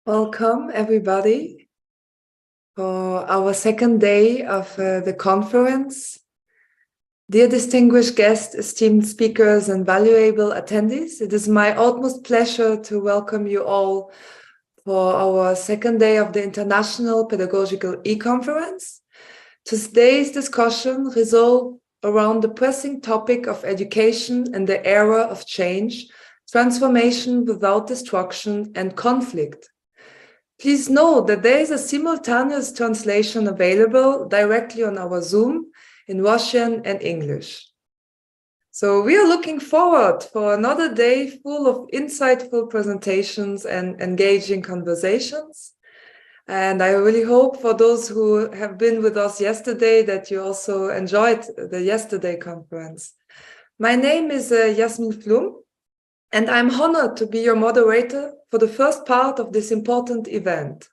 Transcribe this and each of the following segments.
Welcome, everybody, for our second day of the conference. Dear distinguished guests, esteemed speakers, and valuable attendees, it is my utmost pleasure to welcome you all for our second day of the International Pedagogical e-conference. Today's discussion revolves around the pressing topic of education in the era of change, transformation without destruction, and conflict. Please note that there is a simultaneous translation available directly on our Zoom in Russian and English. So we are looking forward for another day full of insightful presentations and engaging conversations. And I really hope for those who have been with us yesterday that you also enjoyed the yesterday conference. My name is Yasmin Flum, and I'm honored to be your moderator for the first part of this important event.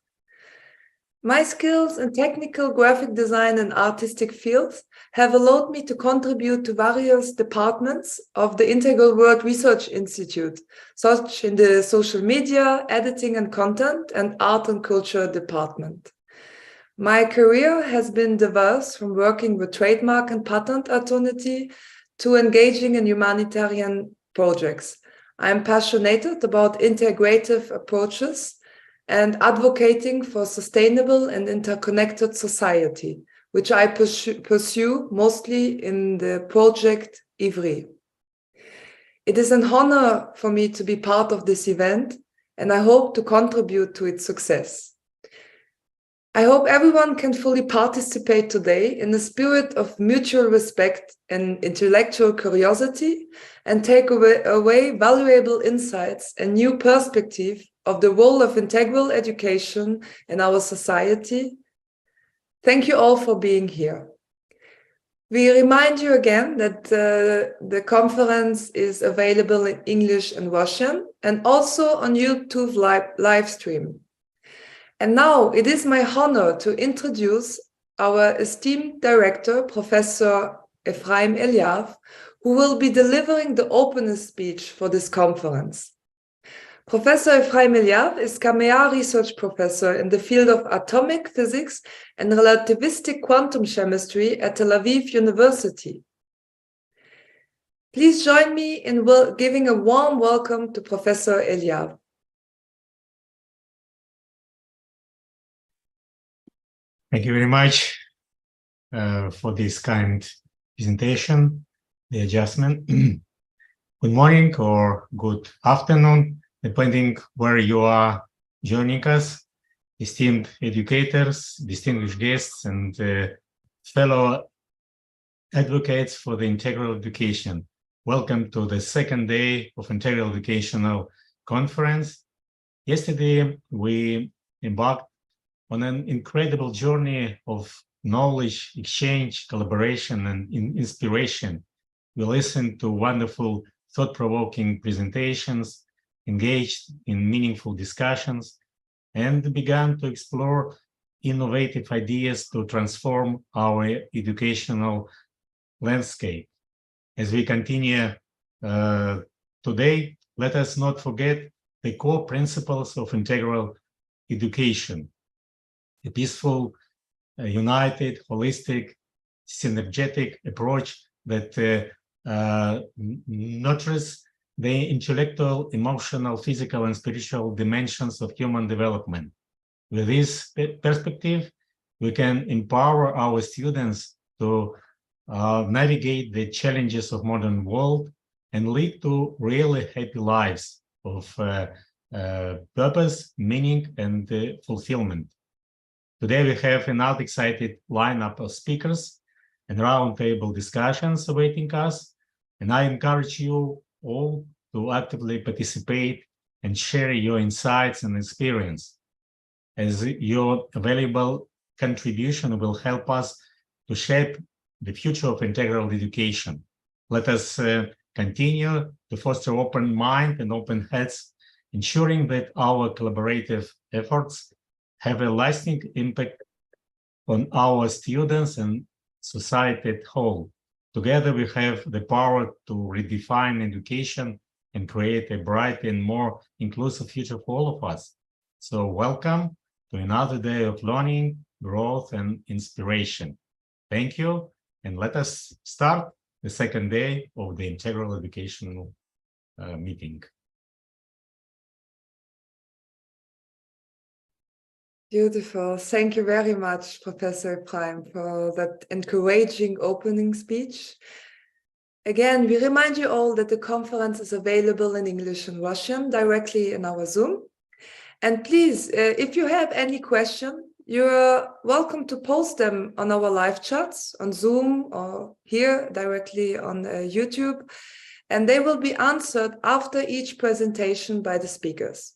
My skills in technical graphic design and artistic fields have allowed me to contribute to various departments of the Integral World Research Institute, such in the social media, editing and content, and art and culture department. My career has been diverse, from working with trademark and patent attorney to engaging in humanitarian projects. I am passionate about integrative approaches and advocating for sustainable and interconnected society, which I pursue mostly in the project IWRI. It is an honor for me to be part of this event, and I hope to contribute to its success. I hope everyone can fully participate today in the spirit of mutual respect and intellectual curiosity, and take away valuable insights and new perspective of the role of integral education in our society. Thank you all for being here. We remind you again that the conference is available in English and Russian, and also on YouTube live stream. And now it is my honor to introduce our esteemed director, Professor Ephraim Eliav, who will be delivering the opening speech for this conference. Professor Ephraim Eliav is Kamea Research Professor in the field of atomic physics and relativistic quantum chemistry at Tel Aviv University. Please join me in giving a warm welcome to Professor Eliav. Thank you very much for this kind presentation, the adjustment. Good morning or good afternoon, depending where you are joining us, esteemed educators, distinguished guests, and fellow advocates for the integral education. Welcome to the second day of Integral Educational Conference. Yesterday, we embarked on an incredible journey of knowledge exchange, collaboration, and inspiration. We listened to wonderful, thought-provoking presentations, engaged in meaningful discussions, and began to explore innovative ideas to transform our educational landscape. As we continue today, let us not forget the core principles of integral education: a peaceful, united, holistic, synergetic approach that nurtures the intellectual, emotional, physical, and spiritual dimensions of human development. With this perspective, we can empower our students to navigate the challenges of modern world and lead to really happy lives of purpose, meaning, and fulfillment. Today, we have another excited lineup of speakers and roundtable discussions awaiting us, and I encourage you all to actively participate and share your insights and experience, as your valuable contribution will help us to shape the future of integral education. Let us continue to foster open mind and open heads, ensuring that our collaborative efforts have a lasting impact on our students and society at whole. Together, we have the power to redefine education and create a bright and more inclusive future for all of us. So welcome to another day of learning, growth, and inspiration. Thank you, and let us start the second day of the integral educational meeting. Beautiful. Thank you very much, Professor Prime, for that encouraging opening speech. Again, we remind you all that the conference is available in English and Russian directly in our Zoom. And please, if you have any question, you're welcome to post them on our live chats on Zoom or here directly on YouTube. And they will be answered after each presentation by the speakers.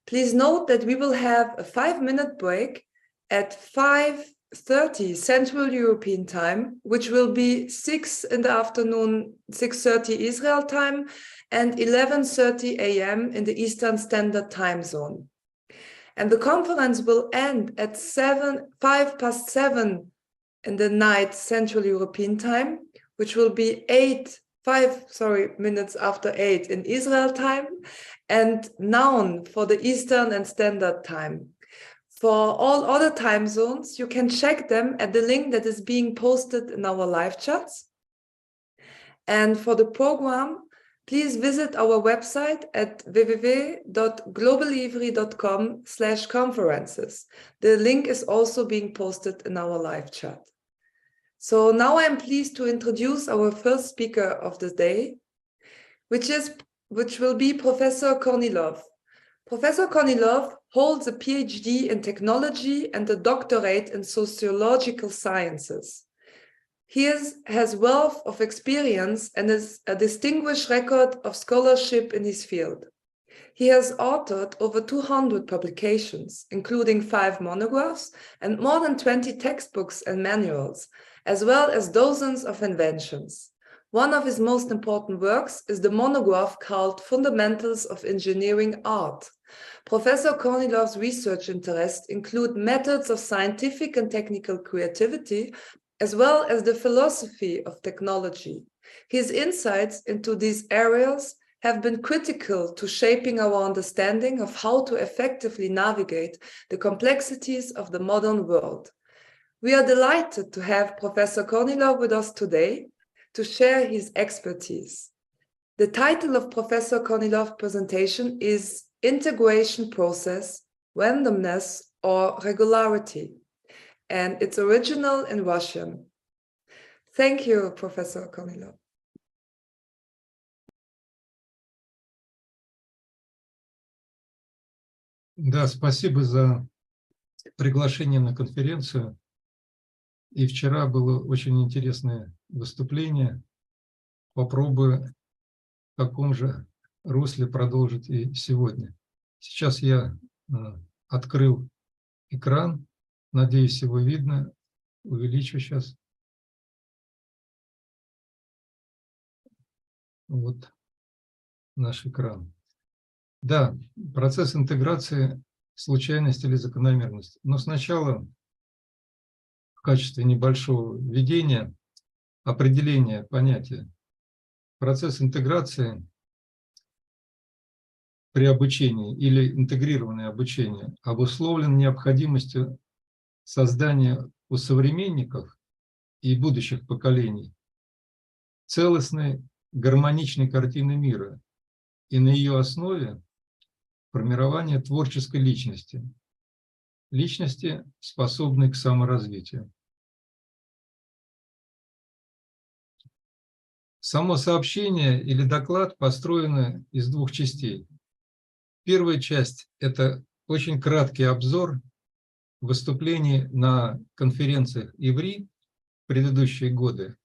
Please note that we will have a 5-minute break at 5:30 Central European Time, which will be 6 in the afternoon, 6:30 Israel time, and 11:30 a.m. in the Eastern Standard Time Zone. And the conference will end at 5:07 in the night Central European Time, which will be 5 minutes after 8 in Israel time, and noon for the Eastern and Standard Time. For all other time zones, you can check them at the link that is being posted in our live chats. And for the program, please visit our website at www.globalivri.com/conferences. The link is also being posted in our live chat. So now I'm pleased to introduce our first speaker of the day, which will be Professor Kornilov. Professor Kornilov holds a PhD in technology and a doctorate in sociological sciences. He has wealth of experience and is a distinguished record of scholarship in his field. He has authored over 200 publications, including 5 monographs and more than 20 textbooks and manuals, as well as dozens of inventions. One of his most important works is the monograph called Fundamentals of Engineering Art. Professor Kornilov's research interests include methods of scientific and technical creativity, as well as the philosophy of technology. His insights into these areas have been critical to shaping our understanding of how to effectively navigate the complexities of the modern world. We are delighted to have Professor Kornilov with us today to share his expertise. The title of Professor Kornilov's presentation is Integration Process, Randomness, or Regularity, and it's original in Russian. Thank you, Professor Kornilov. Да, спасибо за приглашение на конференцию. И вчера было очень интересное выступление. Попробую в таком же русле продолжить и сегодня. Сейчас я открыл экран. Надеюсь, его видно. Увеличу сейчас. Вот наш экран. Да, процесс интеграции, случайность или закономерность. Но сначала в качестве небольшого введения определение понятия. Процесс интеграции при обучении или интегрированное обучение обусловлен необходимостью создания у современников и будущих поколений целостной, гармоничной картины мира и на ее основе формирование творческой личности, личности, способной к саморазвитию. Само сообщение или доклад построено из 2 частей. Первая часть – это очень краткий обзор выступлений на конференциях IWRI в предыдущие годы.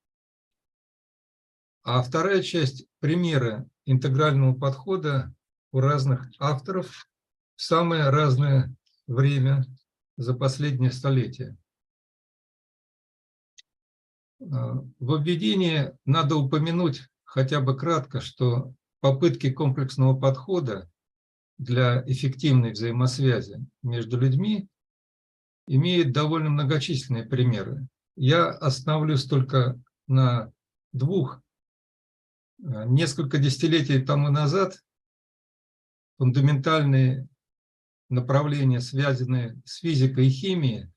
А вторая часть – примеры интегрального подхода у разных авторов в самое разное время за последнее столетие. В введении надо упомянуть хотя бы кратко, что попытки комплексного подхода для эффективной взаимосвязи между людьми имеют довольно многочисленные примеры. Я остановлюсь только на 2. Несколько десятилетий тому назад фундаментальные направления, связанные с физикой и химией,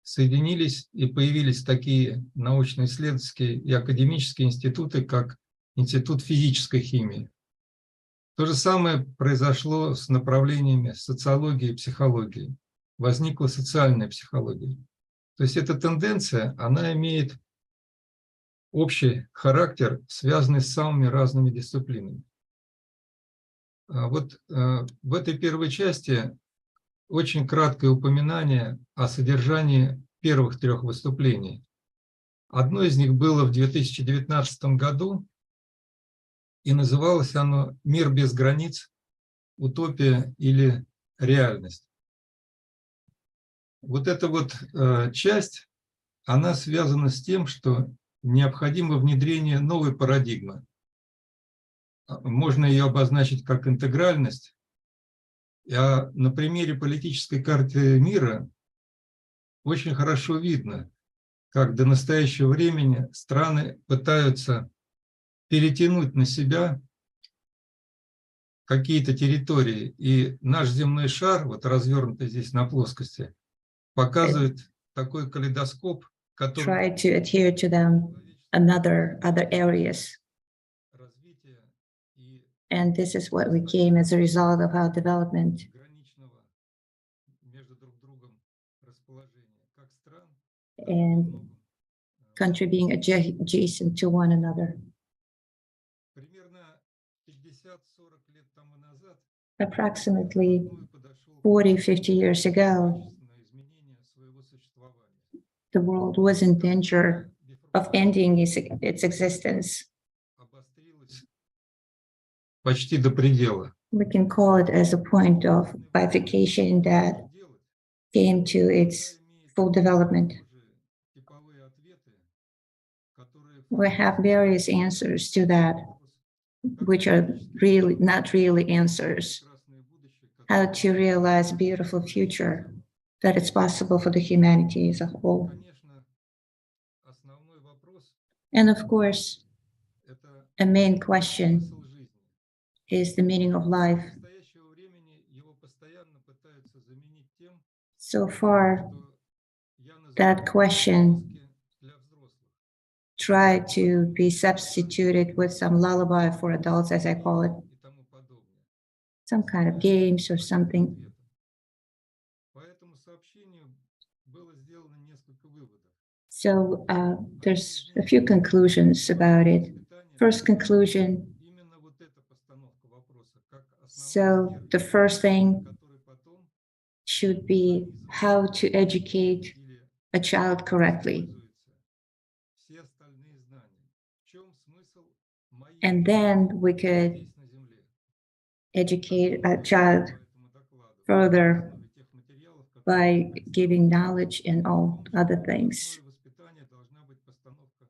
соединились и появились такие научно-исследовательские и академические институты, как Институт физической химии. То же самое произошло с направлениями социологии и психологии. Возникла социальная психология. То есть эта тенденция, она имеет общий характер, связанный с самыми разными дисциплинами. Вот в этой первой части очень краткое упоминание о содержании первых 3 выступлений. Одно из них было в 2019 году, и называлось оно «Мир без границ. Утопия или реальность». Вот эта вот часть, она связана с тем, что необходимо внедрение новой парадигмы. Можно ее обозначить как интегральность. А на примере политической карты мира очень хорошо видно, как до настоящего времени страны пытаются перетянуть на себя какие-то территории. И наш земной шар, вот развернутый здесь на плоскости, показывает такой калейдоскоп, который try to adhere to them other areas. развития и And this is what we came as a result of our development граничного между друг другом расположения как стран, так и во and многом, country being adjacent to one another. примерно 50-40 лет тому назад Approximately вплотную подошел 40-50 years ago, качественное изменение своего существования. the world was in danger of ending its existence. Обострилось почти до предела. We can call it as a point of bifurcation that Делать, came to its full development. типовые ответы, которые We have various answers to that, which are really not really answers. прекрасное будущее, How to realize a beautiful future that it's possible for the humanity as a whole. конечно, основной вопрос And of course, – это a main question смысл жизни. is the meaning of life. До настоящего времени его постоянно пытаются заменить тем, So far, что я называю that question сказки для взрослых. try to be substituted with some lullaby for adults, as I call it, И тому подобное. some kind of games or something. По этому сообщению было сделано несколько выводов. So there's a few conclusions about it. First conclusion, Именно вот эта постановка вопроса, как so основной the first thing который потом should be how to educate или a child correctly. используются все остальные знания. В чем смысл моей And then we could здесь на Земле? educate a child По этому докладу, further на основе тех материалов, которые by giving knowledge and all other в things. основе воспитания должна быть постановка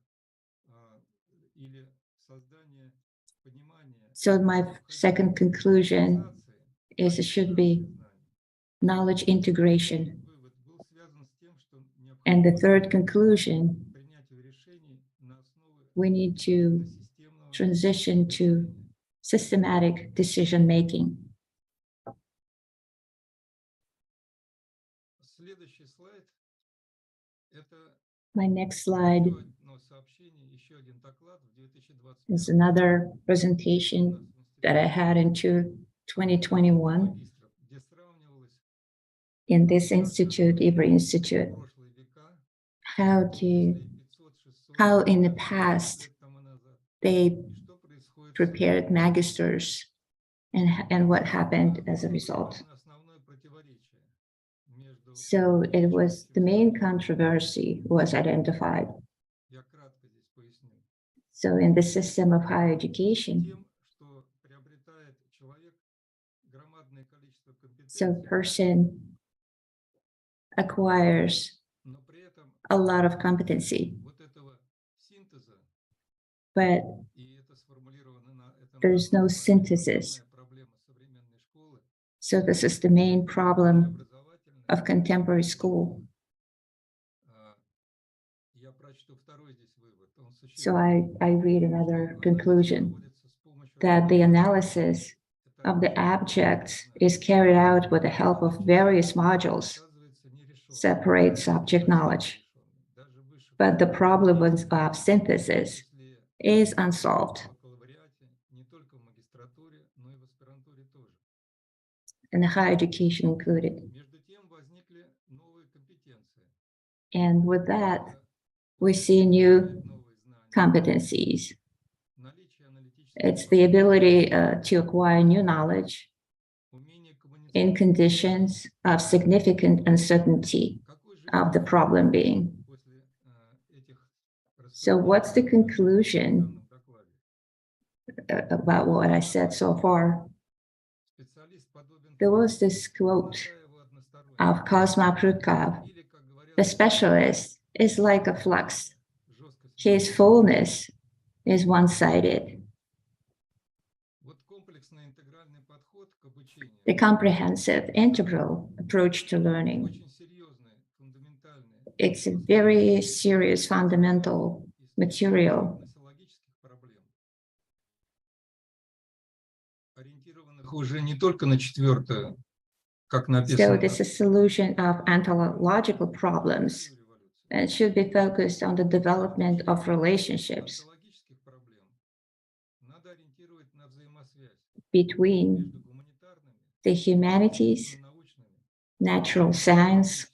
или создание понимания So my second conclusion is it should be knowledge integration. вывод был связан с тем, что And the необходимо third conclusion, принятию решений на основе we need to системного transition to systematic decision making. Следующий слайд – это My next slide еще одно сообщение, еще один доклад в 2021 is another presentation that I had in 2021 магистров, где сравнивалось in this institute, IWRI Institute, прошлые века, how in the past лет тому назад, they и что происходит prepared magisters and what happened as a result. основное противоречие между So it was the main controversy was identified. я кратко здесь поясню, So in the system of higher education, тем, что приобретает человек громадное количество so компетенций, person acquires но при этом a lot of competency, вот этого синтеза, but и это сформулировано на этом there's no основании, synthesis. основная проблема современной школы, So this is the main problem образовательная. of contemporary school. Я прочту второй здесь вывод. Он So существует. I read another Анализ conclusion проводится с помощью that the analysis of the objects is carried out with the help of various modules, separate subject knowledge. But the problem of synthesis is unsolved, and the higher education included. And with that, we see new competencies. It's the ability to acquire new knowledge in conditions of significant uncertainty of the problem being. So what's the conclusion about what I said so far? There was this quote of Kozma Prutkov: the specialist is like a flux. His fullness is one-sided. The comprehensive integral approach to learning, it's a very serious fundamental material уже не только на четвертую, как So написано. this is a solution of ontological problems, and it should be focused on the development of relationships between the humanities, natural science,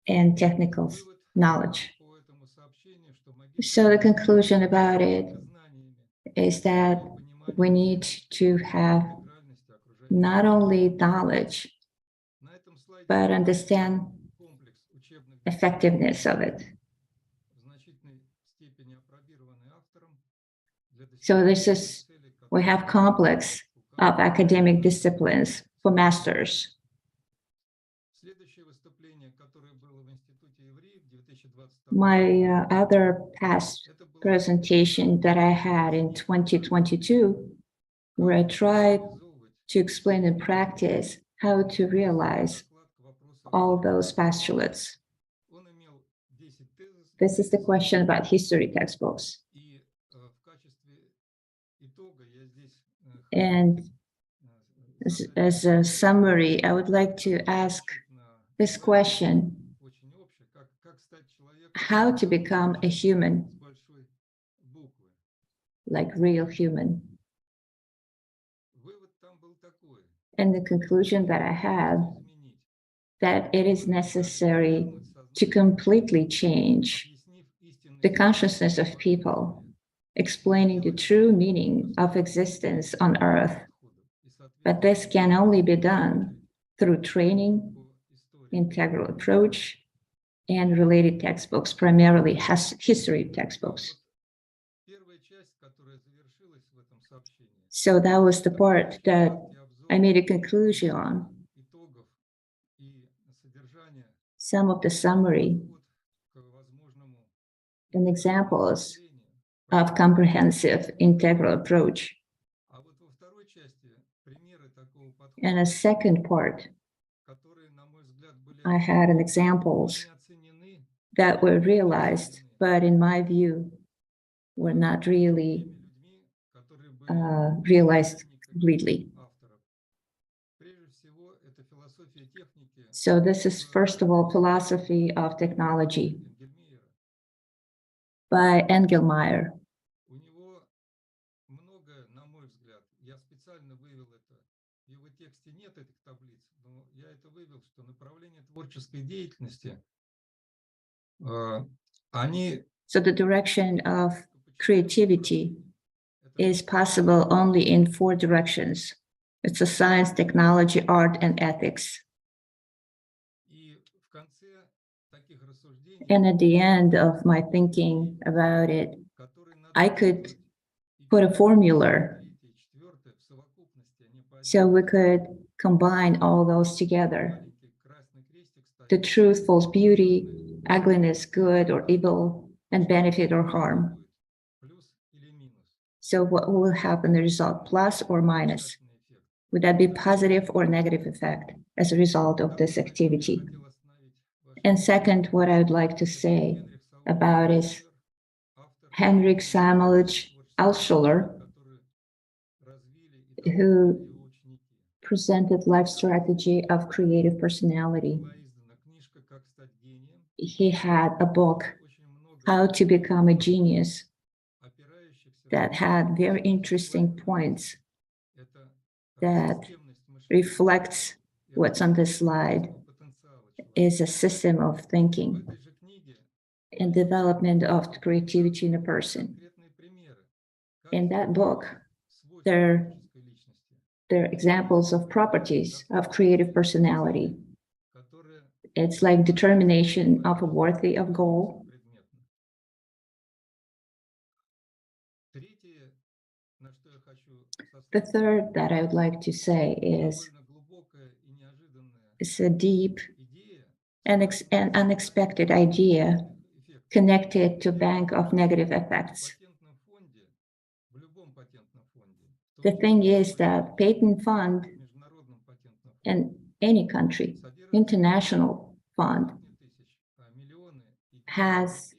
and technical knowledge. So the conclusion about it is that we need to have not only knowledge, but understand effectiveness of it. So we have complex of academic disciplines for masters. My other past presentation that I had in 2022, where I tried to explain in practice how to realize all those postulates. This is the question about history textbooks. And as a summary, I would like to ask this question: how to become a human, like real human? And the conclusion that I had, that it is necessary to completely change the consciousness of people, explaining the true meaning of existence on Earth. But this can only be done through training, integral approach, and related textbooks, primarily history textbooks. So that was the part that I made a conclusion on. Some of the summary and examples of comprehensive integral approach. And a second part, I had an examples that were realized, but in my view, were not really realized completely. So this is, first of all, Philosophy of Technology by Engelmeyer. So the direction of creativity is possible only in 4 directions. It's a science, technology, art, and ethics. And at the end of my thinking about it, I could put a formula so we could combine all those together. The truth, false beauty, ugliness, good or evil, and benefit or harm. So what will happen, the result, plus or minus? Would that be positive or negative effect as a result of this activity? And second, what I would like to say about is Heinrich Samuelich Altschuler who presented life strategy of creative personality. He had a book, How to Become a Genius, that had very interesting points that reflects what's on this slide is a system of thinking and development of creativity in a person. In that book, there are examples of properties of creative personality. It's like determination of a worthy of goal. The third that I would like to say is it's a deep and unexpected idea connected to bank of negative effects. The thing is that patent fund in any country, international fund, has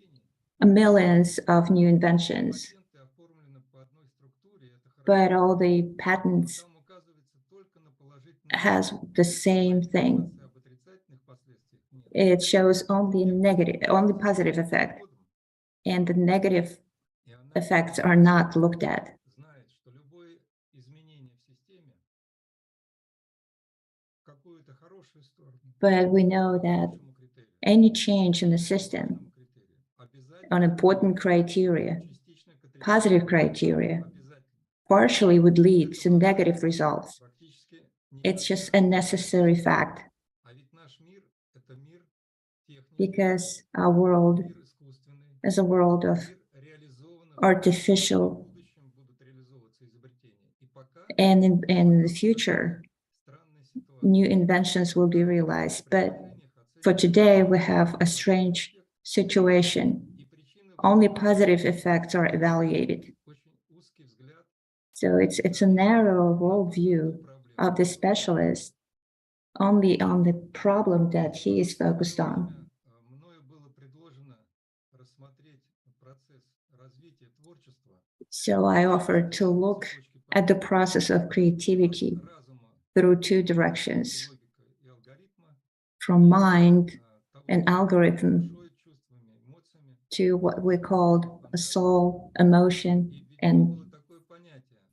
millions of new inventions, but all the patents has the same thing. It shows only positive effect, and the negative effects are not looked at. But we know that any change in the system on important criteria, positive criteria, partially would lead to negative results. It's just a necessary fact, because our world is a world of artificial, and in the future, new inventions will be realized. But for today, we have a strange situation. Only positive effects are evaluated. So it's a narrow worldview of the specialist, only on the problem that he is focused on. So I offer to look at the process of creativity through two directions, from mind and algorithm to what we call a soul, emotion, and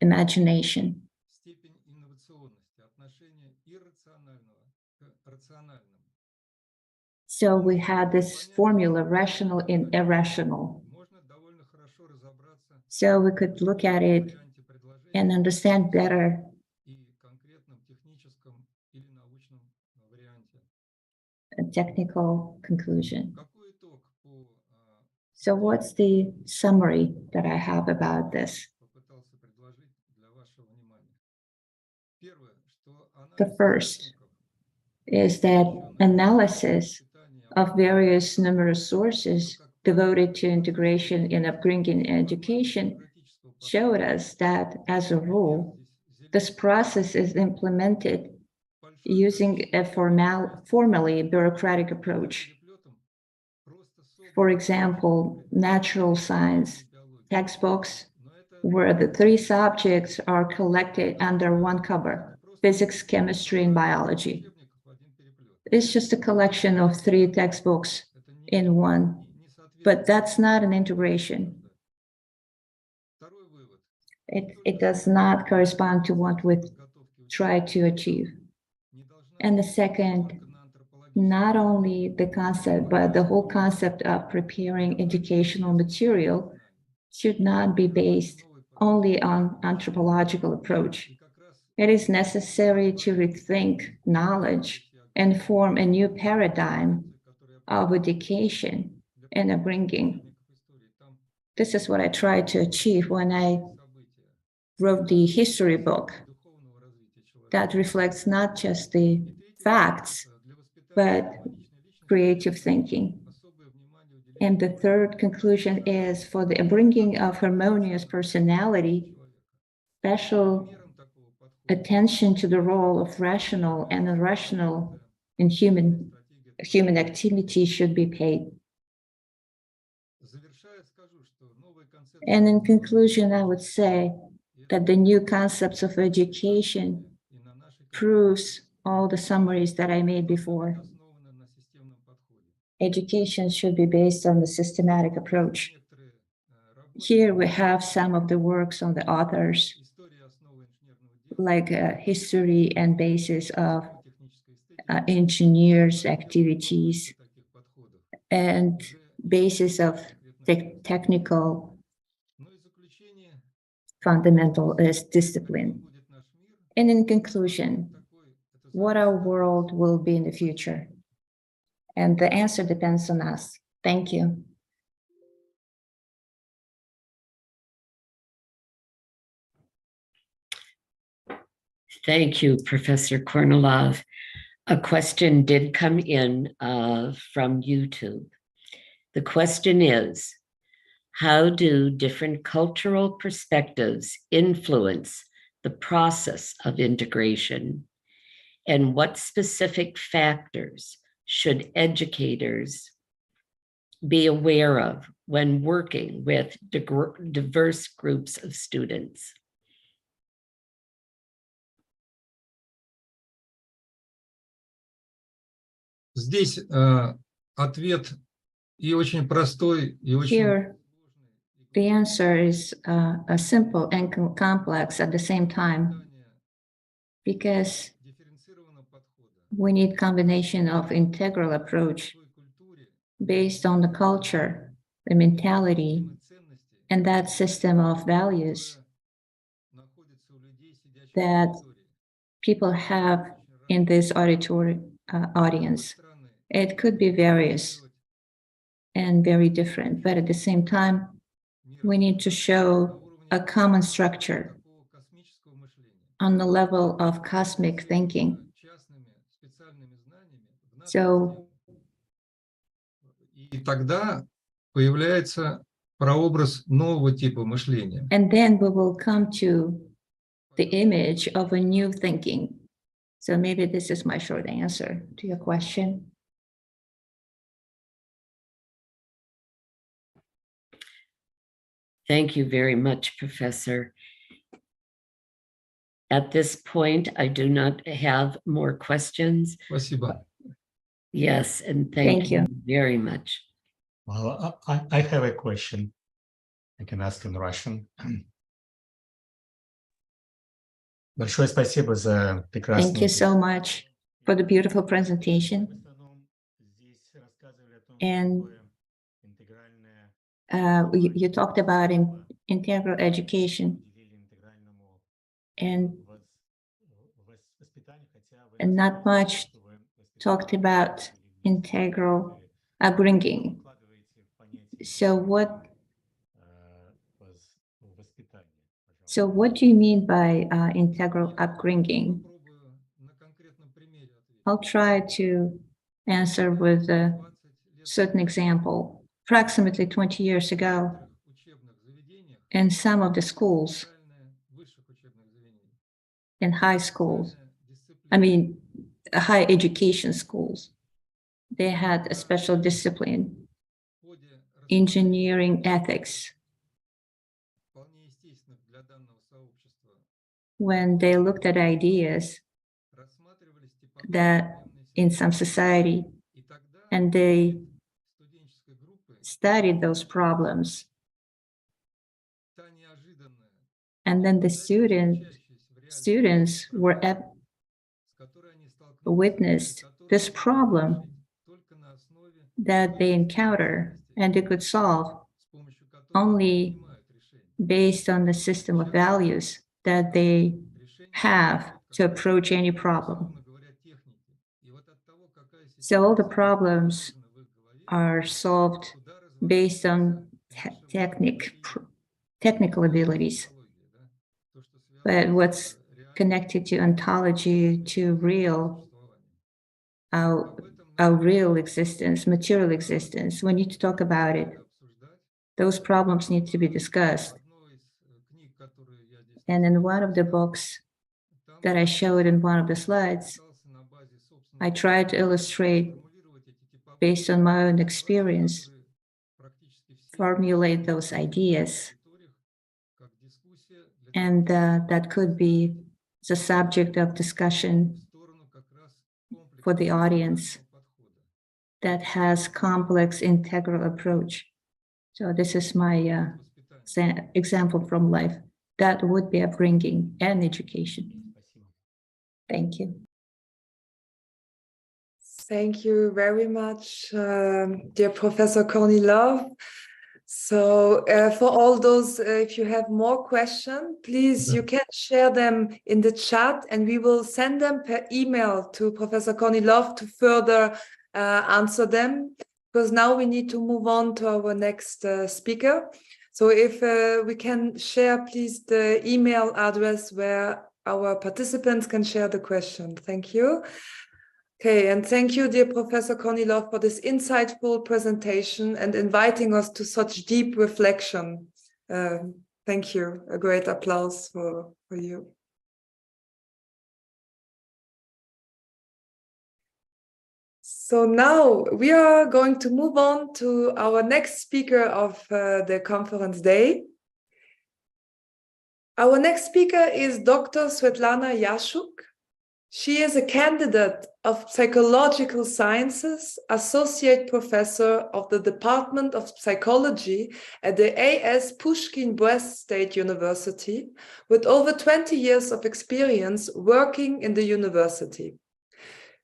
imagination. So we had this formula, rational and irrational. So we could look at it and understand better a technical conclusion. So what's the summary that I have about this? The first is that analysis of various numerous sources devoted to integration in upbringing and education showed us that, as a rule, this process is implemented using a formally bureaucratic approach. For example, natural science textbooks, where the three subjects are collected under one cover: physics, chemistry, and biology. It's just a collection of three textbooks in one, but that's not an integration. It does not correspond to what we try to achieve. And the second, not only the concept, but the whole concept of preparing educational material should not be based only on anthropological approach. It is necessary to rethink knowledge and form a new paradigm of education and upbringing. This is what I tried to achieve when I wrote the history book that reflects not just the facts, but creative thinking. And the third conclusion is, for the upbringing of harmonious personality, special attention to the role of rational and irrational in human activity should be paid. And in conclusion, I would say that the new concepts of education proves all the summaries that I made before. Education should be based on the systematic approach. Here we have some of the works on the authors, like history and basis of engineers' activities and basis of technical fundamental discipline. And in conclusion, what our world will be in the future? And the answer depends on us. Thank you. Thank you, Professor Kornilov. A question did come in from YouTube. The question is, how do different cultural perspectives influence the process of integration? And what specific factors should educators be aware of when working with diverse groups of students? Здесь ответ и очень простой, и очень... Here, the answer is simple and complex at the same time, because we need combination of integral approach based on the culture, the mentality, and that system of values that people have in this audience. It could be various and very different, but at the same time, we need to show a common structure on the level of cosmic thinking. So, И тогда появляется прообраз нового типа мышления. and then we will come to the image of a new thinking. So maybe this is my short answer to your question. Thank you very much, Professor. At this point, I do not have more questions. Спасибо. Yes, and Thank thank you. you very much. Well, I have a question. I can ask in Russian. Большое спасибо за прекрасную... Thank you so much for the beautiful presentation. And you talked about integral education and not much talked about integral upbringing. So what do you mean by integral upbringing? I'll try to answer with a certain example. Approximately 20 years ago, in some of the schools, in high schools, high education schools, they had a special discipline, engineering ethics. When they looked at ideas that in some society, and they studied those problems, and then the students were witnessed this problem that they encounter, and they could solve only based on the system of values that they have to approach any problem. So all the problems are solved based on technical abilities. But what's connected to ontology, to our real existence, material existence, we need to talk about it. Those problems need to be discussed. And in one of the books that I showed in one of the slides, I tried to illustrate, based on my own experience, formulate those ideas and that could be the subject of discussion for the audience that has complex integral approach. So this is my example from life. That would be upbringing and education. Thank you. Thank you very much, dear Professor Kornilov. So for all those, if you have more questions, please, you can share them in the chat and we will send them per email to Professor Kornilov to further answer them, because now we need to move on to our next speaker. So if we can share, please, the email address where our participants can share the question. Thank you. Okay, and thank you, dear Professor Kornilov, for this insightful presentation and inviting us to such deep reflection. Thank you. A great applause for you. So now we are going to move on to our next speaker of the conference day. Our next speaker is Dr. Svetlana Yashuk. She is a candidate of Psychological Sciences, Associate Professor of the Department of Psychology at the A.S. Pushkin Brest State University, with over 20 years of experience working in the university.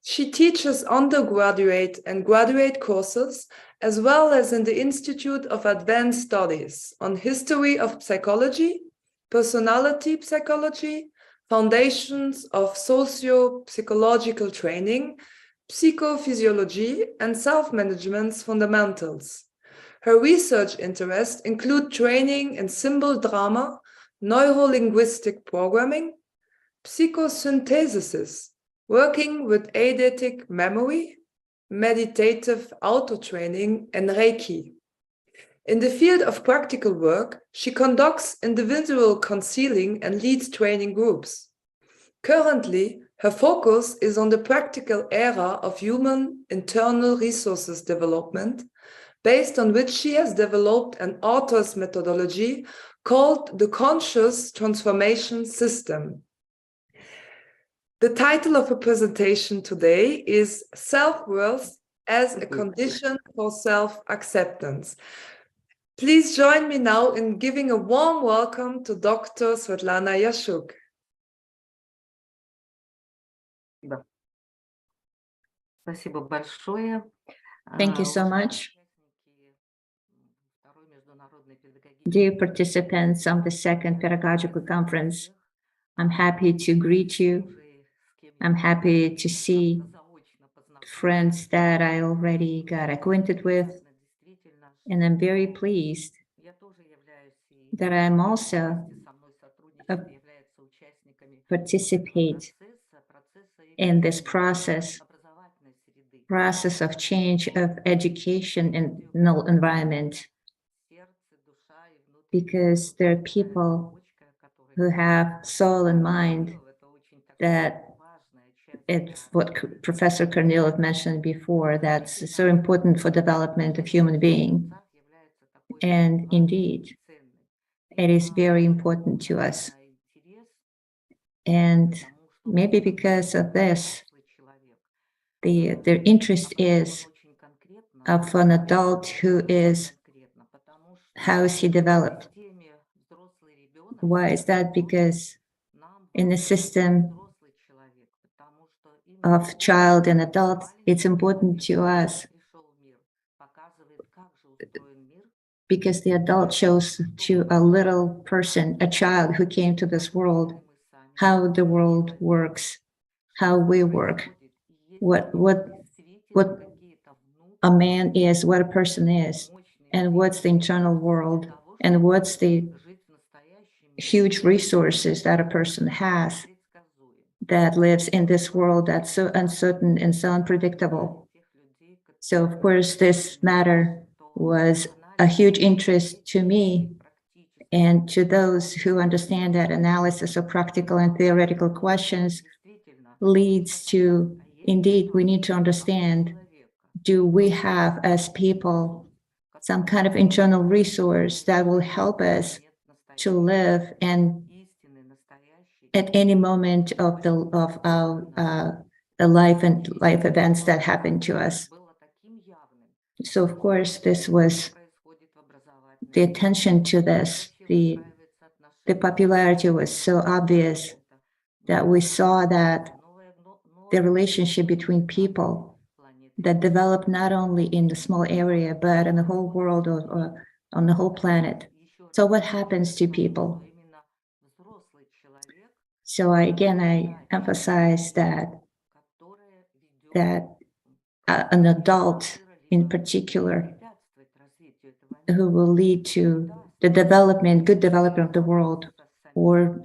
She teaches undergraduate and graduate courses, as well as in the Institute of Advanced Studies on History of Psychology, Personality Psychology, Foundations of Socio-Psychological Training, Psychophysiology, and Self-Management's Fundamentals. Her research interests include training in symbol drama, neuro-linguistic programming, psychosynthesis, working with eidetic memory, meditative auto-training, and Reiki. In the field of practical work, she conducts individual counseling and leads training groups. Currently, her focus is on the practical era of human internal resources development, based on which she has developed an author's methodology called the Conscious Transformation System. The title of her presentation today is Self-Worth as a Condition for Self-Acceptance. Please join me now in giving a warm welcome to Dr. Svetlana Yashuk. Thank you so much. Dear participants of the second Pedagogical Conference, I'm happy to greet you. I'm happy to see friends that I already got acquainted with. And I'm very pleased that I'm also participate in this process of change of education in null environment, because there are people who have soul and mind that it's what Professor Kornilov mentioned before, that's so important for development of human being. And indeed, it is very important to us. And maybe because of this, their interest is of an adult who is, how is he developed? Why is that? Because in the system of child and adult, it's important to us because the adult shows to a little person, a child who came to this world, how the world works, how we work, what a man is, what a person is, and what's the internal world, and what's the huge resources that a person has that lives in this world that's so uncertain and so unpredictable. So, of course, this matter was a huge interest to me and to those who understand that analysis of practical and theoretical questions leads to, indeed, we need to understand, do we have as people some kind of internal resource that will help us to live and at any moment of our the life events that happened to us. So of course, this was the attention to this, the popularity was so obvious that we saw that the relationship between people that developed not only in the small area, but in the whole world or on the whole planet. So what happens to people? So I emphasize that an adult in particular who will lead to the good development of the world, or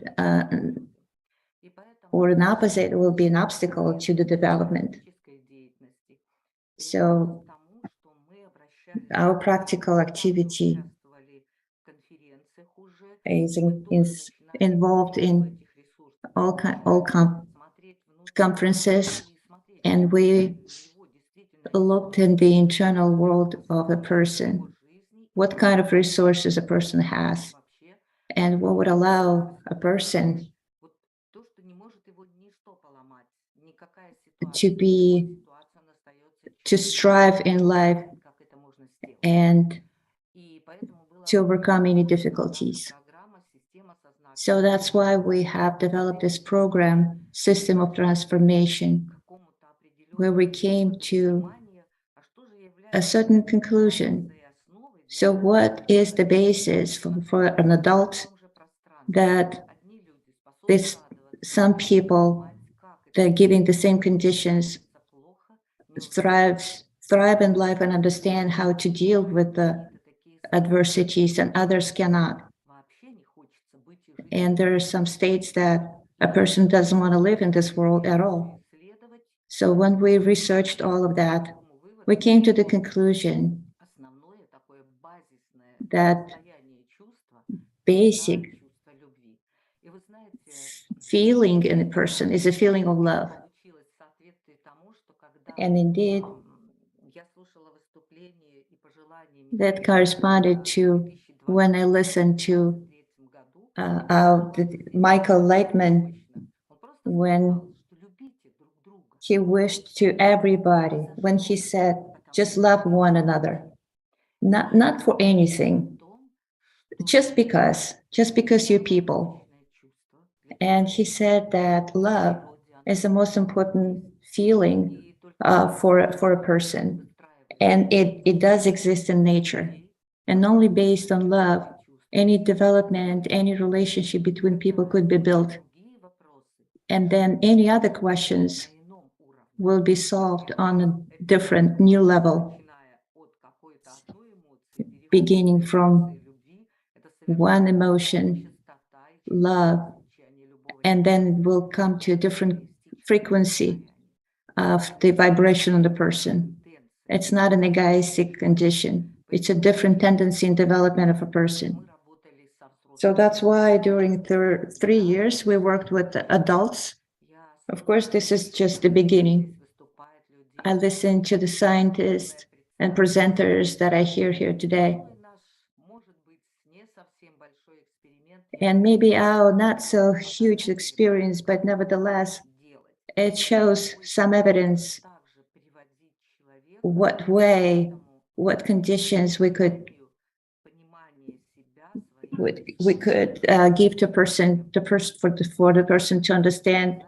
an opposite will be an obstacle to the development. So our practical activity is involved in all conferences, and we looked in the internal world of a person, what kind of resources a person has, and what would allow a person to strive in life and to overcome any difficulties. So that's why we have developed this program, System of Transformation, where we came to a certain conclusion. So what is the basis for an adult that some people that are given the same conditions thrive in life and understand how to deal with the adversities, and others cannot. And there are some states that a person doesn't want to live in this world at all. So when we researched all of that, we came to the conclusion that basic feeling in a person is a feeling of love. And indeed, that corresponded to when I listened to Michael Lightman, when he wished to everybody, when he said, just love one another, not for anything, just because you're people. And he said that love is the most important feeling for a person. And it does exist in nature. And only based on love, any development, any relationship between people could be built. And then any other questions will be solved on a different new level, beginning from one emotion, love, and then we'll come to a different frequency of the vibration of the person. It's not an egoistic condition. It's a different tendency in development of a person. So that's why during 3 years, we worked with adults. Of course, this is just the beginning. I listened to the scientists and presenters that I hear here today. And maybe our not so huge experience, but nevertheless, it shows some evidence what conditions we could give to a person, for the person to understand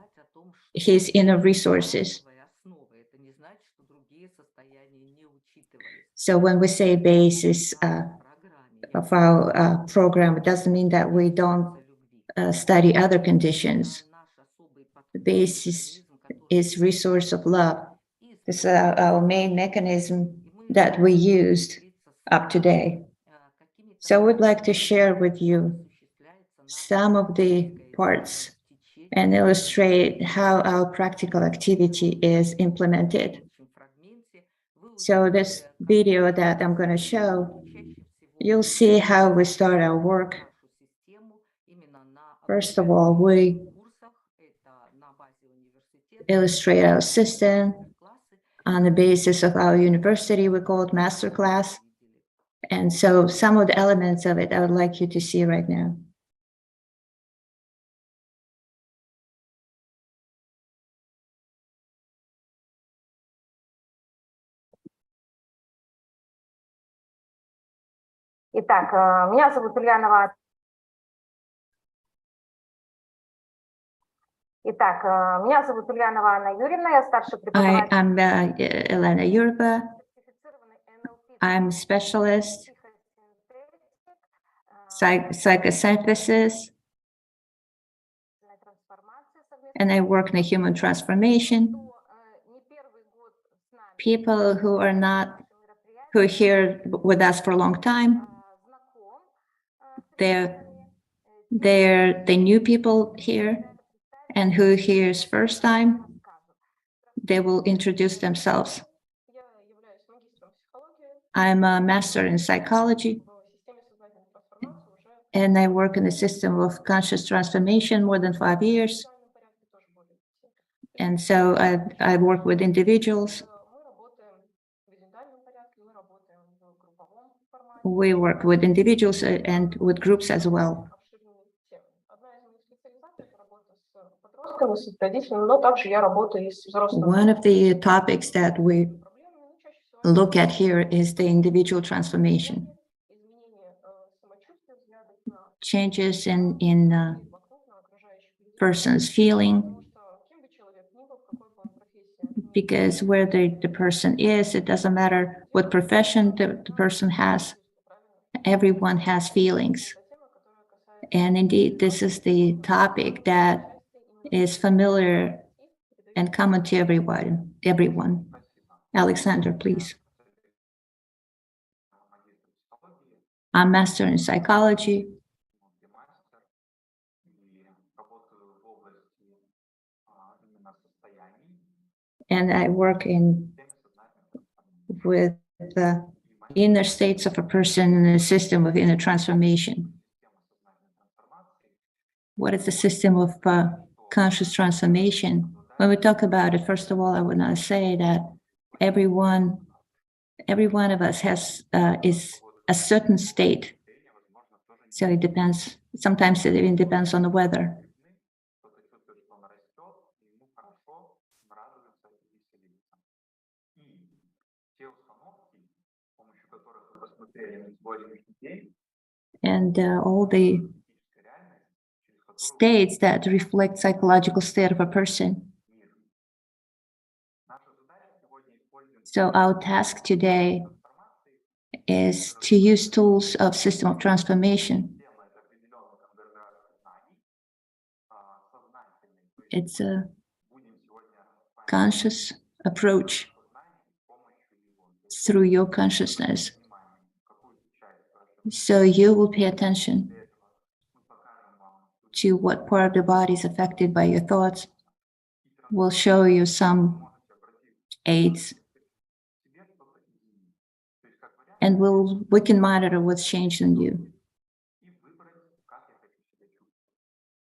his inner resources. So when we say basis of our program, it doesn't mean that we don't study other conditions. The basis is resource of love. This is our main mechanism that we used up to date. So I would like to share with you some of the parts and illustrate how our practical activity is implemented. So this video that I'm going to show, you'll see how we start our work. First of all, we illustrate our system on the basis of our university. We call it masterclass. And so some of the elements of it I would like you to see right now. Итак, меня зовут Ульянова. Итак, меня зовут Ульянова Анна Юрьевна, я старший преподаватель. I am Elena Yurba. I'm specialist psychosynthesis, and I work in human transformation. People who are here with us for a long time, they're the new people here, and who hears first time, they will introduce themselves. I'm a master in psychology, and I work in the system of conscious transformation more than 5 years. And so I work with individuals. We work with individuals and with groups as well. One of the topics that we look at here is the individual transformation. Changes in person's feeling, because where the person is, it doesn't matter what profession the person has, everyone has feelings. And indeed, this is the topic that is familiar and common to everyone. Alexander, please. I'm master in psychology. And I work with the inner states of a person in a system of inner transformation. What is the system of conscious transformation? When we talk about it, first of all, I would not say that every one of us is a certain state. So it depends. Sometimes it even depends on the weather. And all the states that reflect psychological state of a person. So our task today is to use tools of system of transformation. It's a conscious approach through your consciousness. So you will pay attention to what part of the body is affected by your thoughts. We'll show you some aids, and we can monitor what's changed in you.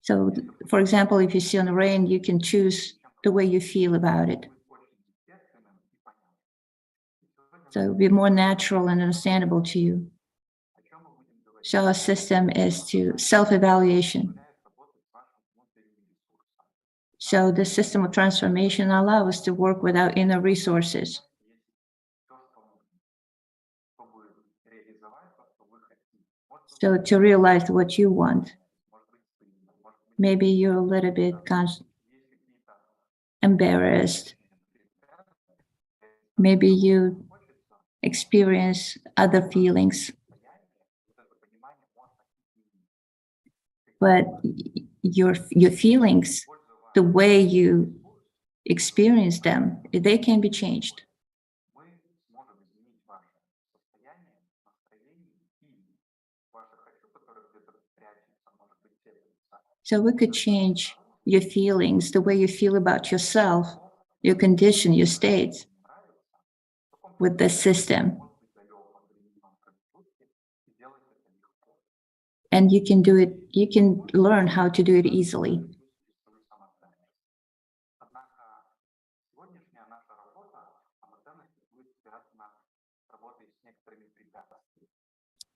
So, for example, if you see on the rain, you can choose the way you feel about it. So it'll be more natural and understandable to you. So our system is to self-evaluation. So the system of transformation allows us to work with our inner resources. So to realize what you want. Maybe you're a little bit embarrassed. Maybe you experience other feelings. But your feelings, the way you experience them, they can be changed. So we could change your feelings, the way you feel about yourself, your condition, your state, with this system. And you can do it, you can learn how to do it easily.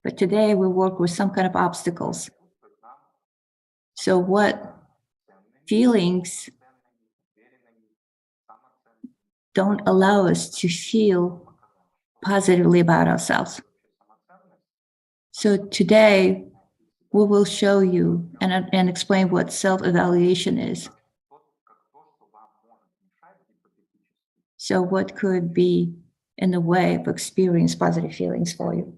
But today we work with some kind of obstacles. So what feelings don't allow us to feel positively about ourselves? So today, we will show you and explain what self-evaluation is. So what could be in the way of experience positive feelings for you?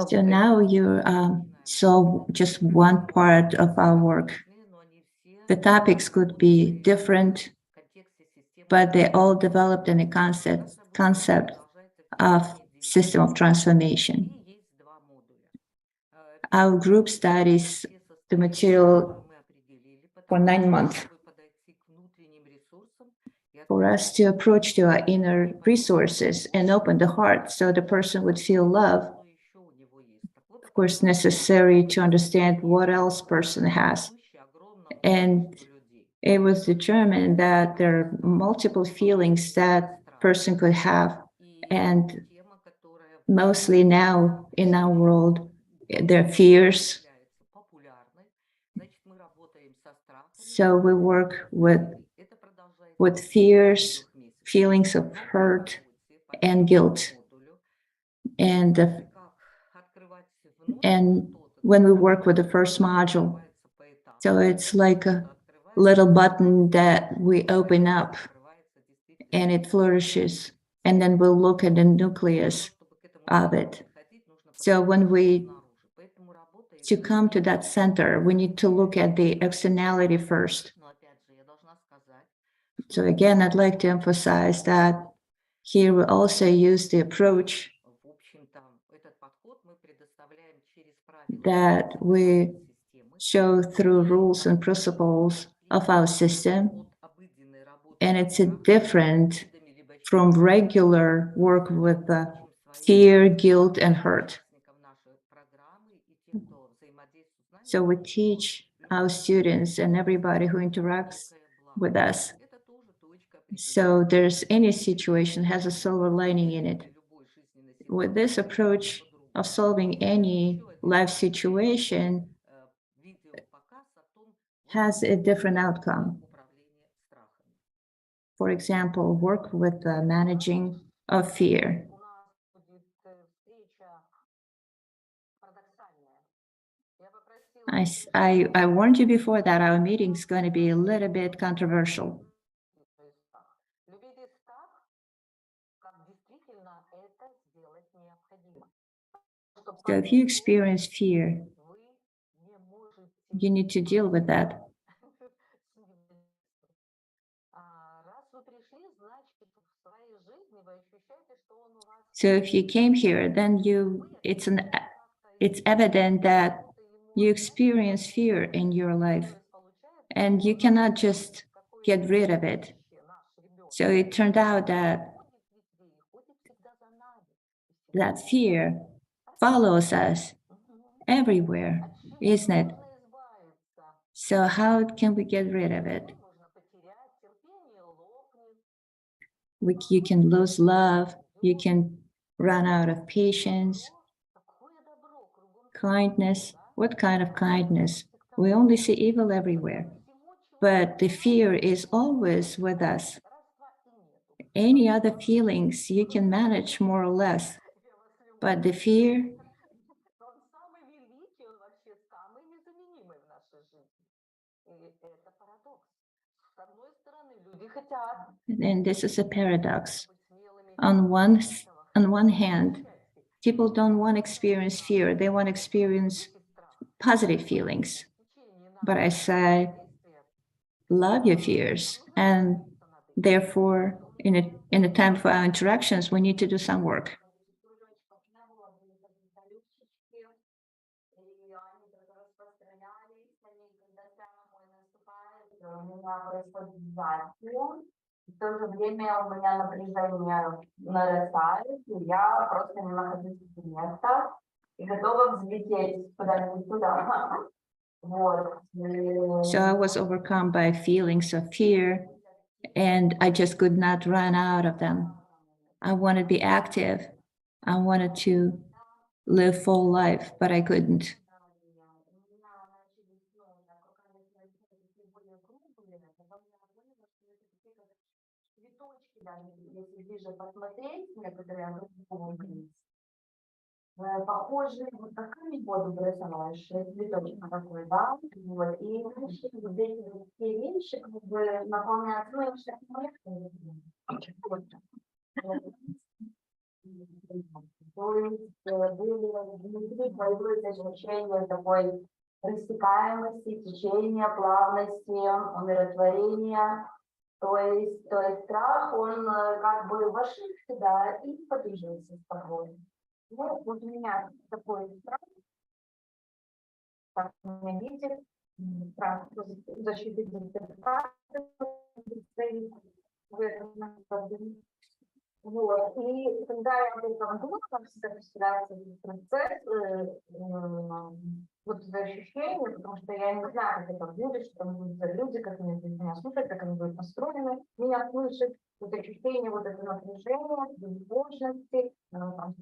So now you saw just one part of our work. The topics could be different, but they all developed in a concept of system of transformation. Our group studies the material for 9 months for us to approach to our inner resources and open the heart so the person would feel love. Of course, necessary to understand what else person has. And it was determined that there are multiple feelings that person could have. And mostly now in our world, there are fears. So we work with fears, feelings of hurt and guilt. And when we work with the first module, so it's like a little button that we open up and it flourishes, and then we'll look at the nucleus of it. So to come to that center, we need to look at the externality first. So again, I'd like to emphasize that here we also use the approach that we show through rules and principles of our system. And it's different from regular work with fear, guilt, and hurt. So we teach our students and everybody who interacts with us. So there's any situation has a silver lining in it. With this approach of solving any life situation has a different outcome. For example, work with the managing of fear. I warned you before that our meeting is going to be a little bit controversial. So if you experience fear, you need to deal with that. So if you came here, then it's evident that you experience fear in your life and you cannot just get rid of it. So it turned out that fear follows us everywhere, isn't it? So how can we get rid of it? You can lose love, you can run out of patience, kindness. What kind of kindness? We only see evil everywhere, but the fear is always with us. Any other feelings you can manage more or less, but the fear, and this is a paradox. On one hand, people don't want to experience fear, they want to experience positive feelings. But I say, love your fears, and therefore, in the time for our interactions, we need to do some work. В то же время у меня напряжение нарастает, и я просто не нахожусь в места и готова взлететь куда-нибудь туда. Вот. So I was overcome by feelings of fear, and I just could not run out of them. I wanted to be active. I wanted to live full life, but I couldn't. цветочки, даже если ближе посмотреть, некоторые огромные, похожие, вот такими воду бросаешь, цветочек такой, да, вот, и дальше вот эти вот все вещи как бы наполняют, ну, я вот. То есть внутри появилось ощущение такой растекаемости, течения, плавности, умиротворения. То есть страх, он как бы вошел сюда и подвижился с тобой. Ну, вот у меня такой страх, так меня видит, страх защиты диссертации в этом направлении. Вот. И когда я об этом думала, как всегда представляется процесс, вот это ощущение, потому что я не знаю, как это будет, что там будут за люди, как они будут меня слушать, как они будут настроены, меня слышать, вот ощущение вот этого напряжения, безбожности, там,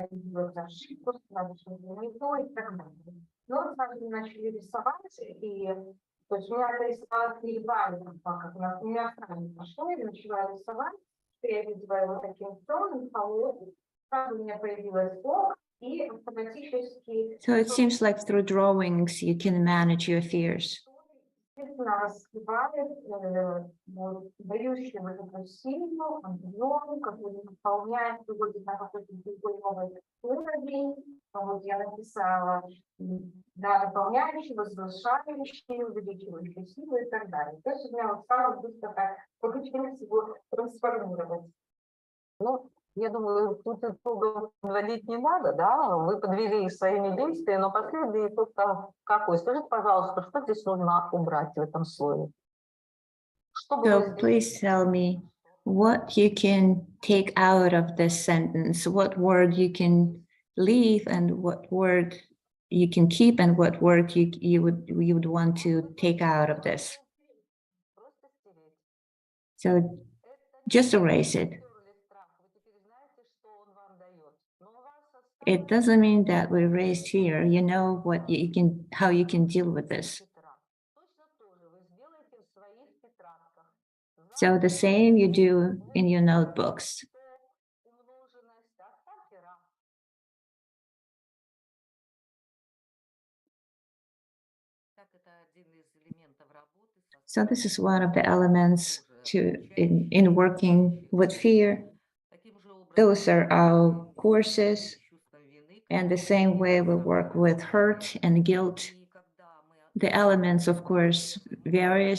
делать ошибку, сразу что-то не то и так далее. Но сразу начали рисовать, и то есть у меня это рисовалось не буквально, как у меня сразу пошло, и начала рисовать. Я видела его таким тоном, холодным, сразу у меня появилась блок, и автоматически... So it seems like through drawings you can manage your fears. Естественно, раскрывает дающий вот эту силу, объем, который наполняет, выводит на какой-то другой новый уровень. Вот я написала, да, наполняющий, возвышающий, увеличивающий силу и так далее. То есть у меня вот самое быстро так получилось его трансформировать. Ну, я думаю, тут итогов подводить не надо, да? Вы подвели своими действиями, но последний итог там какой? Скажите, пожалуйста, что здесь нужно убрать в этом слое? Что бы So вы please tell me what you can take out of this sentence, what word you can leave and what word you can keep and what word you would want to take out of this. Просто стереть. So just erase it. Стерли страх, вы теперь знаете, что он вам дает. Но у вас It doesn't mean that we erased fear. You know what you can, how you can deal with this. Точно тоже вы сделаете в своих тетрадках. So the same you do in your notebooks. Умноженность, оставьте рамку. So this is one of the elements in working with fear. Those are our courses. And the same way we work with hurt and guilt. The elements, of course, vary.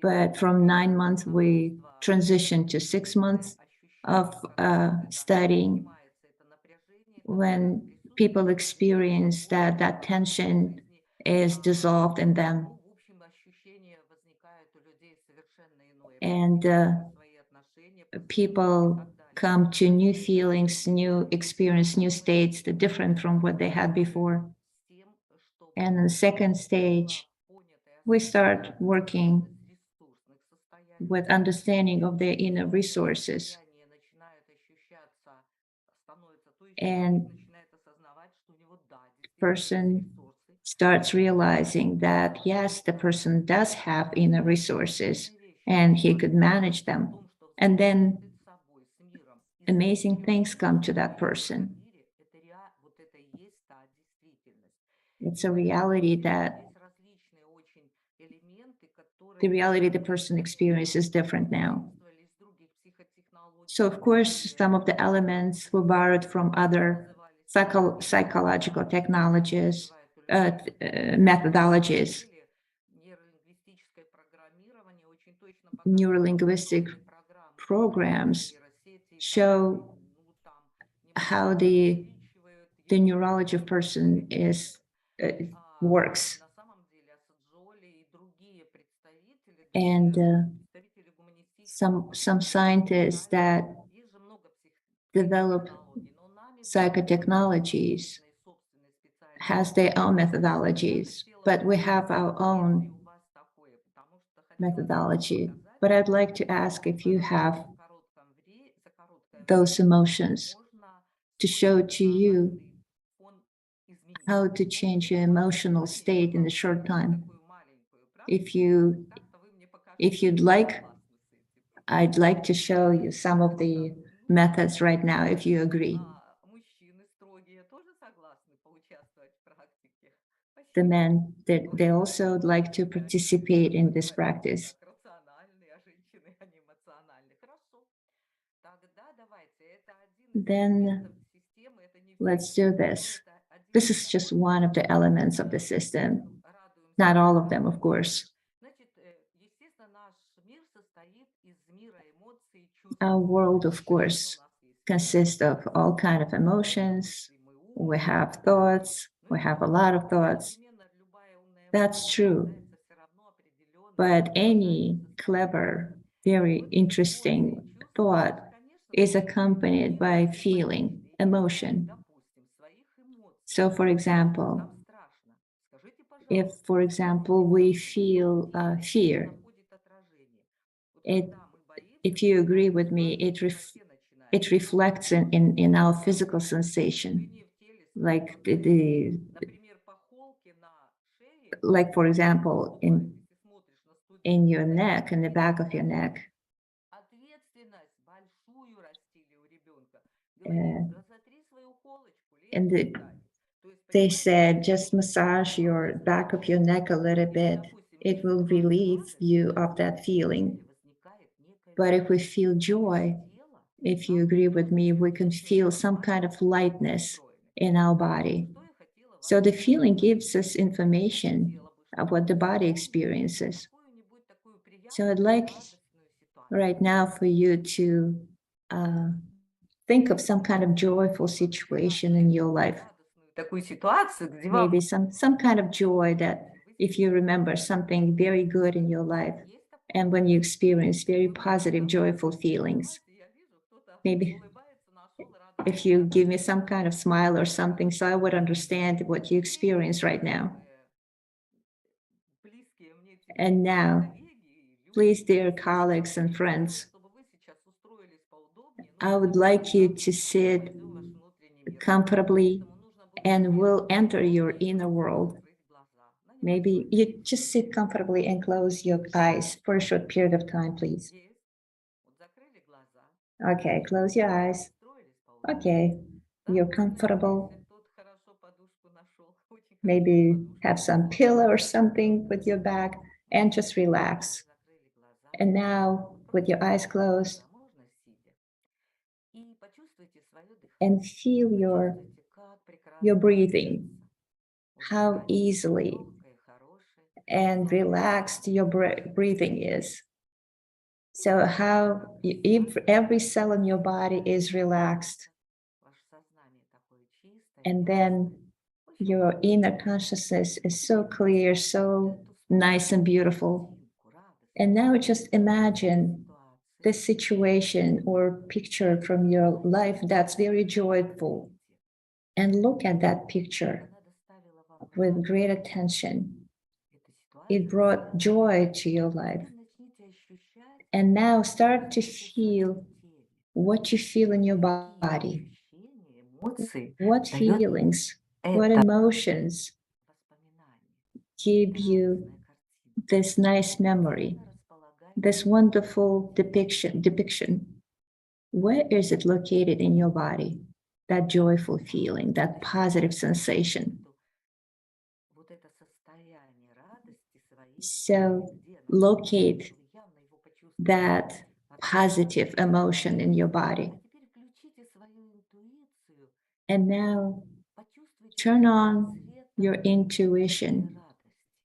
But from 9 months, we transition to 6 months of studying. When people experience that tension is dissolved in them. And people come to new feelings, new experience, new states that are different from what they had before. And in the second stage, we start working with understanding of their inner resources. And person starts realizing that, yes, the person does have inner resources and he could manage them. And then amazing things come to that person. It's a reality that the reality the person experiences is different now. So of course, some of the elements were borrowed from other psychological technologies, methodologies. Neurolinguistic programs show how the neurology of person is works. And some scientists that develop psychotechnologies has their own methodologies, but we have our own methodology. But I'd like to ask if you have those emotions to show to you how to change your emotional state in a short time. If you If you'd like, I'd like to show you some of the methods right now, if you agree. The men, they also like to participate in this practice. Then let's do this. This is just one of the elements of the system. Not all of them, of course. Our world, of course, consists of all kinds of emotions. We have thoughts. We have a lot of thoughts. That's true. But any clever, very interesting thought is accompanied by feeling, emotion. So, for example, if, for example, we feel fear, if you agree with me, it reflects in our physical sensation, like like for example, in your neck, in the back of your neck. And they said, just massage your back of your neck a little bit. It will relieve you of that feeling. But if we feel joy, if you agree with me, we can feel some kind of lightness in our body. So the feeling gives us information of what the body experiences. So I'd like right now for you to think of some kind of joyful situation in your life. Maybe some kind of joy that if you remember something very good in your life, and when you experience very positive, joyful feelings. Maybe if you give me some kind of smile or something, so I would understand what you experience right now. And now, please, dear colleagues and friends, I would like you to sit comfortably and we'll enter your inner world. Maybe you just sit comfortably and close your eyes for a short period of time, please. Okay, close your eyes. Okay, you're comfortable. Maybe have some pillow or something with your back and just relax. And now, with your eyes closed, and feel your breathing, how easily and relaxed your breathing is. So how every cell in your body is relaxed. And then your inner consciousness is so clear, so nice and beautiful. And now just imagine this situation or picture from your life that's very joyful. And look at that picture with great attention. It brought joy to your life. And now start to feel what you feel in your body. What feelings, what emotions give you this nice memory, this wonderful depiction? Where is it located in your body? That joyful feeling, that positive sensation. So locate that positive emotion in your body. And now turn on your intuition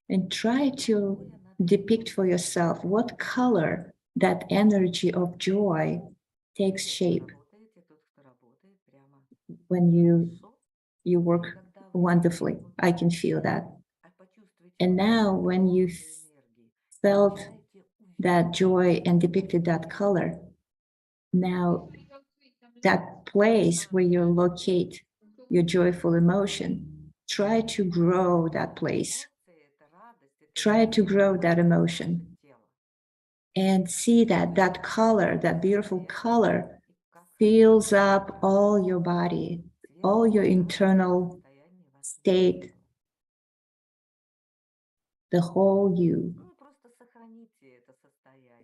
and try to depict for yourself what color that energy of joy takes shape. When you work wonderfully, I can feel that. And now when you felt that joy and depicted that color, now that place where you locate your joyful emotion, try to grow that place. Try to grow that emotion and see that color, that beautiful color, fills up all your body, all your internal state, the whole you.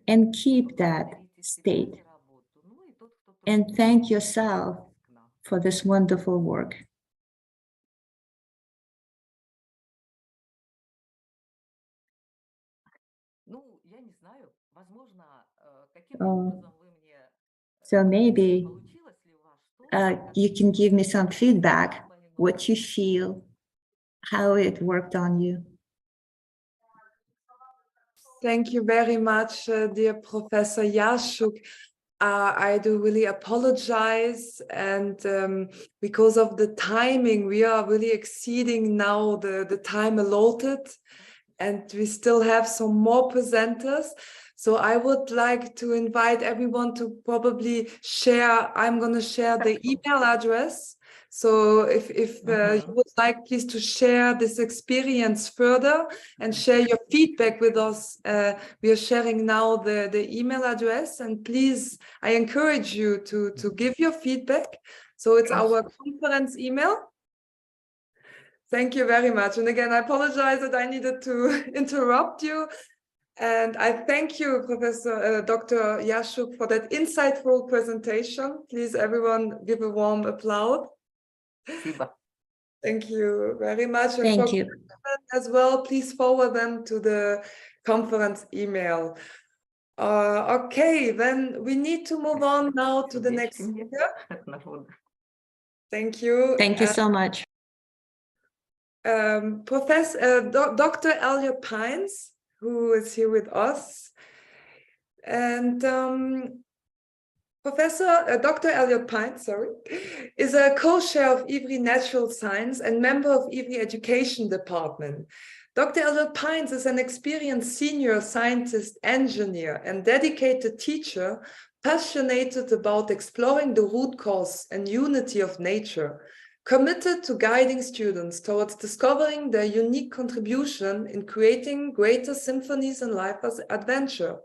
and keep that state. And thank yourself for this wonderful work. So maybe you can give me some feedback, what you feel, how it worked on you. Thank you very much, dear Professor Yashuk. I do really apologize, and because of the timing, we are really exceeding now the time allotted, and we still have some more presenters. So I would like to invite everyone to probably share. I'm going to share the email address. So if you would like, please, to share this experience further and share your feedback with us. We are sharing now the email address, and please, I encourage you to give your feedback. So it's our conference email. Thank you very much. And again, I apologize that I needed to interrupt you. And I thank you, Professor Dr. Yashuk, for that insightful presentation. Please, everyone, give a warm applause. Thank you very much. And Thank for you. as well, please forward them to the conference email. Okay, then we need to move on now to the next speaker. Thank you. Thank you so much. Dr. Elliot Pines, who is here with us. And Dr. Elliot Pines, is a co-chair of IWRI Natural Science and member of IWRI Education Department. Dr. Elliot Pines is an experienced senior scientist, engineer, and dedicated teacher, passionate about exploring the root cause and unity of nature, committed to guiding students towards discovering their unique contribution in creating greater symphonies and life as adventure.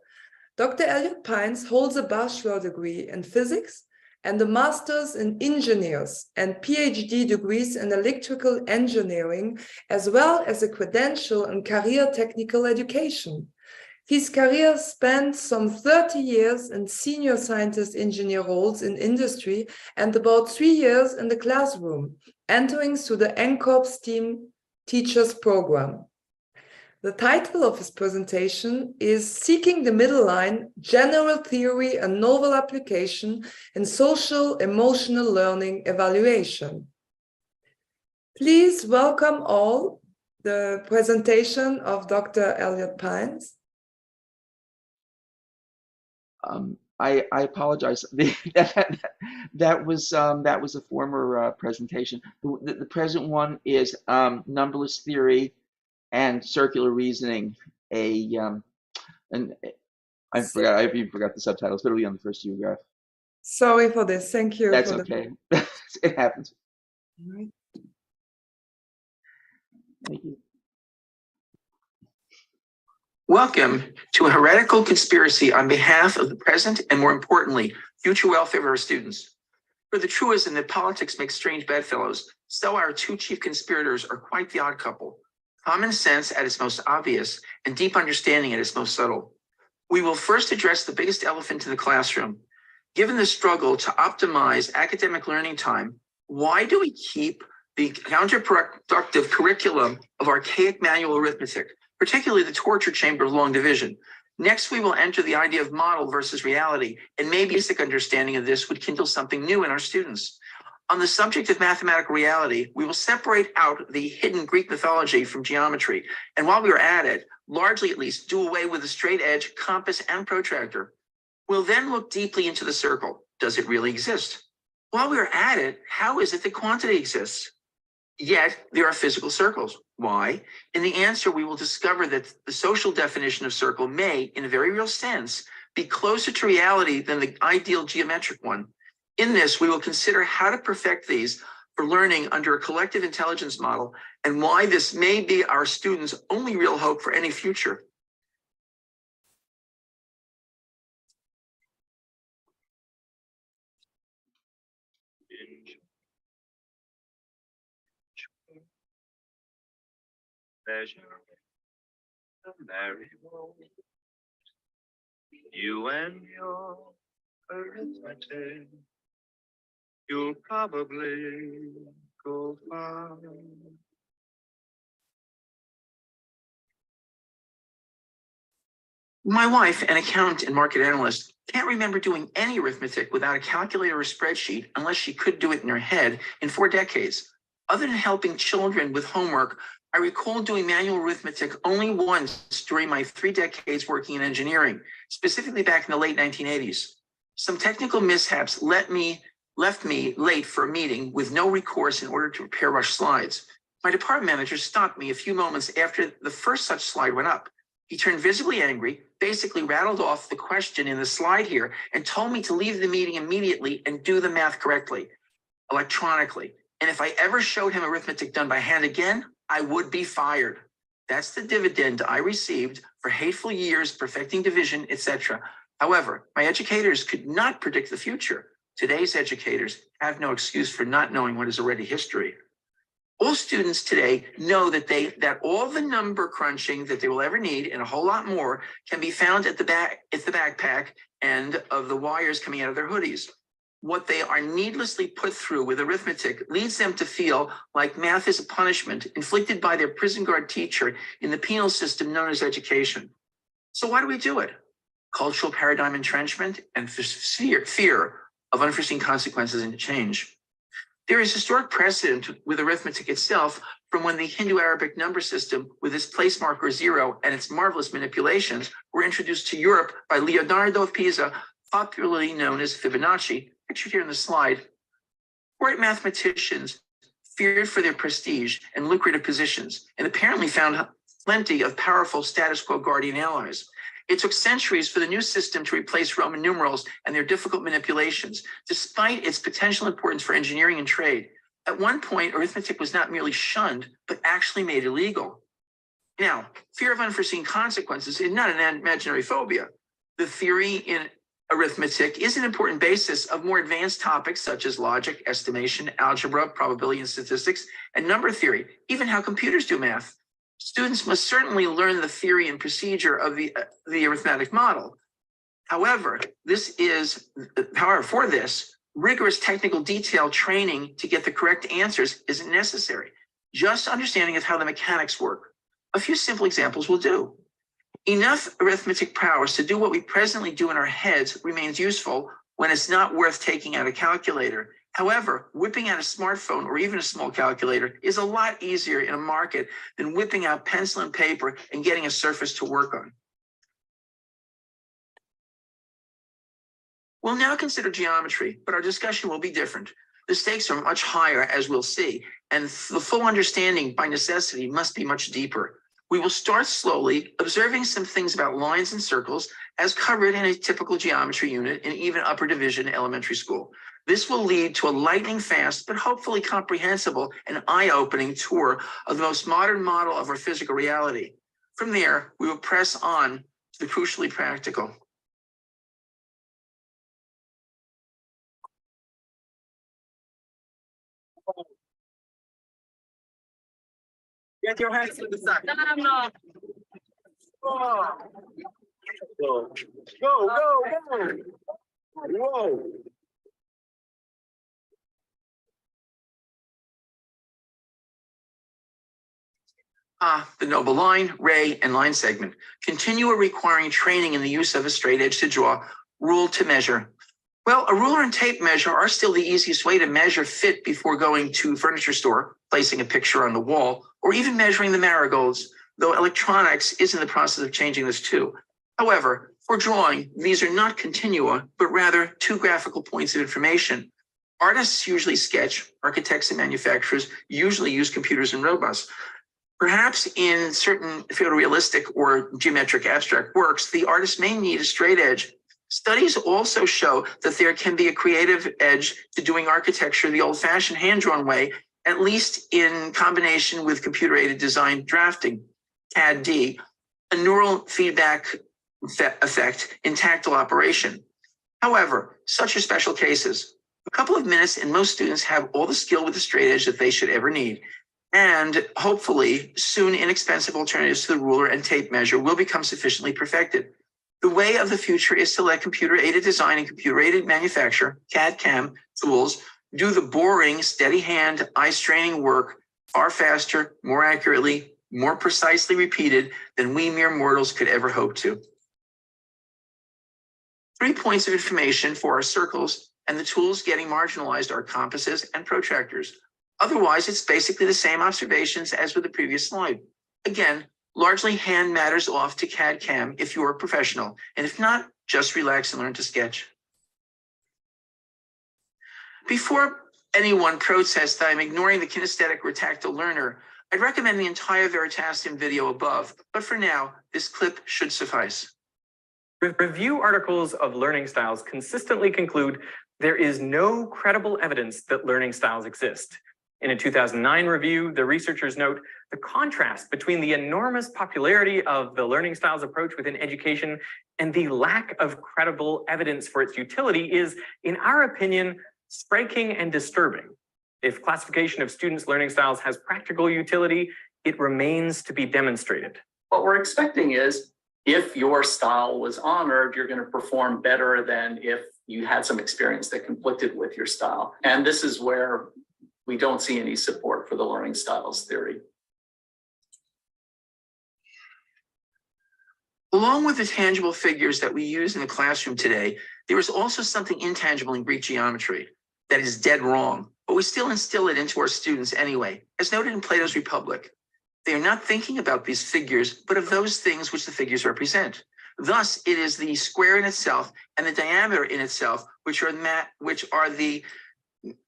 Dr. Elliot Pines holds a bachelor degree in physics and a master's in engineers and PhD degrees in electrical engineering, as well as a credential in career technical education. His career spanned some 30 years in senior scientist engineer roles in industry and about 3 years in the classroom, entering through the NCORP STEAM Teachers Program. The title of his presentation is Seeking the Middle Line, General Theory and Novel Application in Social Emotional Learning Evaluation. Please welcome all the presentation of Dr. Elliot Pines. I apologize. that was a former presentation. The present one is numberless theory and circular reasoning. And I even forgot the subtitles, but it'll be on the first graph. Sorry for this. Thank you. That's okay. It happens. All right. Thank you. Welcome to a heretical conspiracy on behalf of the present and, more importantly, future welfare of our students. For the truism that politics makes strange bedfellows, so our two chief conspirators are quite the odd couple. Common sense at its most obvious and deep understanding at its most subtle. We will first address the biggest elephant in the classroom. Given the struggle to optimize academic learning time, why do we keep the counterproductive curriculum of archaic manual arithmetic, particularly the torture chamber of long division? Next, we will enter the idea of model versus reality, and maybe a basic understanding of this would kindle something new in our students. On the subject of mathematical reality, we will separate out the hidden Greek mythology from geometry, and while we are at it, largely at least, do away with the straight edge, compass, and protractor. We'll then look deeply into the circle. Does it really exist? While we are at it, how is it that quantity exists? Yet there are physical circles. Why? In the answer, we will discover that the social definition of circle may, in a very real sense, be closer to reality than the ideal geometric one. In this, we will consider how to perfect these for learning under a collective intelligence model and why this may be our students' only real hope for any future. You and your arithmetic, you'll probably go far. My wife, an accountant and market analyst, can't remember doing any arithmetic without a calculator or spreadsheet unless she could do it in her head in 4 decades. Other than helping children with homework, I recall doing manual arithmetic only once during my 3 decades working in engineering, specifically back in the late 1980s. Some technical mishaps left me late for a meeting with no recourse in order to prepare rush slides. My department manager stopped me a few moments after the first such slide went up. He turned visibly angry, basically rattled off the question in the slide here, and told me to leave the meeting immediately and do the math correctly, electronically. And if I ever showed him arithmetic done by hand again, I would be fired. That's the dividend I received for hateful years perfecting division, etc. However, my educators could not predict the future. Today's educators have no excuse for not knowing what is already history. All students today know that all the number crunching that they will ever need and a whole lot more can be found at the backpack end of the wires coming out of their hoodies. What they are needlessly put through with arithmetic leads them to feel like math is a punishment inflicted by their prison guard teacher in the penal system known as education. So why do we do it? Cultural paradigm entrenchment and fear of unforeseen consequences and change. There is historic precedent with arithmetic itself from when the Hindu-Arabic number system with its place marker 0 and its marvelous manipulations were introduced to Europe by Leonardo of Pisa, popularly known as Fibonacci, pictured here in the slide. Court mathematicians feared for their prestige and lucrative positions and apparently found plenty of powerful status quo guardian allies. It took centuries for the new system to replace Roman numerals and their difficult manipulations, despite its potential importance for engineering and trade. At one point, arithmetic was not merely shunned, but actually made illegal. Now, fear of unforeseen consequences is not an imaginary phobia. The theory in arithmetic is an important basis of more advanced topics such as logic, estimation, algebra, probability and statistics, and number theory, even how computers do math. Students must certainly learn the theory and procedure of the arithmetic model. However, for this, rigorous technical detail training to get the correct answers isn't necessary. Just understanding of how the mechanics work. A few simple examples will do. Enough arithmetic prowess to do what we presently do in our heads remains useful when it's not worth taking out a calculator. However, whipping out a smartphone or even a small calculator is a lot easier in a market than whipping out pencil and paper and getting a surface to work on. We'll now consider geometry, but our discussion will be different. The stakes are much higher, as we'll see, and the full understanding by necessity must be much deeper. We will start slowly, observing some things about lines and circles as covered in a typical geometry unit in even upper division elementary school. This will lead to a lightning fast, but hopefully comprehensible and eye-opening tour of the most modern model of our physical reality. From there, we will press on to the crucially practical. Get your hands to the side. No. Oh. Go. Whoa. The noble line, ray, and line segment. Continue requiring training in the use of a straight edge to draw, rule to measure. Well, a ruler and tape measure are still the easiest way to measure fit before going to a furniture store, placing a picture on the wall, or even measuring the marigolds, though electronics is in the process of changing this too. However, for drawing, these are not continua, but rather two graphical points of information. Artists usually sketch, architects and manufacturers usually use computers and robots. Perhaps in certain photorealistic or geometric abstract works, the artist may need a straight edge. Studies also show that there can be a creative edge to doing architecture the old-fashioned hand-drawn way, at least in combination with computer-aided design drafting, CAD-D, a neural feedback effect in tactile operation. However, such are special cases. A couple of minutes and most students have all the skill with the straight edge that they should ever need. And hopefully, soon inexpensive alternatives to the ruler and tape measure will become sufficiently perfected. The way of the future is to let computer-aided design and computer-aided manufacture, CAD/CAM tools, do the boring, steady hand, eye-straining work far faster, more accurately, more precisely repeated than we mere mortals could ever hope to. 3 points of information for our circles, and the tools getting marginalized are compasses and protractors. Otherwise, it's basically the same observations as with the previous slide. Again, largely hand matters off to CAD/CAM if you're a professional, and if not, just relax and learn to sketch. Before anyone protests that I'm ignoring the kinesthetic or tactile learner, I'd recommend the entire Veritasium video above, but for now, this clip should suffice. Review articles of learning styles consistently conclude there is no credible evidence that learning styles exist. In a 2009 review, the researchers note the contrast between the enormous popularity of the learning styles approach within education and the lack of credible evidence for its utility is, in our opinion, striking and disturbing. If classification of students' learning styles has practical utility, it remains to be demonstrated. What we're expecting is, if your style was honored, you're going to perform better than if you had some experience that conflicted with your style. And this is where we don't see any support for the learning styles theory. Along with the tangible figures that we use in the classroom today, there is also something intangible in Greek geometry that is dead wrong, but we still instill it into our students anyway, as noted in Plato's Republic. They are not thinking about these figures, but of those things which the figures represent. Thus, it is the square in itself and the diameter in itself which are the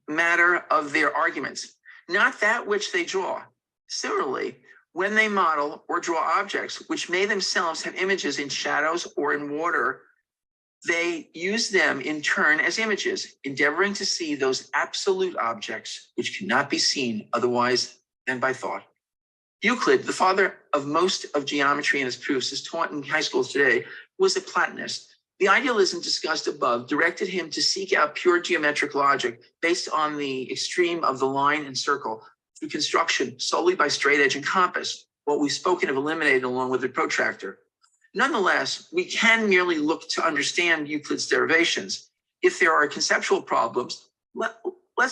matter of their arguments, not that which they draw. Similarly, when they model or draw objects which may themselves have images in shadows or in water, they use them in turn as images, endeavoring to see those absolute objects which cannot be seen otherwise than by thought. Euclid, the father of most of geometry and its proofs as taught in high schools today, was a Platonist. The idealism discussed above directed him to seek out pure geometric logic based on the extreme of the line and circle through construction solely by straight edge and compass, what we've spoken of eliminated along with the protractor. Nonetheless, we can merely look to understand Euclid's derivations. If there are conceptual problems, let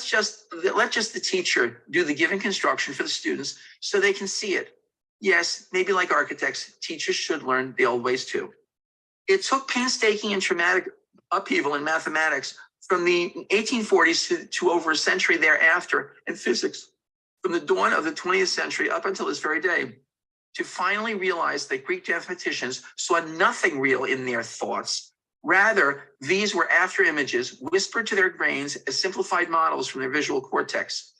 just the teacher do the given construction for the students so they can see it. Yes, maybe like architects, teachers should learn the old ways too. It took painstaking and traumatic upheaval in mathematics from the 1840s to over a century thereafter in physics, from the dawn of the 20th century up until this very day, to finally realize that Greek mathematicians saw nothing real in their thoughts. Rather, these were after images whispered to their brains as simplified models from their visual cortex.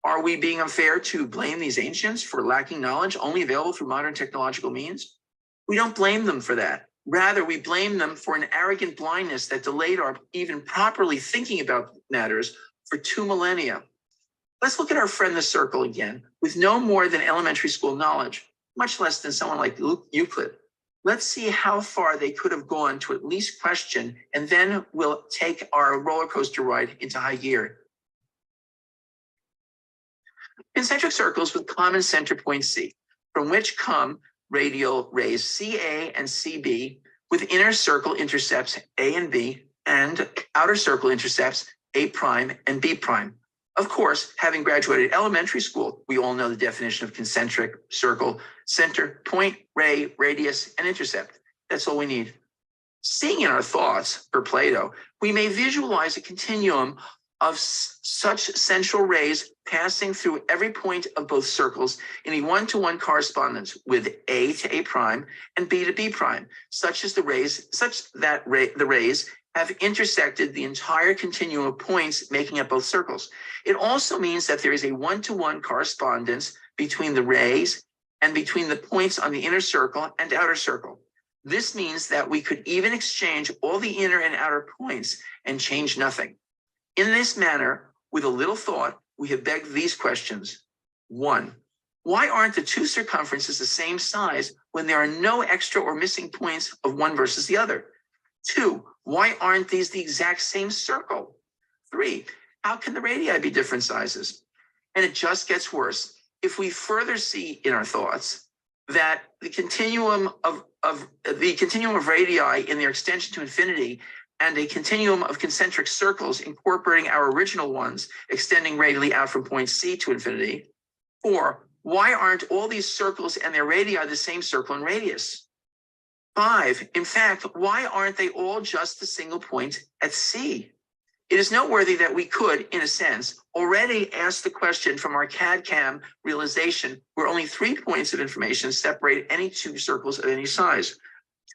Are we being unfair to blame these ancients for lacking knowledge only available through modern technological means? We don't blame them for that. Rather, we blame them for an arrogant blindness that delayed our even properly thinking about matters for 2 millennia. Let's look at our friend the circle again, with no more than elementary school knowledge, much less than someone like Euclid. Let's see how far they could have gone to at least question, and then we'll take our roller coaster ride into high gear. Concentric circles with common center point C, from which come radial rays CA and CB, with inner circle intercepts A and B, and outer circle intercepts A prime and B prime. Of course, having graduated elementary school, we all know the definition of concentric circle: center, point, ray, radius, and intercept. That's all we need. Seeing in our thoughts, per Plato, we may visualize a continuum of such central rays passing through every point of both circles in a one-to-one correspondence with A to A prime and B to B prime, such that the rays have intersected the entire continuum of points making up both circles. It also means that there is a one-to-one correspondence between the rays and between the points on the inner circle and outer circle. This means that we could even exchange all the inner and outer points and change nothing. In this manner, with a little thought, we have begged these questions. 1, why aren't the 2 circumferences the same size when there are no extra or missing points of one versus the other? 2, why aren't these the exact same circle? 3, how can the radii be different sizes? And it just gets worse. If we further see in our thoughts, that the continuum of radii in their extension to infinity and a continuum of concentric circles incorporating our original ones, extending radially out from point C to infinity. 4, why aren't all these circles and their radii the same circle in radius? 5, in fact, why aren't they all just the single point at C? It is noteworthy that we could, in a sense, already ask the question from our CAD-CAM realization where only 3 points of information separate any 2 circles of any size.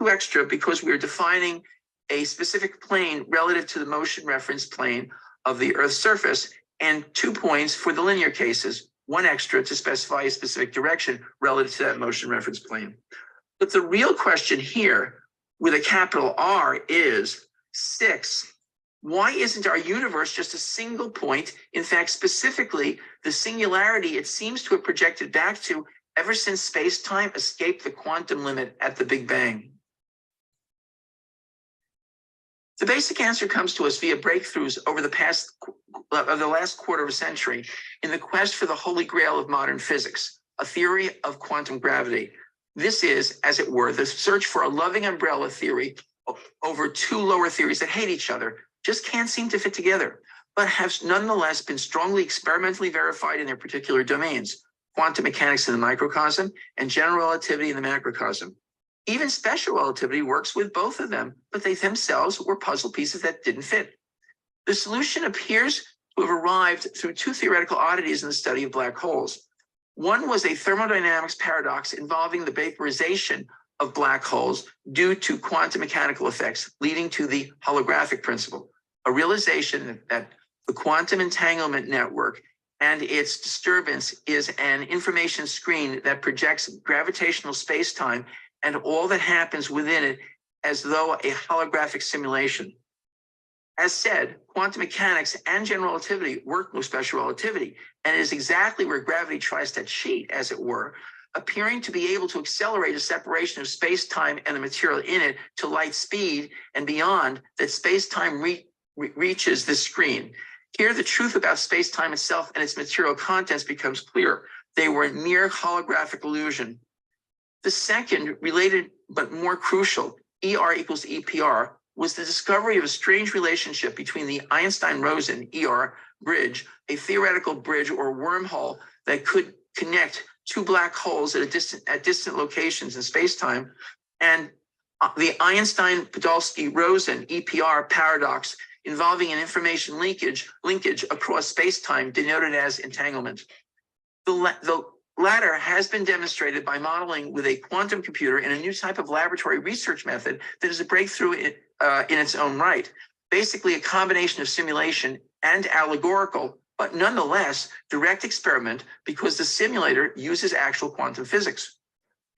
2 extra because we are defining a specific plane relative to the motion reference plane of the Earth's surface, and 2 points for the linear cases, 1 extra to specify a specific direction relative to that motion reference plane. But the real question here with a capital R is 6. Why isn't our universe just a single point? In fact, specifically, the singularity it seems to have projected back to ever since space-time escaped the quantum limit at the Big Bang. The basic answer comes to us via breakthroughs over the last quarter of a century in the quest for the holy grail of modern physics, a theory of quantum gravity. This is, as it were, the search for a loving umbrella theory over 2 lower theories that hate each other, just can't seem to fit together, but have nonetheless been strongly experimentally verified in their particular domains, quantum mechanics in the microcosm and general relativity in the macrocosm. Even special relativity works with both of them, but they themselves were puzzle pieces that didn't fit. The solution appears to have arrived through 2 theoretical oddities in the study of black holes. One was a thermodynamics paradox involving the vaporization of black holes due to quantum mechanical effects, leading to the holographic principle, a realization that the quantum entanglement network and its disturbance is an information screen that projects gravitational space-time and all that happens within it as though a holographic simulation. As said, quantum mechanics and general relativity work with special relativity, and it is exactly where gravity tries to cheat, as it were, appearing to be able to accelerate a separation of space-time and the material in it to light speed and beyond, that space-time reaches this screen. Here, the truth about space-time itself and its material contents becomes clear. They were a mere holographic illusion. The second, related but more crucial, ER equals EPR, was the discovery of a strange relationship between the Einstein-Rosen ER bridge, a theoretical bridge or wormhole that could connect 2 black holes at distant locations in space-time, and the Einstein-Podolsky-Rosen EPR paradox involving an information linkage across space-time denoted as entanglement. The latter has been demonstrated by modeling with a quantum computer in a new type of laboratory research method that is a breakthrough in its own right. Basically, a combination of simulation and allegorical, but nonetheless direct experiment, because the simulator uses actual quantum physics.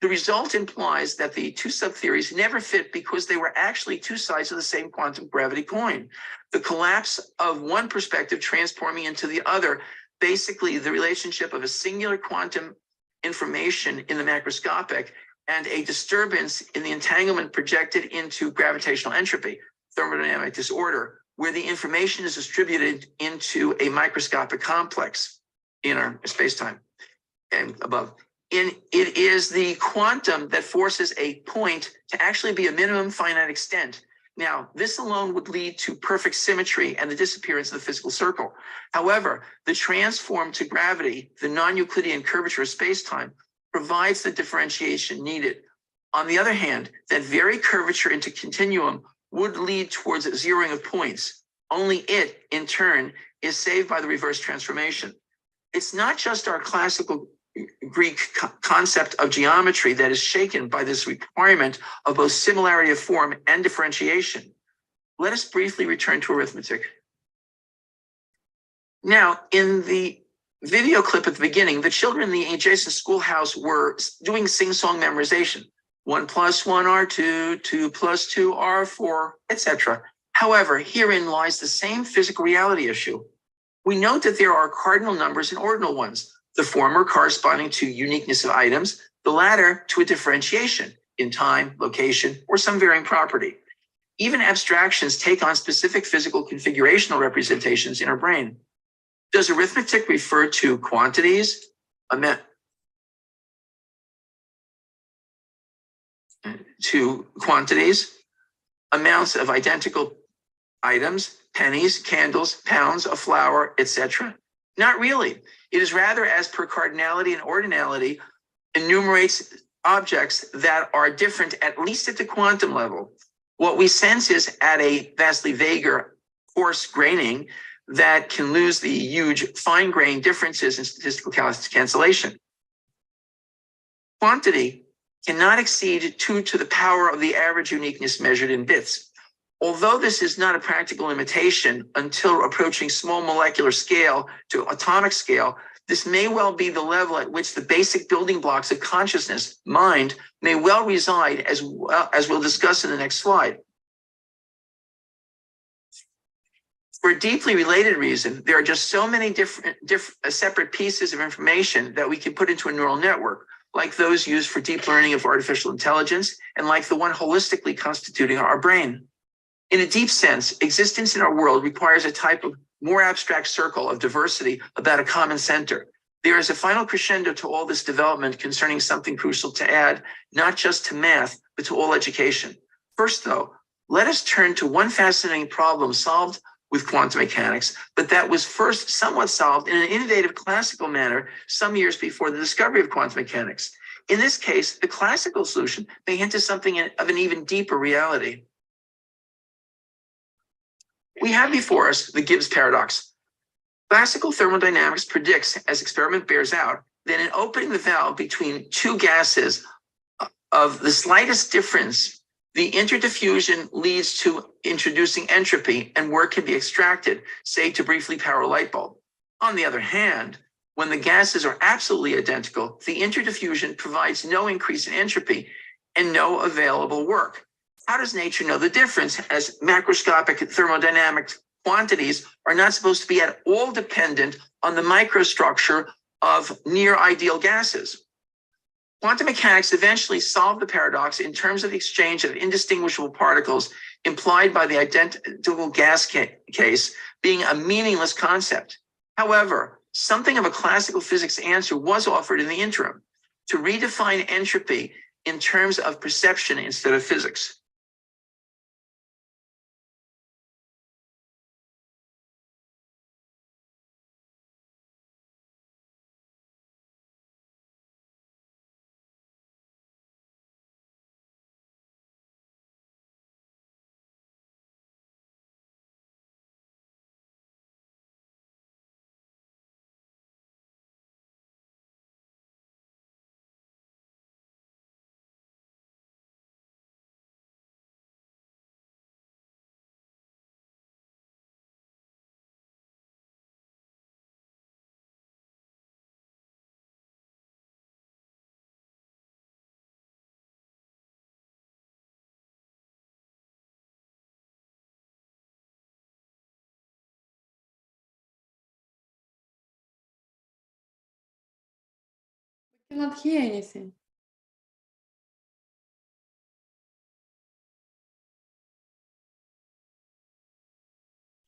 The result implies that the 2 subtheories never fit because they were actually 2 sides of the same quantum gravity coin. The collapse of one perspective transforming into the other, basically the relationship of a singular quantum information in the macroscopic and a disturbance in the entanglement projected into gravitational entropy, thermodynamic disorder, where the information is distributed into a microscopic complex in our space-time and above. It is the quantum that forces a point to actually be a minimum finite extent. Now, this alone would lead to perfect symmetry and the disappearance of the physical circle. However, the transform to gravity, the non-Euclidean curvature of space-time, provides the differentiation needed. On the other hand, that very curvature into continuum would lead towards a zeroing of points. Only it, in turn, is saved by the reverse transformation. It's not just our classical Greek concept of geometry that is shaken by this requirement of both similarity of form and differentiation. Let us briefly return to arithmetic. Now, in the video clip at the beginning, the children in the adjacent schoolhouse were doing sing-song memorization. 1 + 1 are 2, 2 + 2 are 4, etc. However, herein lies the same physical reality issue. We note that there are cardinal numbers and ordinal ones, the former corresponding to uniqueness of items, the latter to a differentiation in time, location, or some varying property. Even abstractions take on specific physical configurational representations in our brain. Does arithmetic refer to quantities, to quantities, amounts of identical items, pennies, candles, pounds of flour, etc.? Not really. It is rather, as per cardinality and ordinality, enumerates objects that are different, at least at the quantum level. What we sense is at a vastly vaguer, coarse graining that can lose the huge fine-grained differences in statistical cancellation. Quantity cannot exceed 2 to the power of the average uniqueness measured in bits. Although this is not a practical limitation until approaching small molecular scale to atomic scale, this may well be the level at which the basic building blocks of consciousness, mind, may well reside, as we'll discuss in the next slide. For a deeply related reason, there are just so many different separate pieces of information that we can put into a neural network, like those used for deep learning of artificial intelligence, and like the one holistically constituting our brain. In a deep sense, existence in our world requires a type of more abstract circle of diversity about a common center. There is a final crescendo to all this development concerning something crucial to add, not just to math, but to all education. First, though, let us turn to one fascinating problem solved with quantum mechanics, but that was first somewhat solved in an innovative classical manner some years before the discovery of quantum mechanics. In this case, the classical solution may hint at something of an even deeper reality. We have before us the Gibbs paradox. Classical thermodynamics predicts, as experiment bears out, that in opening the valve between two gases of the slightest difference, the interdiffusion leads to introducing entropy and work can be extracted, say to briefly power a light bulb. On the other hand, when the gases are absolutely identical, the interdiffusion provides no increase in entropy and no available work. How does nature know the difference, as macroscopic thermodynamic quantities are not supposed to be at all dependent on the microstructure of near ideal gases? Quantum mechanics eventually solved the paradox in terms of the exchange of indistinguishable particles implied by the identical gas case being a meaningless concept. However, something of a classical physics answer was offered in the interim, to redefine entropy in terms of perception instead of physics. I cannot hear anything.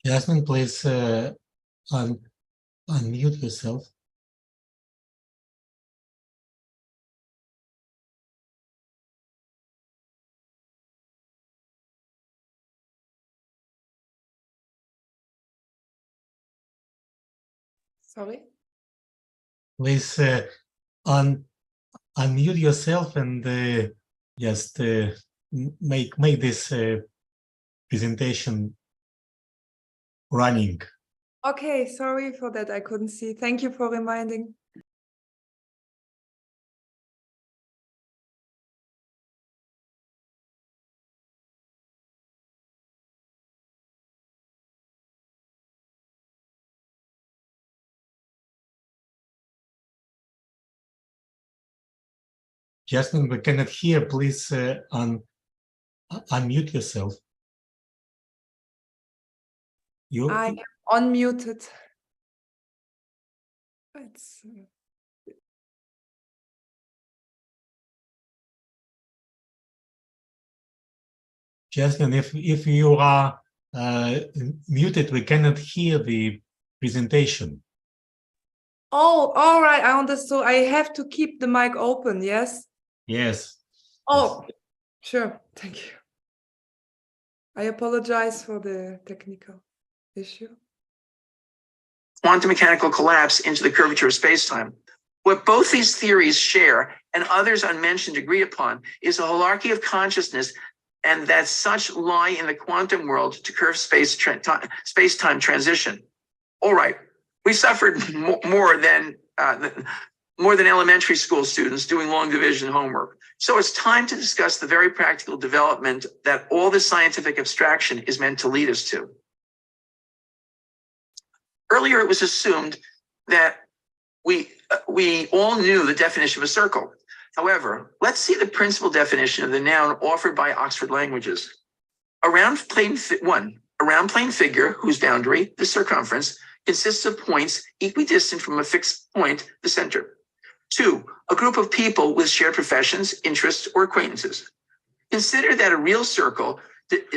Jasmine, please unmute yourself. Sorry? Please unmute yourself and just make this presentation running. Okay, sorry for that. I couldn't see. Thank you for reminding. Jasmine, we cannot hear. Please unmute yourself. I am unmuted. It's, Jasmine, if you are muted, we cannot hear the presentation. oh, all right. I understood. I have to keep the mic open. Yes. Yes. Oh, Sure, thank you. I apologize for the technical issue. Quantum mechanical collapse into the curvature of spacetime. What both these theories share, and others unmentioned agree upon, is a hierarchy of consciousness, and that such lie in the quantum world to curve space-time transition. All right, we suffered more than elementary school students doing long division homework. So it's time to discuss the very practical development that all this scientific abstraction is meant to lead us to. Earlier, it was assumed that we all knew the definition of a circle. However, let's see the principal definition of the noun offered by Oxford Languages. A round plane figure whose boundary, the circumference, consists of points equidistant from a fixed point, the center. 2, a group of people with shared professions, interests, or acquaintances. Consider that a real circle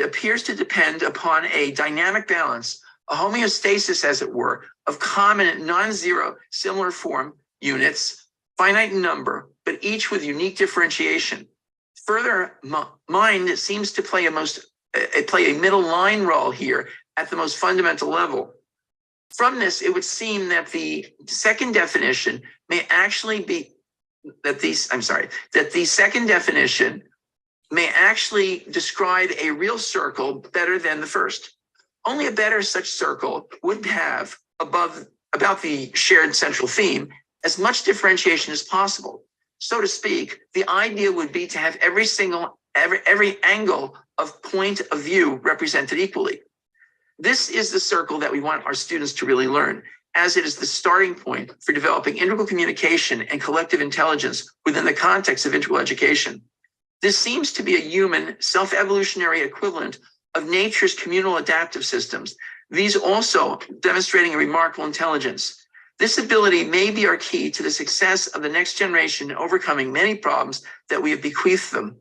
appears to depend upon a dynamic balance, a homeostasis, as it were, of common non-zero similar form units, finite in number, but each with unique differentiation. Further, mind seems to play a middle line role here at the most fundamental level. From this, it would seem that the second definition may actually be that the second definition may actually describe a real circle better than the first. Only a better such circle would have about the shared central theme as much differentiation as possible. So to speak, the idea would be to have every angle of point of view represented equally. This is the circle that we want our students to really learn, as it is the starting point for developing integral communication and collective intelligence within the context of integral education. This seems to be a human, self-evolutionary equivalent of nature's communal adaptive systems, these also demonstrating a remarkable intelligence. This ability may be our key to the success of the next generation in overcoming many problems that we have bequeathed them.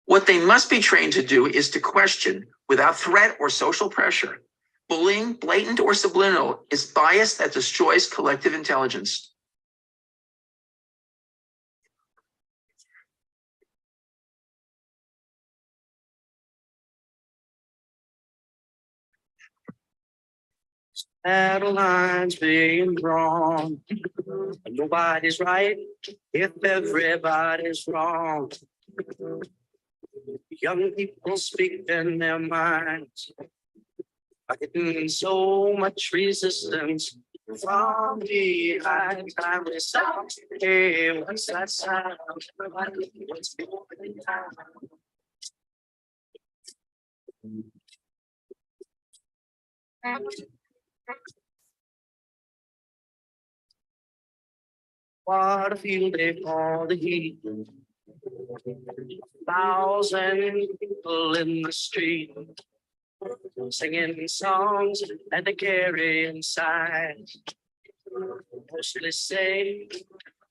What they must be trained to do is to question without threat or social pressure. Bullying, blatant or subliminal, is bias that destroys collective intelligence. Battle lines being drawn. Nobody's right if everybody's wrong. Young people speak in their minds, fighting so much resistance from behind. Time to stop. Hey, what's that sound? What's going on? What a field they call the heat. 1,000 people in the street, singing songs that they carry inside. Mostly say,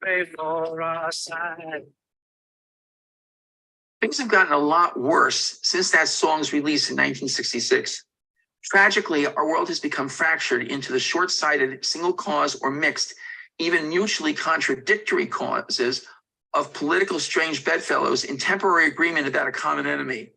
pray for our side. Things have gotten a lot worse since that song's release in 1966. Tragically, our world has become fractured into the short-sighted, single cause or mixed, even mutually contradictory causes of political strange bedfellows in temporary agreement about a common enemy.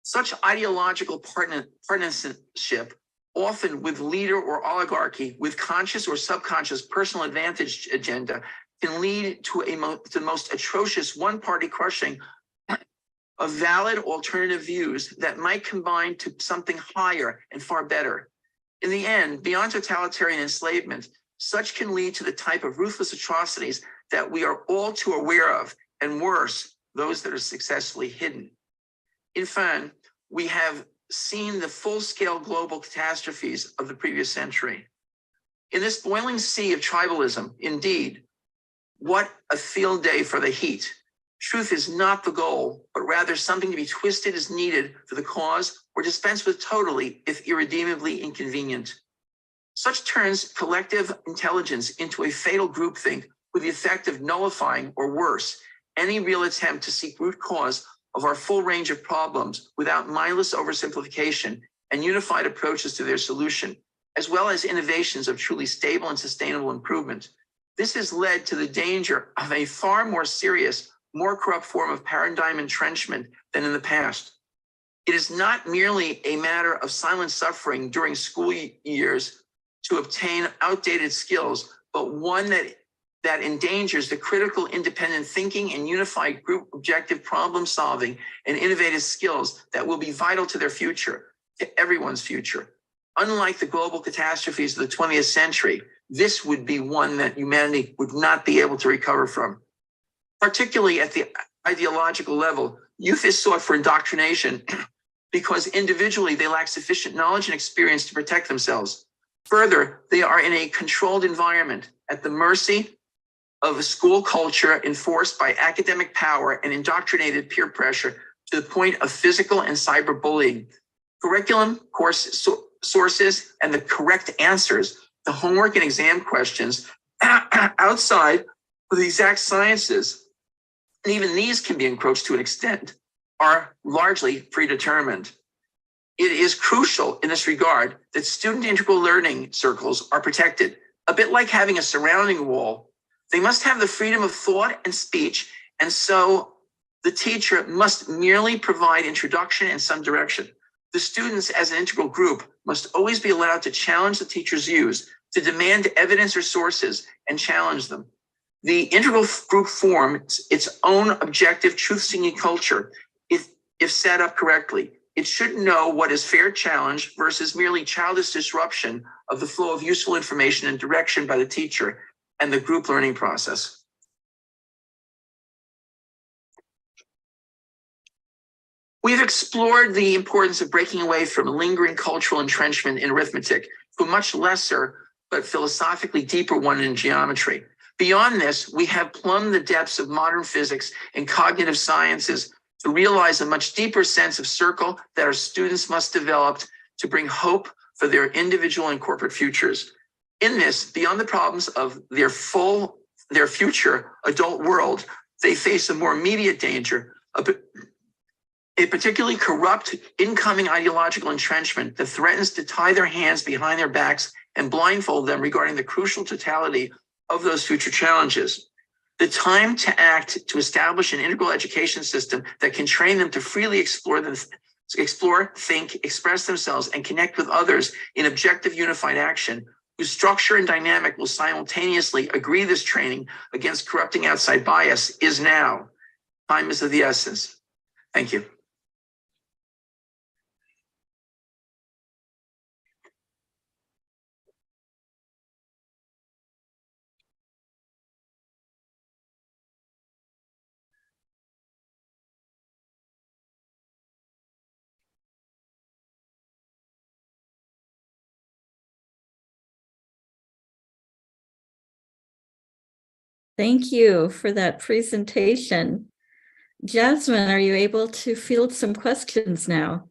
Such ideological partnership, often with leader or oligarchy, with conscious or subconscious personal advantage agenda, can lead to the most atrocious one-party crushing of valid alternative views that might combine to something higher and far better. In the end, beyond totalitarian enslavement, such can lead to the type of ruthless atrocities that we are all too aware of, and worse, those that are successfully hidden. In fact, we have seen the full-scale global catastrophes of the previous century. In this boiling sea of tribalism, indeed, what a field day for the heat. Truth is not the goal, but rather something to be twisted as needed for the cause or dispensed with totally if irredeemably inconvenient. Such turns collective intelligence into a fatal groupthink with the effect of nullifying, or worse, any real attempt to seek root cause of our full range of problems without mindless oversimplification and unified approaches to their solution, as well as innovations of truly stable and sustainable improvement. This has led to the danger of a far more serious, more corrupt form of paradigm entrenchment than in the past. It is not merely a matter of silent suffering during school years to obtain outdated skills, but one that endangers the critical independent thinking and unified group objective problem solving and innovative skills that will be vital to their future, to everyone's future. Unlike the global catastrophes of the 20th century, this would be one that humanity would not be able to recover from. Particularly at the ideological level, youth is sought for indoctrination because individually they lack sufficient knowledge and experience to protect themselves. Further, they are in a controlled environment at the mercy of a school culture enforced by academic power and indoctrinated peer pressure to the point of physical and cyberbullying. Curriculum, course sources, and the correct answers, the homework and exam questions outside of the exact sciences, and even these can be encroached to an extent, are largely predetermined. It is crucial in this regard that student integral learning circles are protected, a bit like having a surrounding wall. They must have the freedom of thought and speech, and so the teacher must merely provide introduction and some direction. The students as an integral group must always be allowed to challenge the teacher's views, to demand evidence or sources and challenge them. The integral group forms its own objective truth-seeking culture if set up correctly. It should know what is fair challenge versus merely childish disruption of the flow of useful information and direction by the teacher and the group learning process. We've explored the importance of breaking away from lingering cultural entrenchment in arithmetic to a much lesser but philosophically deeper one in geometry. Beyond this, we have plumbed the depths of modern physics and cognitive sciences to realize a much deeper sense of circle that our students must develop to bring hope for their individual and corporate futures. In this, beyond the problems of their future adult world, they face a more immediate danger, a particularly corrupt incoming ideological entrenchment that threatens to tie their hands behind their backs and blindfold them regarding the crucial totality of those future challenges. The time to act to establish an integral education system that can train them to freely explore, think, express themselves, and connect with others in objective unified action, whose structure and dynamic will simultaneously agree this training against corrupting outside bias, is now. Time is of the essence. Thank you. Thank you for that presentation. Jasmine, are you able to field some questions now?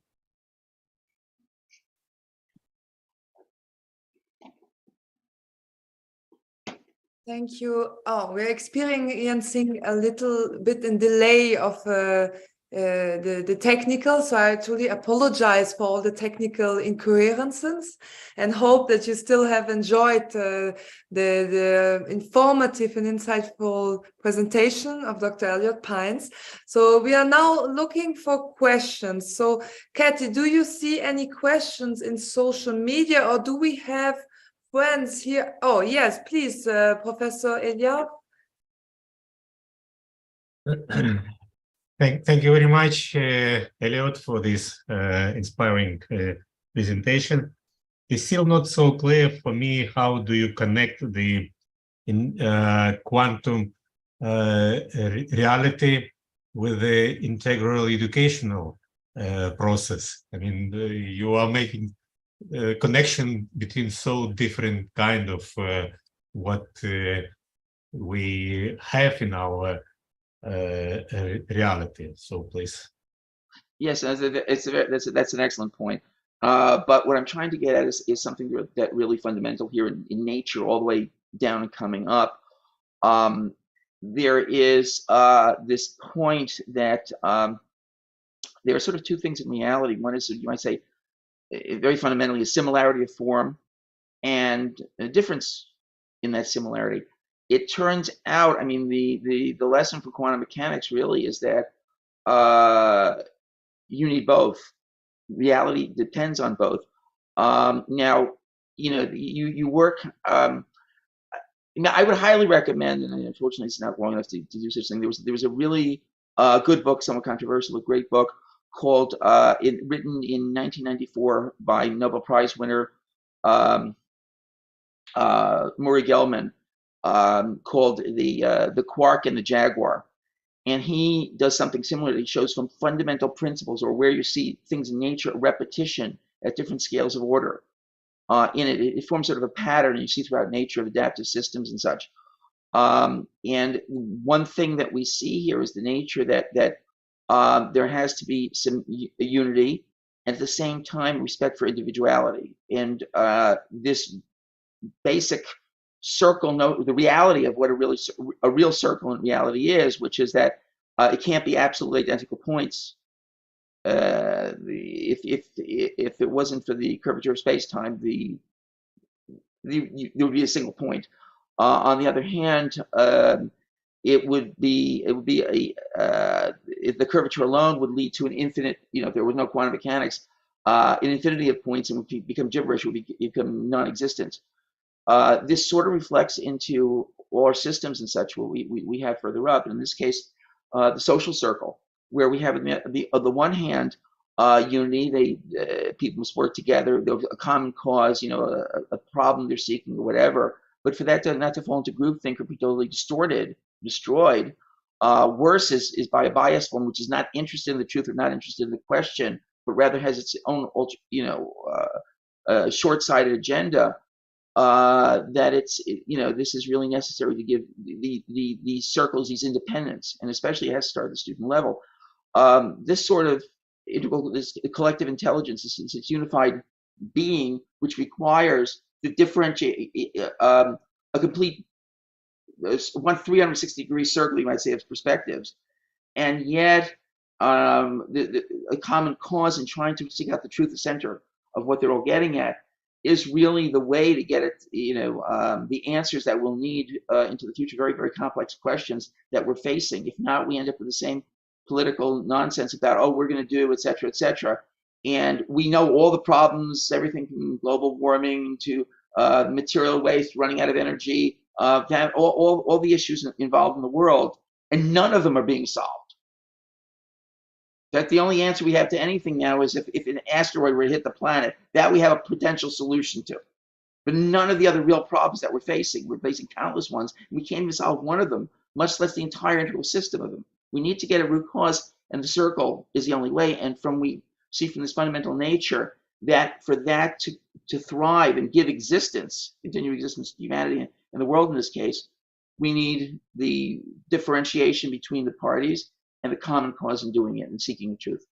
Thank you. Oh, we're experiencing a little bit in delay of the technical, so I truly apologize for all the technical incoherences and hope that you still have enjoyed the informative and insightful presentation of Dr. Elliot Pines. So we are now looking for questions. So Kathy, do you see any questions in social media, or do we have friends here? Oh, yes, please, Professor Eliab. Thank you very much, Elliot, for this inspiring presentation. It's still not so clear for me how do you connect the quantum reality with the integral educational process. I mean, you are making a connection between so different kind of what we have in our reality. So please. Yes, that's an excellent point. But what I'm trying to get at is something that really fundamental here in nature, all the way down and coming up. There is this point that there are sort of two things in reality. One is, you might say, very fundamentally, a similarity of form and a difference in that similarity. it turns out, I mean, the lesson for quantum mechanics really is that you need both. Reality depends on both. Now, you work. I would highly recommend, and unfortunately it's not long enough to do such a thing. There was a really good book, somewhat controversial, a great book called written in 1994 by Nobel Prize winner Murray Gell-Mann, called the Quark and the Jaguar. And he does something similar. He shows from fundamental principles, or where you see things in nature, repetition at different scales of order. In it, it forms sort of a pattern you see throughout nature of adaptive systems and such. And one thing that we see here is the nature that there has to be some unity, and at the same time respect for individuality. And this basic circle note, the reality of what a real circle in reality is, which is that it can't be absolutely identical points. If it wasn't for the curvature of space-time, there would be a single point. On the other hand, it would be if the curvature alone would lead to an infinite, if there was no quantum mechanics, an infinity of points, and would become gibberish, would become non-existent. This sort of reflects into all our systems and such, what we have further up. In this case, the social circle, where we have on the one hand unity. People must work together. There's a common cause, a problem they're seeking or whatever. But for that not to fall into groupthink or be totally distorted, destroyed. Worse is by a bias form, which is not interested in the truth or not interested in the question, but rather has its own, short-sighted agenda. That this is really necessary to give these circles these independence, and especially it has to start at the student level. This sort of this collective intelligence, this unified being, which requires the differentiate a complete 360-degree circle, you might say, of perspectives, and yet a common cause in trying to seek out the truth, the center of what they're all getting at, is really the way to get it, the answers that we'll need into the future, very, very complex questions that we're facing. If not, we end up with the same political nonsense about, we're going to do, et cetera, et cetera. And we know all the problems, everything from global warming to material waste, running out of energy, that all the issues involved in the world, and none of them are being solved. That the only answer we have to anything now is if an asteroid were to hit the planet, that we have a potential solution to. But none of the other real problems that we're facing countless ones, and we can't even solve one of them, much less the entire integral system of them. We need to get a root cause, and the circle is the only way. And we see from this fundamental nature that for that to thrive and give existence, continue existence to humanity and the world in this case, we need the differentiation between the parties and the common cause in doing it and seeking the truth.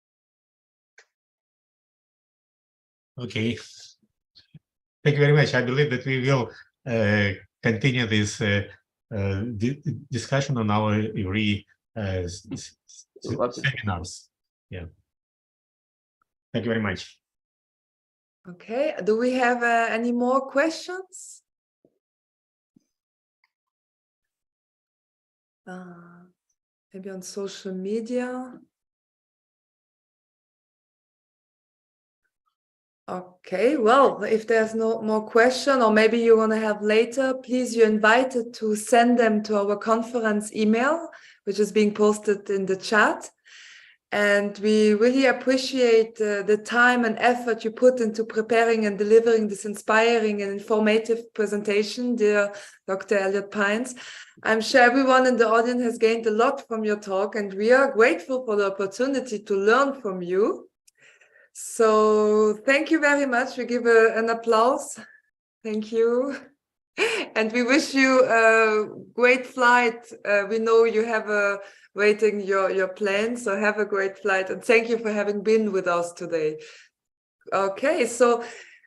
Okay. Thank you very much. I believe that we will continue this discussion on our IWRI seminars. Yeah. Thank you very much. Okay. Do we have any more questions? Maybe on social media. Okay, well, if there's no more question, or maybe you want to have later, please, you're invited to send them to our conference email, which is being posted in the chat. And we really appreciate the time and effort you put into preparing and delivering this inspiring and informative presentation, dear Dr. Elliott Pines. I'm sure everyone in the audience has gained a lot from your talk, and we are grateful for the opportunity to learn from you. So thank you very much. We give an applause. Thank you. And we wish you a great flight. We know you have waiting your plane, so have a great flight. And thank you for having been with us today. Okay, so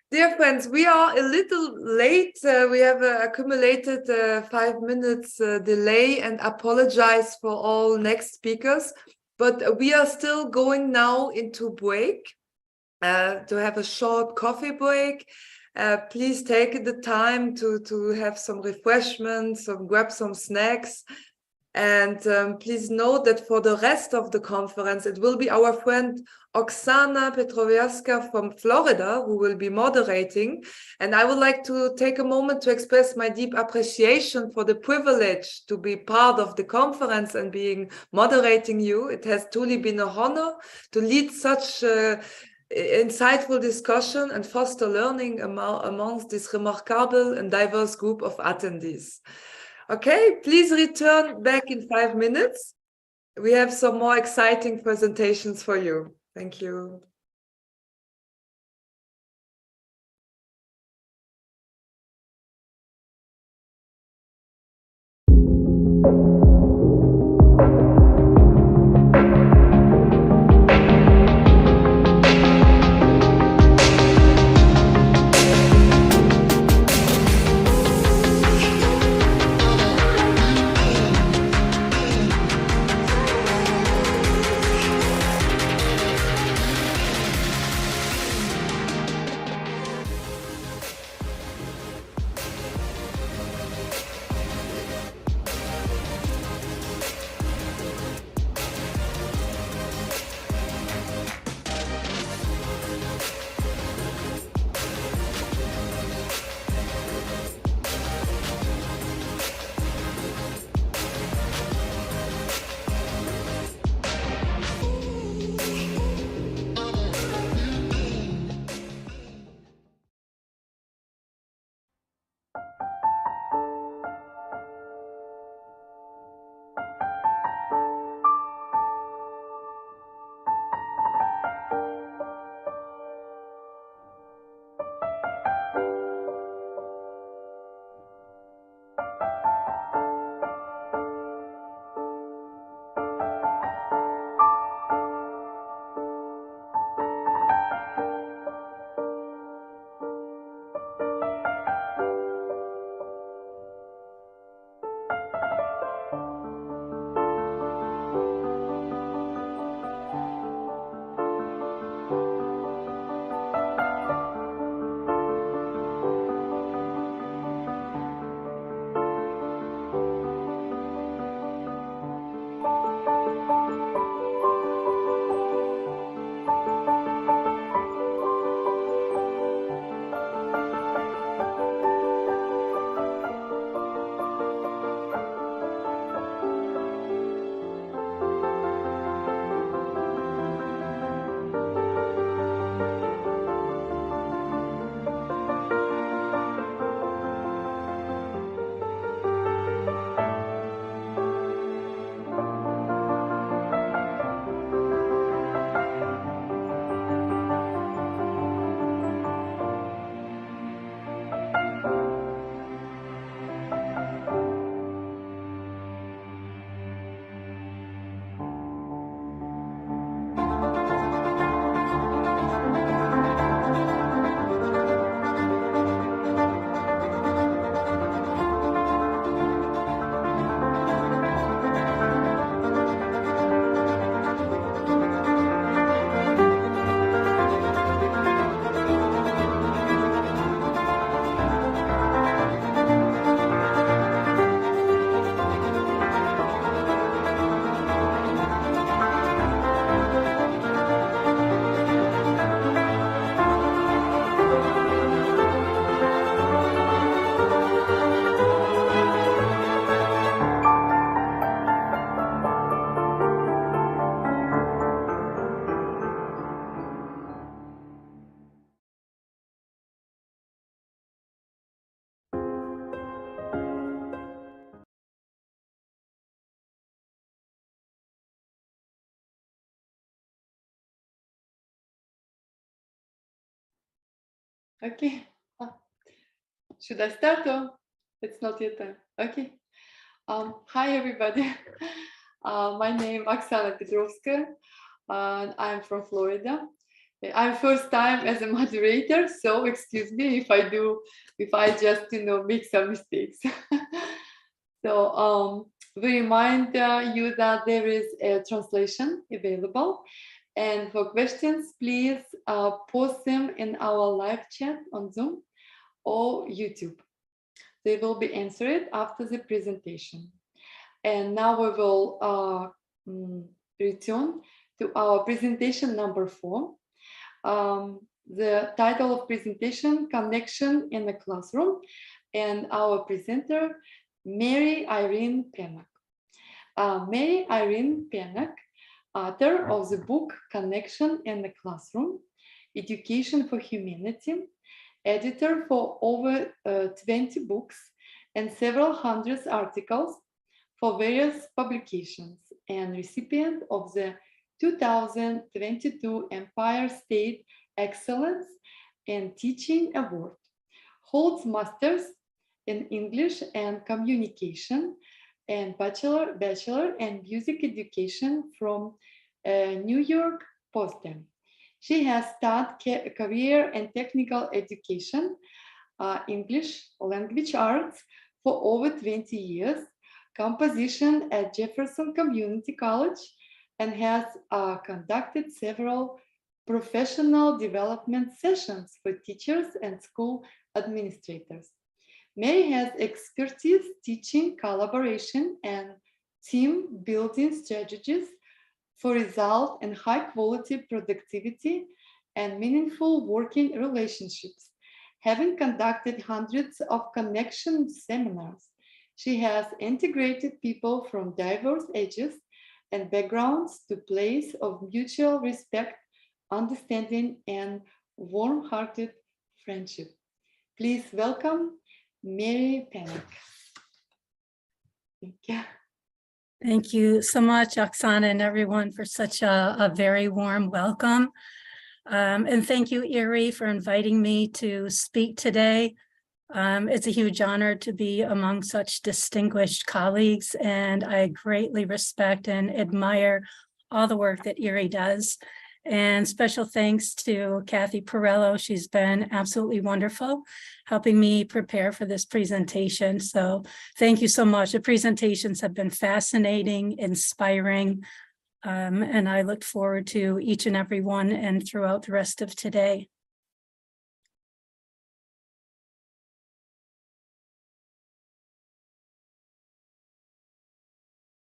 dear friends, we are a little late. We have accumulated 5 minutes delay, and apologize for all next speakers. But we are still going now into break to have a short coffee break. Please take the time to have some refreshments, grab some snacks. And please note that for the rest of the conference, it will be our friend Oksana Petroverska from Florida who will be moderating. And I would like to take a moment to express my deep appreciation for the privilege to be part of the conference and moderating you. It has truly been an honor to lead such insightful discussion and foster learning amongst this remarkable and diverse group of attendees. Okay, please return back in 5 minutes. We have some more exciting presentations for you. Thank you. Okay. Should I start or it's not yet time? Okay. Hi, everybody. My name is Oksana Petrovska. I'm from Florida. I'm first time as a moderator, so excuse me if I just make some mistakes. So we remind you that there is a translation available. And for questions, please post them in our live chat on Zoom. or YouTube. They will be answered after the presentation. And now we will return to our presentation number 4. The title of presentation, Connection in the Classroom, and our presenter, Mary Irene Pennock. Mary Irene Pennock, author of the book Connection in the Classroom, Education for Humanity, editor for over 20 books and several hundred articles for various publications, and recipient of the 2022 Empire State Excellence in Teaching Award. Holds masters in English and Communication and bachelor in music education from New York Potsdam. She has taught career and technical education, English language arts for over 20 years, composition at Jefferson Community College, and has conducted several professional development sessions for teachers and school administrators. Mary has expertise teaching collaboration and team building strategies for result and high quality productivity and meaningful working relationships. Having conducted hundreds of connection seminars, she has integrated people from diverse ages and backgrounds to a place of mutual respect, understanding, and warm-hearted friendship. Please welcome Mary Pennock. Thank you. Thank you so much, Oksana, and everyone for such a very warm welcome. And thank you, IWRI, for inviting me to speak today. It's a huge honor to be among such distinguished colleagues, and I greatly respect and admire all the work that IWRI does. And special thanks to Kathy Perello. She's been absolutely wonderful helping me prepare for this presentation. So thank you so much. The presentations have been fascinating, inspiring, and I look forward to each and every one and throughout the rest of today.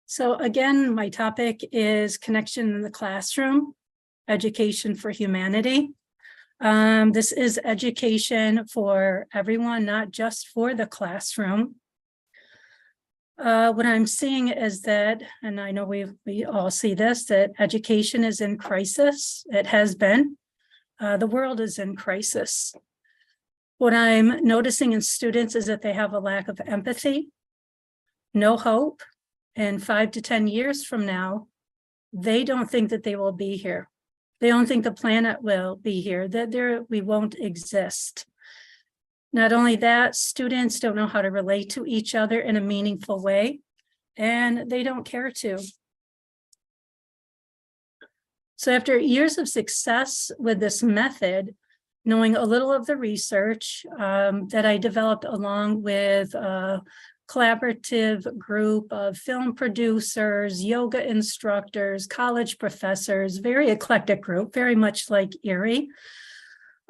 So again, my topic is connection in the classroom. Education for humanity. This is education for everyone, not just for the classroom. What I'm seeing is that, and I know we all see this, that education is in crisis. It has been. The world is in crisis. What I'm noticing in students is that they have a lack of empathy, no hope, and 5 to 10 years from now, they don't think that they will be here. They don't think the planet will be here, that we won't exist. Not only that, students don't know how to relate to each other in a meaningful way, and they don't care to. So after years of success with this method, knowing a little of the research that I developed along with collaborative group of film producers, yoga instructors, college professors, very eclectic group, very much like IWRI.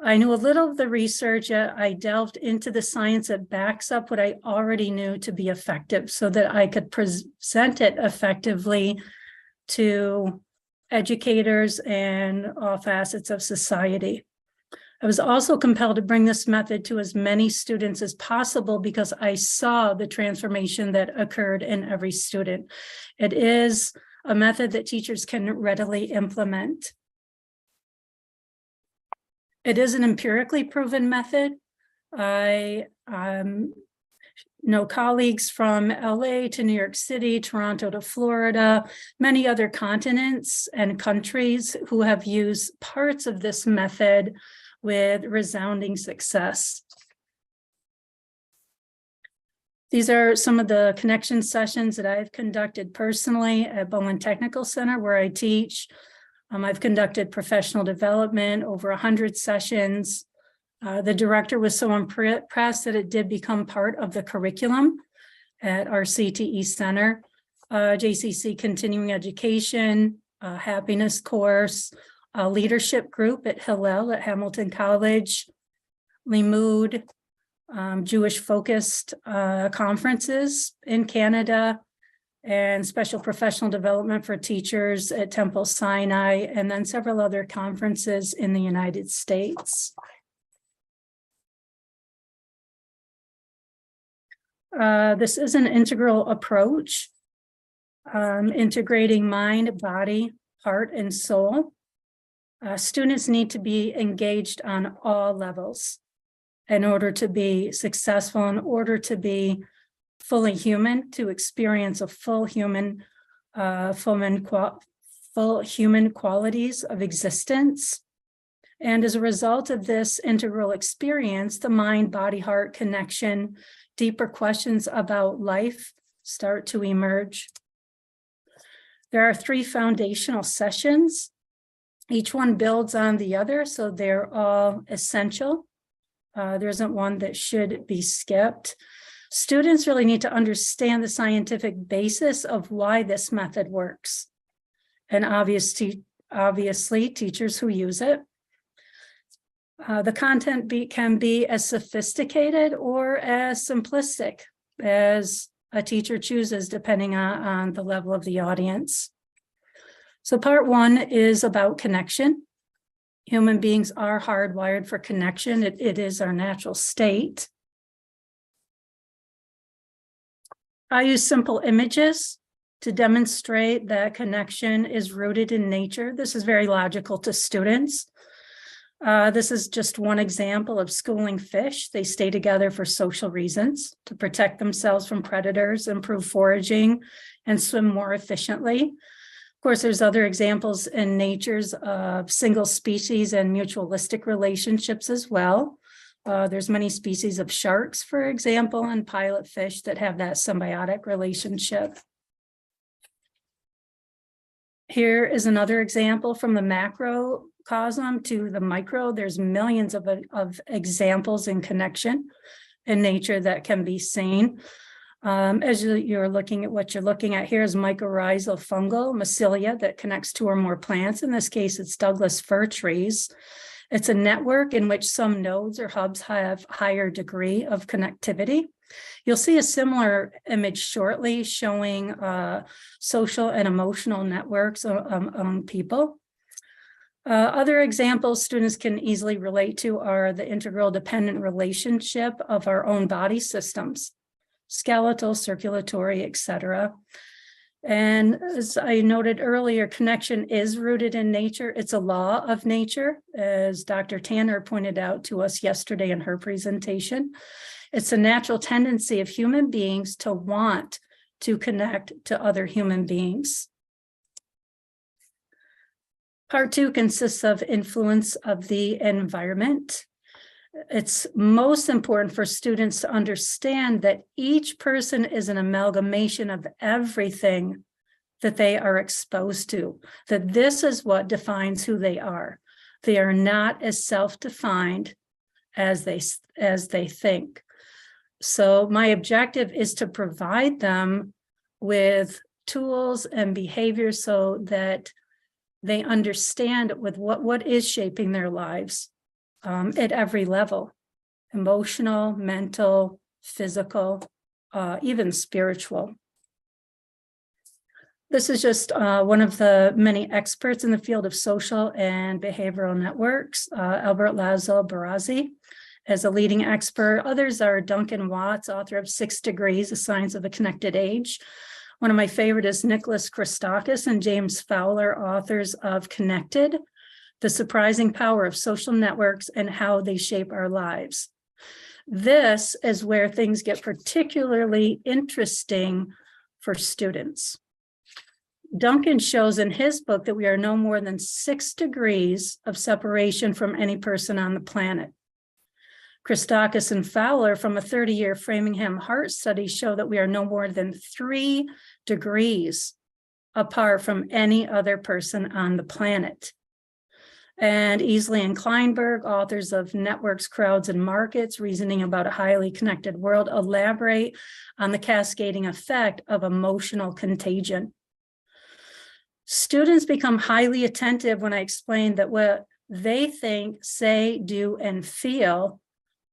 I knew a little of the research. I delved into the science that backs up what I already knew to be effective so that I could present it effectively to educators and all facets of society. I was also compelled to bring this method to as many students as possible because I saw the transformation that occurred in every student. It is a method that teachers can readily implement. It is an empirically proven method. I know colleagues from LA to New York City, Toronto to Florida, many other continents and countries who have used parts of this method with resounding success. These are some of the connection sessions that I've conducted personally at Bowen Technical Center where I teach. I've conducted professional development, over 100 sessions. The director was so impressed that it did become part of the curriculum at our CTE Center. JCC Continuing Education, Happiness Course, a leadership group at Hillel at Hamilton College, Limud, Jewish-focused conferences in Canada, and special professional development for teachers at Temple Sinai, and then several other conferences in the United States. This is an integral approach, integrating mind, body, heart, and soul. Students need to be engaged on all levels in order to be successful, in order to be fully human, to experience a full human qualities of existence. And as a result of this integral experience, the mind, body, heart connection, deeper questions about life start to emerge. There are 3 foundational sessions. Each one builds on the other, so they're all essential. There isn't one that should be skipped. Students really need to understand the scientific basis of why this method works. And obviously teachers who use it. The content can be as sophisticated or as simplistic as a teacher chooses, depending on the level of the audience. So part 1 is about connection. Human beings are hardwired for connection. It is our natural state. I use simple images to demonstrate that connection is rooted in nature. This is very logical to students. This is just one example of schooling fish. They stay together for social reasons, to protect themselves from predators, improve foraging, and swim more efficiently. Of course, there's other examples in natures of single species and mutualistic relationships as well. There's many species of sharks, for example, and pilot fish that have that symbiotic relationship. Here is another example from the macrocosm to the micro. There's millions of examples in connection in nature that can be seen. As you're looking at what you're looking at here is mycorrhizal fungal mycelia that connects 2 or more plants. In this case, it's Douglas fir trees. It's a network in which some nodes or hubs have higher degree of connectivity. You'll see a similar image shortly showing social and emotional networks among people. Other examples students can easily relate to are the integral dependent relationship of our own body systems, skeletal, circulatory, etc. And as I noted earlier, connection is rooted in nature. It's a law of nature, as Dr. Tanner pointed out to us yesterday in her presentation. It's a natural tendency of human beings to want to connect to other human beings. Part 2 consists of influence of the environment. It's most important for students to understand that each person is an amalgamation of everything that they are exposed to, that this is what defines who they are. They are not as self-defined as they think. So my objective is to provide them with tools and behaviors so that they understand with what is shaping their lives at every level, emotional, mental, physical, even spiritual. This is just one of the many experts in the field of social and behavioral networks, Albert Laszlo Barazzi, as a leading expert. Others are Duncan Watts, author of 6 Degrees, A Science of a Connected Age. One of my favorite is Nicholas Christakis and James Fowler, authors of Connected, The Surprising Power of Social Networks and How They Shape Our Lives. This is where things get particularly interesting for students. Duncan shows in his book that we are no more than 6 degrees of separation from any person on the planet. Christakis and Fowler from a 30-year Framingham Heart study show that we are no more than 3 degrees apart from any other person on the planet. And Easley and Kleinberg, authors of Networks, Crowds, and Markets, Reasoning About a Highly Connected World, elaborate on the cascading effect of emotional contagion. Students become highly attentive when I explain that what they think, say, do, and feel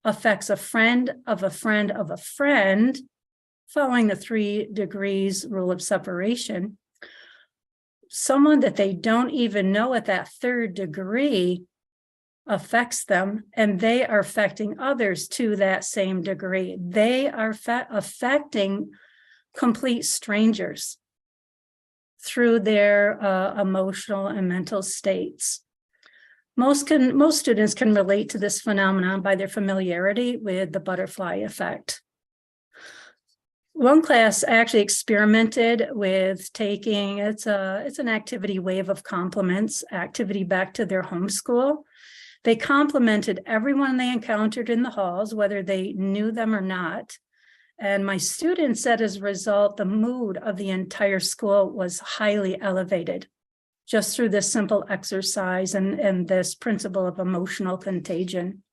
affects a friend of a friend of a friend, following the 3 degrees rule of separation, someone that they don't even know at that 3rd degree affects them, and they are affecting others to that same degree. They are affecting complete strangers through their emotional and mental states. Most students can relate to this phenomenon by their familiarity with the butterfly effect. One class actually experimented with taking, it's an activity wave of compliments activity back to their home school. They complimented everyone they encountered in the halls, whether they knew them or not. And my students said as a result, the mood of the entire school was highly elevated just through this simple exercise and this principle of emotional contagion.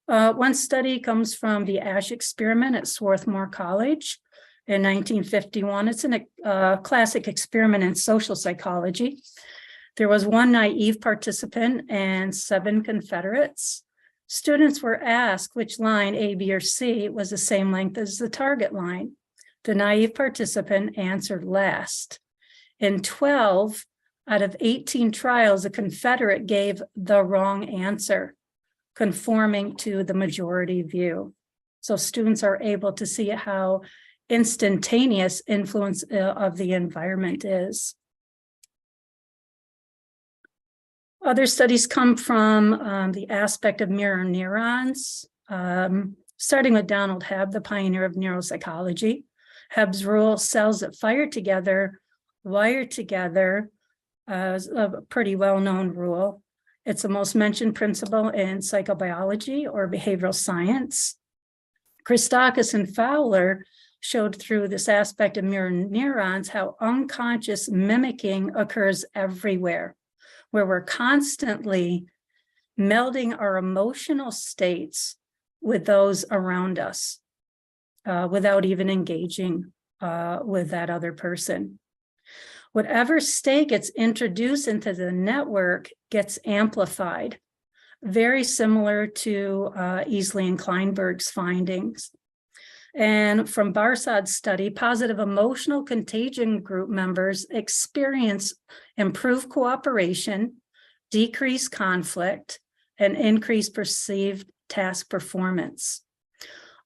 One study comes from the Ash experiment at Swarthmore College in 1951. It's a classic experiment in social psychology. There was one naive participant and 7 Confederates. Students were asked which line, A, B, or C, was the same length as the target line. The naive participant answered last. In 12 out of 18 trials, a Confederate gave the wrong answer, conforming to the majority view. So students are able to see how instantaneous influence of the environment is. Other studies come from the aspect of mirror neurons, starting with Donald Hebb, the pioneer of neuropsychology. Hebb's rule, cells that fire together, wire together, is a pretty well-known rule. It's the most mentioned principle in psychobiology or behavioral science. Christakis and Fowler showed through this aspect of mirror neurons how unconscious mimicking occurs everywhere, where we're constantly melding our emotional states with those around us without even engaging with that other person. Whatever state gets introduced into the network gets amplified, very similar to Easley and Kleinberg's findings. And from Barsad's study, positive emotional contagion group members experience improved cooperation, decreased conflict, and increased perceived task performance.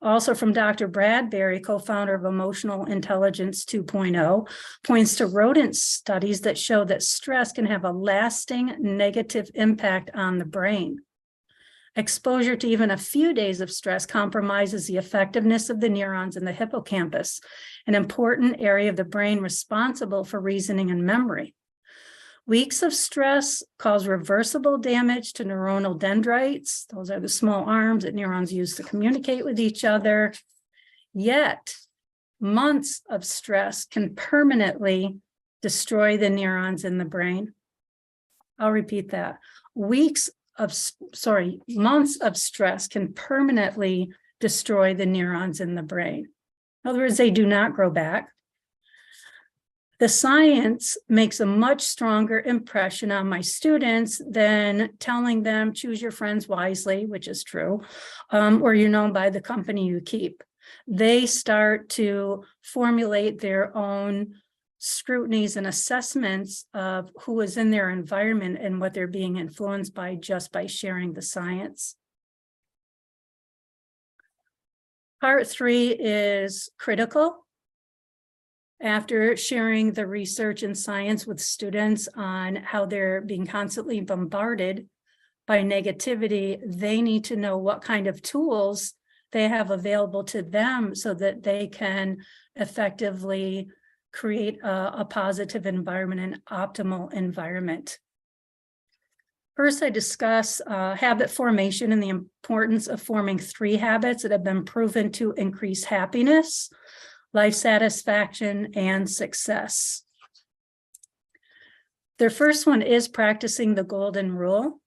Also from Dr. Bradbury, co-founder of Emotional Intelligence 2.0, points to rodent studies that show that stress can have a lasting negative impact on the brain. Exposure to even a few days of stress compromises the effectiveness of the neurons in the hippocampus, an important area of the brain responsible for reasoning and memory. Weeks of stress cause reversible damage to neuronal dendrites. Those are the small arms that neurons use to communicate with each other. Yet, months of stress can permanently destroy the neurons in the brain. I'll repeat that. Months of stress can permanently destroy the neurons in the brain. In other words, they do not grow back. The science makes a much stronger impression on my students than telling them choose your friends wisely, which is true, or you're known by the company you keep. They start to formulate their own scrutinies and assessments of who is in their environment and what they're being influenced by just by sharing the science. Part 3 is critical. After sharing the research and science with students on how they're being constantly bombarded by negativity, they need to know what kind of tools they have available to them so that they can effectively create a positive environment, an optimal environment. First, I discuss habit formation and the importance of forming 3 habits that have been proven to increase happiness, life satisfaction, and success. The first one is practicing the golden rule.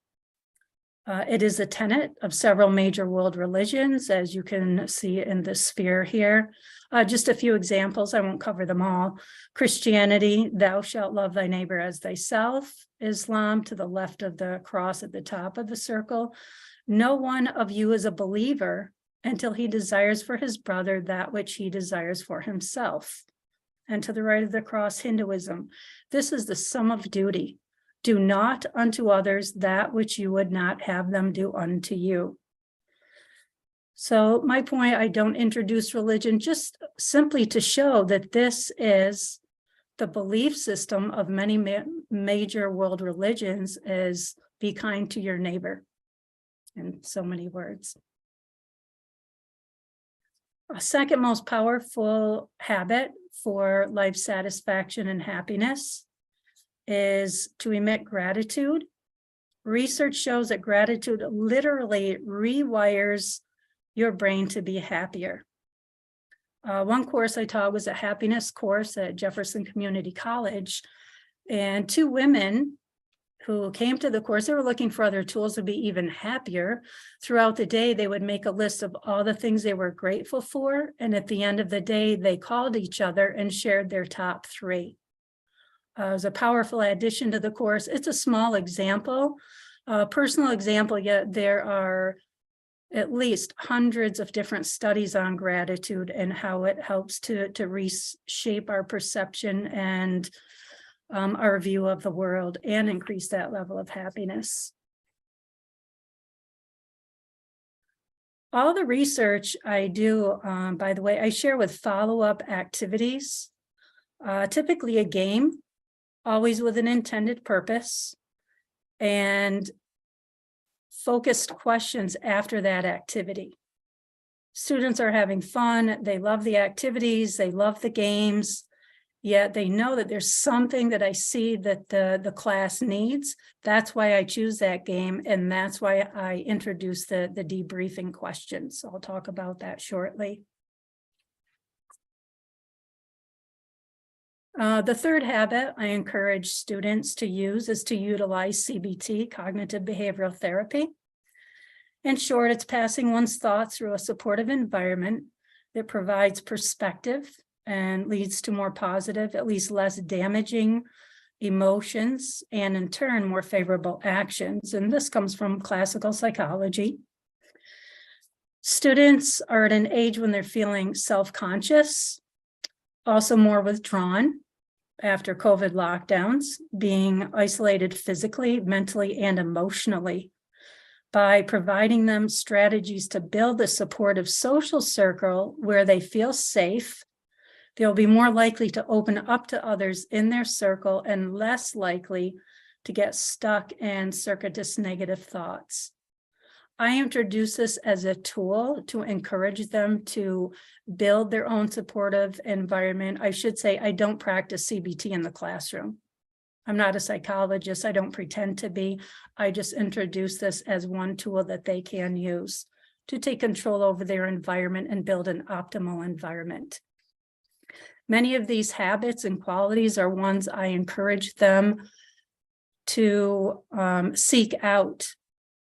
It is a tenet of several major world religions, as you can see in the sphere here. Just a few examples, I won't cover them all. Christianity, thou shalt love thy neighbor as thyself. Islam, to the left of the cross at the top of the circle. No one of you is a believer until he desires for his brother that which he desires for himself. And to the right of the cross, Hinduism. This is the sum of duty. Do not unto others that which you would not have them do unto you. So my point, I don't introduce religion just simply to show that this is the belief system of many major world religions, is be kind to your neighbor, in so many words. A second most powerful habit for life satisfaction and happiness is to emit gratitude. Research shows that gratitude literally rewires your brain to be happier. One course I taught was a happiness course at Jefferson Community College, and two women who came to the course, they were looking for other tools to be even happier. Throughout the day, they would make a list of all the things they were grateful for, and at the end of the day, they called each other and shared their top three. It was a powerful addition to the course. It's a small example, personal example, yet there are at least hundreds of different studies on gratitude and how it helps to reshape our perception and our view of the world and increase that level of happiness. All the research I do, by the way, I share with follow-up activities, typically a game, always with an intended purpose, and focused questions after that activity. Students are having fun, they love the activities, they love the games, yet they know that there's something that I see that the class needs. That's why I choose that game, and that's why I introduce the debriefing questions. So I'll talk about that shortly. The third habit I encourage students to use is to utilize CBT, cognitive behavioral therapy. In short, it's passing one's thoughts through a supportive environment that provides perspective and leads to more positive, at least less damaging emotions, and in turn, more favorable actions. And this comes from classical psychology. Students are at an age when they're feeling self-conscious, also more withdrawn after COVID lockdowns, being isolated physically, mentally, and emotionally. By providing them strategies to build a supportive social circle where they feel safe, they'll be more likely to open up to others in their circle and less likely to get stuck in circuitous negative thoughts. I introduce this as a tool to encourage them to build their own supportive environment. I should say I don't practice CBT in the classroom. I'm not a psychologist. I don't pretend to be. I just introduce this as one tool that they can use to take control over their environment and build an optimal environment. Many of these habits and qualities are ones I encourage them to seek out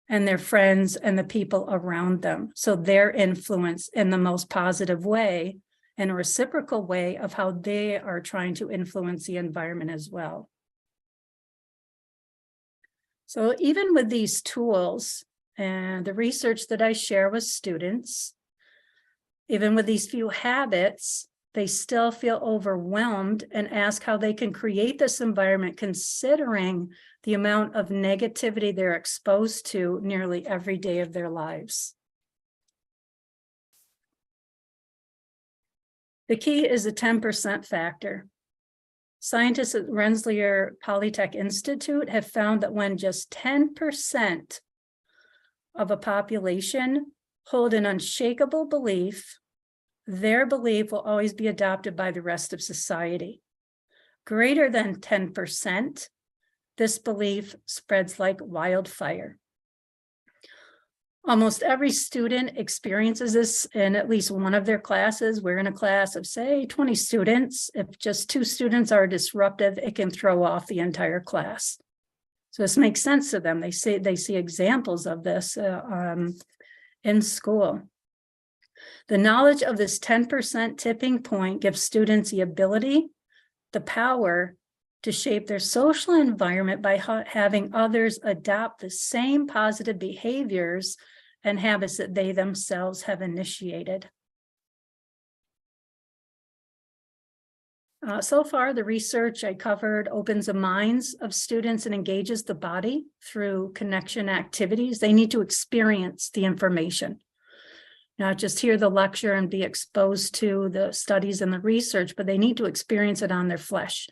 and their friends and the people around them. So their influence in the most positive way and a reciprocal way of how they are trying to influence the environment as well. So even with these tools and the research that I share with students, even with these few habits, they still feel overwhelmed and ask how they can create this environment considering the amount of negativity they're exposed to nearly every day of their lives. The key is the 10% factor. Scientists at Rensselaer Polytech Institute have found that when just 10% of a population hold an unshakable belief, their belief will always be adopted by the rest of society. Greater than 10%, this belief spreads like wildfire. Almost every student experiences this in at least one of their classes. We're in a class of, say, 20 students. If just 2 students are disruptive, it can throw off the entire class. So this makes sense to them. They see examples of this in school. The knowledge of this 10% tipping point gives students the ability, the power to shape their social environment by having others adopt the same positive behaviors and habits that they themselves have initiated. So far, the research I covered opens the minds of students and engages the body through connection activities. They need to experience the information, not just hear the lecture and be exposed to the studies and the research, but they need to experience it on their flesh.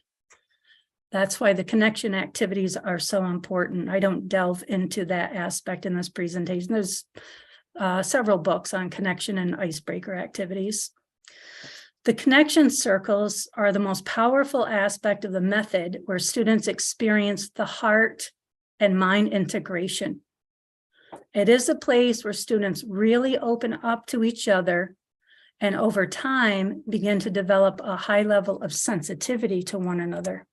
That's why the connection activities are so important. I don't delve into that aspect in this presentation. There's several books on connection and icebreaker activities. The connection circles are the most powerful aspect of the method, where students experience the heart and mind integration. It is a place where students really open up to each other and over time begin to develop a high level of sensitivity to one another.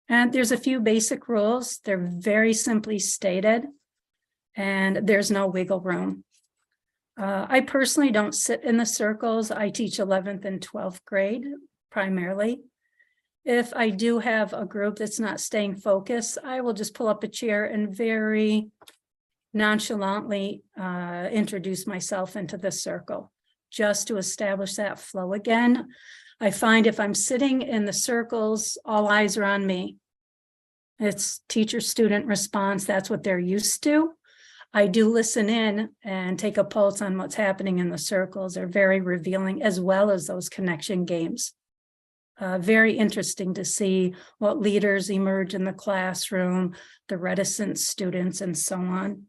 And there's a few basic rules. They're very simply stated, and there's no wiggle room. I personally don't sit in the circles. I teach 11th and 12th grade primarily. If I do have a group that's not staying focused, I will just pull up a chair and very nonchalantly introduce myself into the circle, just to establish that flow again. I find if I'm sitting in the circles, all eyes are on me. It's teacher-student response. That's what they're used to. I do listen in and take a pulse on what's happening in the circles. They're very revealing, as well as those connection games. Very interesting to see what leaders emerge in the classroom, the reticent students, and so on.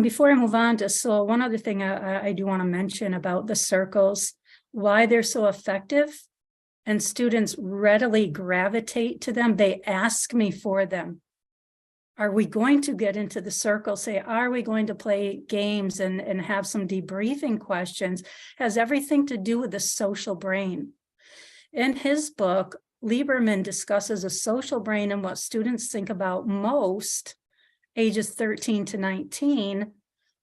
Before I move on to so one other thing I do want to mention about the circles, why they're so effective. And students readily gravitate to them. They ask me for them. Are we going to get into the circle? Say, are we going to play games and have some debriefing questions? Has everything to do with the social brain. In his book, Lieberman discusses a social brain and what students think about most, ages 13 to 19,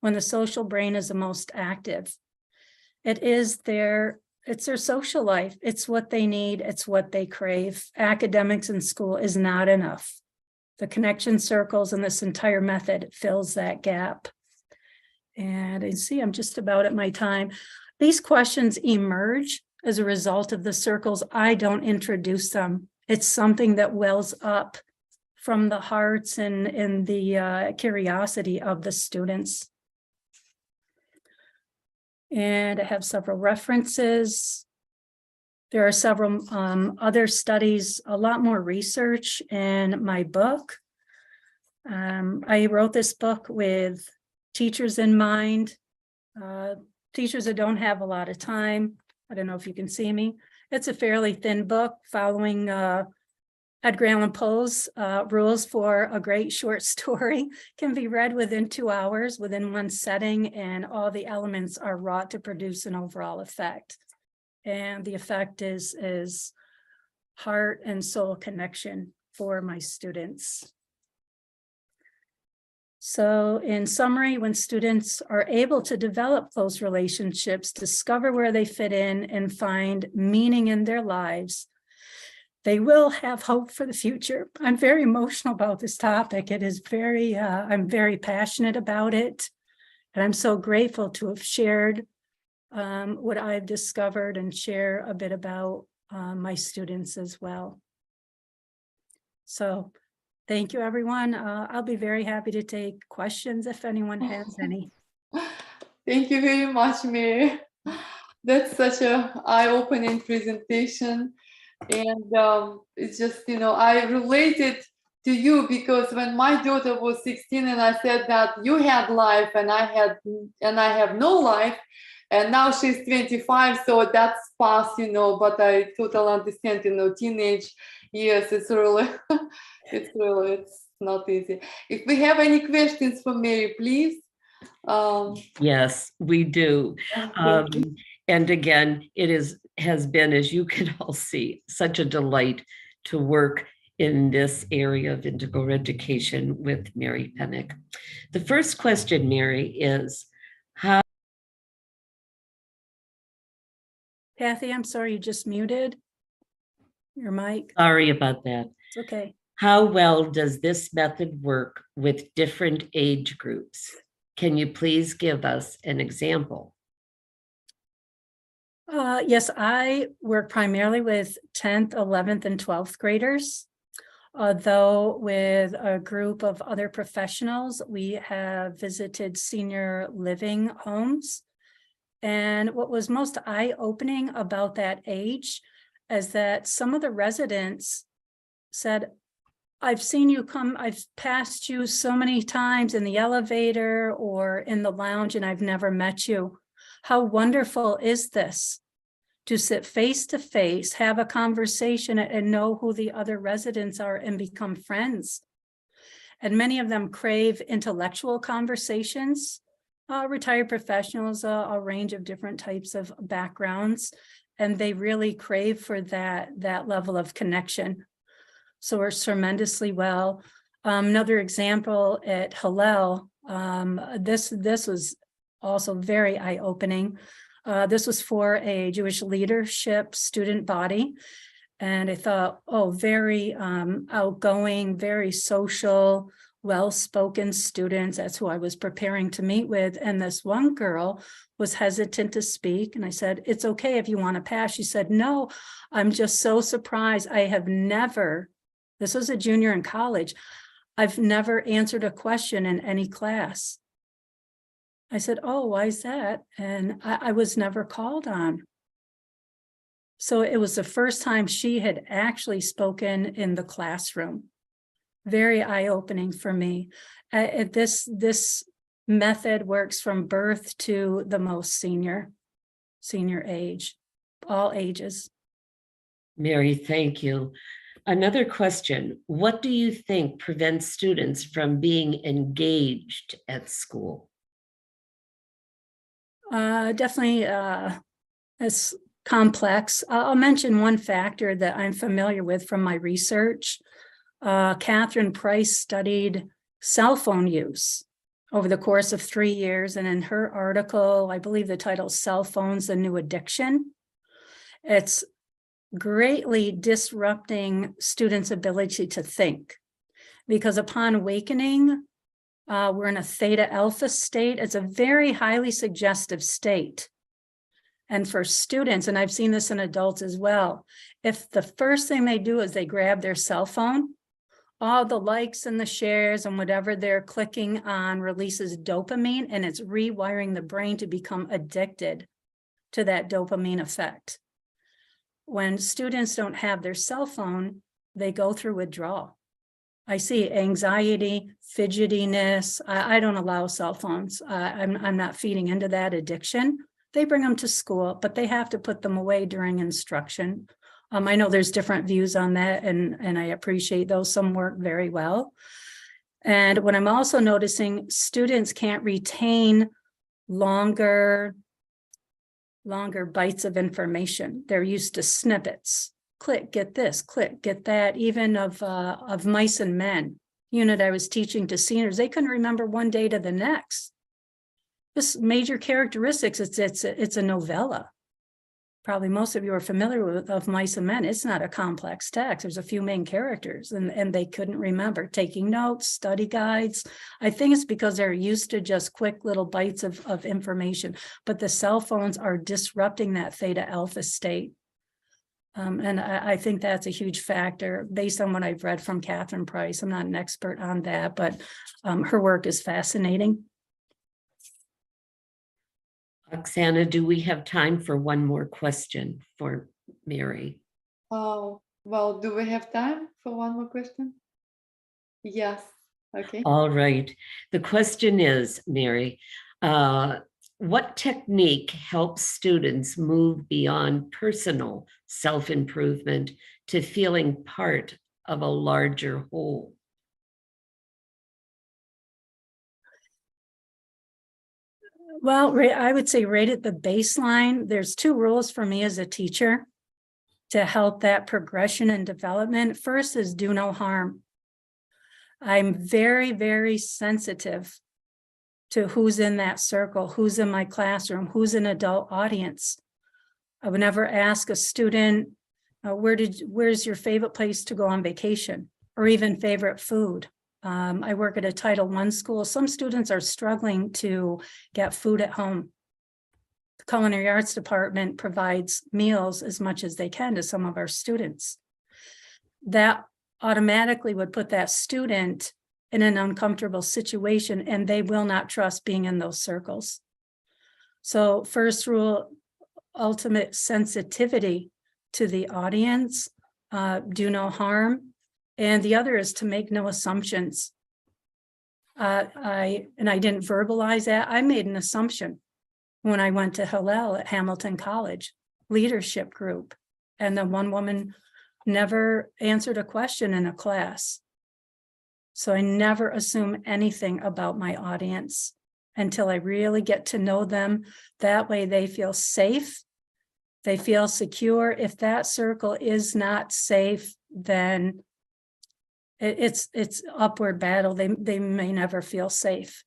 when the social brain is the most active. It's their social life. It's what they need. It's what they crave. Academics in school is not enough. The connection circles and this entire method fills that gap. And I see I'm just about at my time. These questions emerge as a result of the circles. I don't introduce them. It's something that wells up from the hearts and the curiosity of the students. And I have several references. There are several other studies, a lot more research in my book. I wrote this book with teachers in mind, teachers that don't have a lot of time. I don't know if you can see me. It's a fairly thin book following Edgar Allan Poe's rules for a great short story. Can be read within 2 hours, within one setting, and all the elements are wrought to produce an overall effect. And the effect is heart and soul connection for my students. So in summary, when students are able to develop those relationships, discover where they fit in, and find meaning in their lives, they will have hope for the future. I'm very emotional about this topic. It is very, I'm very passionate about it. And I'm so grateful to have shared what I've discovered and share a bit about my students as well. So thank you, everyone. I'll be very happy to take questions if anyone has any. Thank you very much, Mary. That's such an eye-opening presentation. And it's just, you know, I related to you because when my daughter was 16 and I said that you had life and I have no life, and now she's 25, so that's past, you know, but I totally understand, you know, teenage years, it's really, it's not easy. If we have any questions for Mary, please. Yes, we do. And again, it has been, as you can all see, such a delight to work in this area of integral education with Mary Pennick. The first question, Mary, is Kathy, I'm sorry, you just muted your mic. Sorry about that. It's okay. How well does this method work with different age groups? Can you please give us an example? Yes, I work primarily with 10th, 11th, and 12th graders. Although with a group of other professionals, we have visited senior living homes. And what was most eye-opening about that age is that some of the residents said, I've seen you come, I've passed you so many times in the elevator or in the lounge, and I've never met you. How wonderful is this? To sit face to face, have a conversation, and know who the other residents are and become friends. And many of them crave intellectual conversations, retired professionals, a range of different types of backgrounds, and they really crave for that level of connection. So we're tremendously well. Another example at Hillel, this was also very eye-opening. This was for a Jewish leadership student body. And I thought, oh, very outgoing, very social, well-spoken students. That's who I was preparing to meet with. And this one girl was hesitant to speak. And I said, it's okay if you want to pass. She said, no, I'm just so surprised. I have never, this was a junior in college, I've never answered a question in any class. I said, oh, why is that? And I was never called on. So it was the first time she had actually spoken in the classroom. Very eye-opening for me. This method works from birth to the most senior age, all ages. Mary, thank you. Another question, what do you think prevents students from being engaged at school? Definitely it's complex. I'll mention one factor that I'm familiar with from my research. Catherine Price studied cell phone use over the course of 3 years. And in her article, I believe the title, Cell Phones, the New Addiction, it's greatly disrupting students' ability to think. Because upon awakening, we're in a theta alpha state. It's a very highly suggestive state. And for students, and I've seen this in adults as well, if the first thing they do is they grab their cell phone, all the likes and the shares and whatever they're clicking on releases dopamine, and it's rewiring the brain to become addicted to that dopamine effect. When students don't have their cell phone, they go through withdrawal. I see anxiety, fidgetiness. I don't allow cell phones. I'm not feeding into that addiction. They bring them to school, but they have to put them away during instruction. I know there's different views on that, and I appreciate those. Some work very well. And what I'm also noticing, students can't retain longer bites of information. They're used to snippets. Click, get this, click, get that, even of Mice and Men unit I was teaching to seniors. They couldn't remember one day to the next. This major characteristics, it's a novella. Probably most of you are familiar with of Mice and Men. It's not a complex text. There's a few main characters, and they couldn't remember. Taking notes, study guides. I think it's because they're used to just quick little bites of information, but the cell phones are disrupting that theta alpha state. And I think that's a huge factor based on what I've read from Catherine Price. I'm not an expert on that, but her work is fascinating. Oksana, do we have time for one more question for Mary? Oh, well, do we have time for one more question? Yes. Okay. All right. The question is, Mary, what technique helps students move beyond personal self-improvement to feeling part of a larger whole? Well, I would say right at the baseline, there's 2 rules for me as a teacher to help that progression and development. First is do no harm. I'm very, very sensitive to who's in that circle, who's in my classroom, who's an adult audience. I would never ask a student, where's your favorite place to go on vacation, or even favorite food. I work at a Title I school. Some students are struggling to get food at home. The Culinary Arts Department provides meals as much as they can to some of our students. That automatically would put that student in an uncomfortable situation, and they will not trust being in those circles. So first rule, ultimate sensitivity to the audience, do no harm. And the other is to make no assumptions. I didn't verbalize that. I made an assumption when I went to Hillel at Hamilton College leadership group, and the one woman never answered a question in a class. So I never assume anything about my audience until I really get to know them. That way they feel safe, they feel secure. If that circle is not safe, then it's upward battle. They may never feel safe.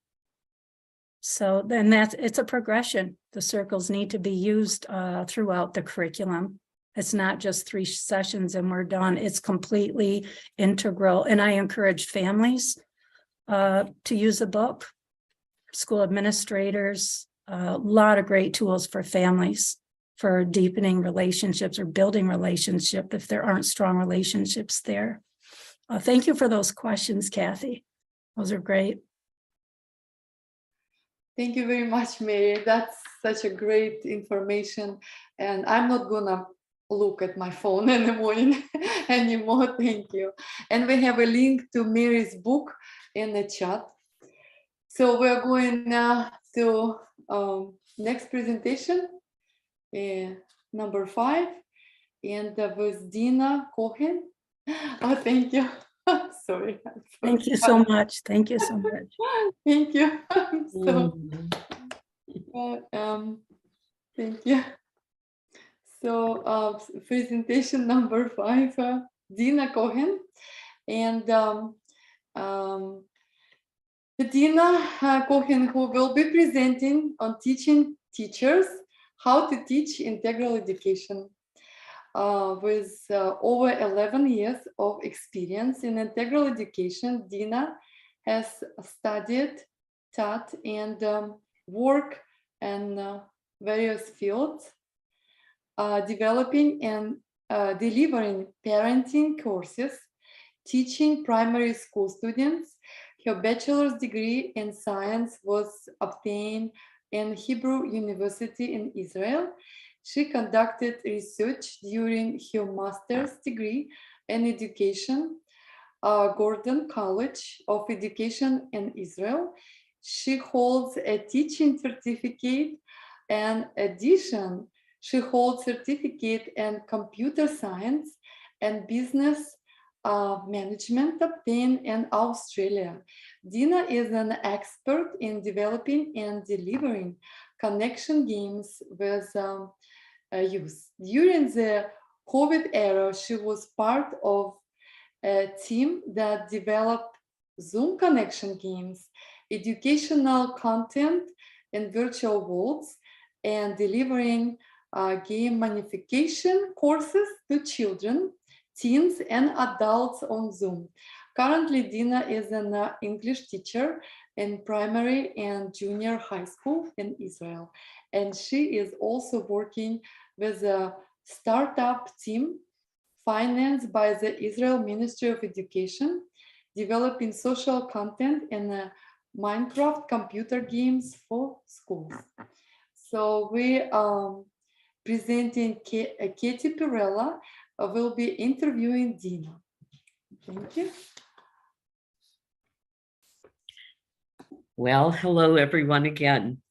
So then it's a progression. The circles need to be used throughout the curriculum. It's not just 3 sessions and we're done. It's completely integral. And I encourage families to use the book, school administrators, a lot of great tools for families for deepening relationships or building relationship if there aren't strong relationships there. Thank you for those questions, Kathy. Those are great. Thank you very much, Mary. That's such a great information. And I'm not gonna look at my phone in the morning anymore. Thank you. And we have a link to Mary's book in the chat. So we're going now to next presentation, number 5, and with Dina Cohen. Oh, thank you. Sorry. Thank you so much. Thank you so much. Thank you. Thank you. So presentation number 5, Dina Cohen. And Dina Cohen, who will be presenting on teaching teachers how to teach integral education. With over 11 years of experience in integral education, Dina has studied, taught, and worked in various fields, developing and delivering parenting courses, teaching primary school students. Her bachelor's degree in science was obtained in Hebrew University in Israel. She conducted research during her master's degree in education, Gordon College of Education in Israel. She holds a teaching certificate. In addition, she holds certificate in computer science and business management obtained in Australia. Dina is an expert in developing and delivering connection games with youth. During the COVID era, she was part of a team that developed Zoom connection games, educational content in virtual worlds, and delivering game gamification courses to children, teens, and adults on Zoom. Currently, Dina is an English teacher in primary and junior high school in Israel. And she is also working with a startup team financed by the Israel Ministry of Education, developing social content and Minecraft computer games for schools. So we presenting Katie Pirella will be interviewing Dina. Thank you. Well, hello everyone again.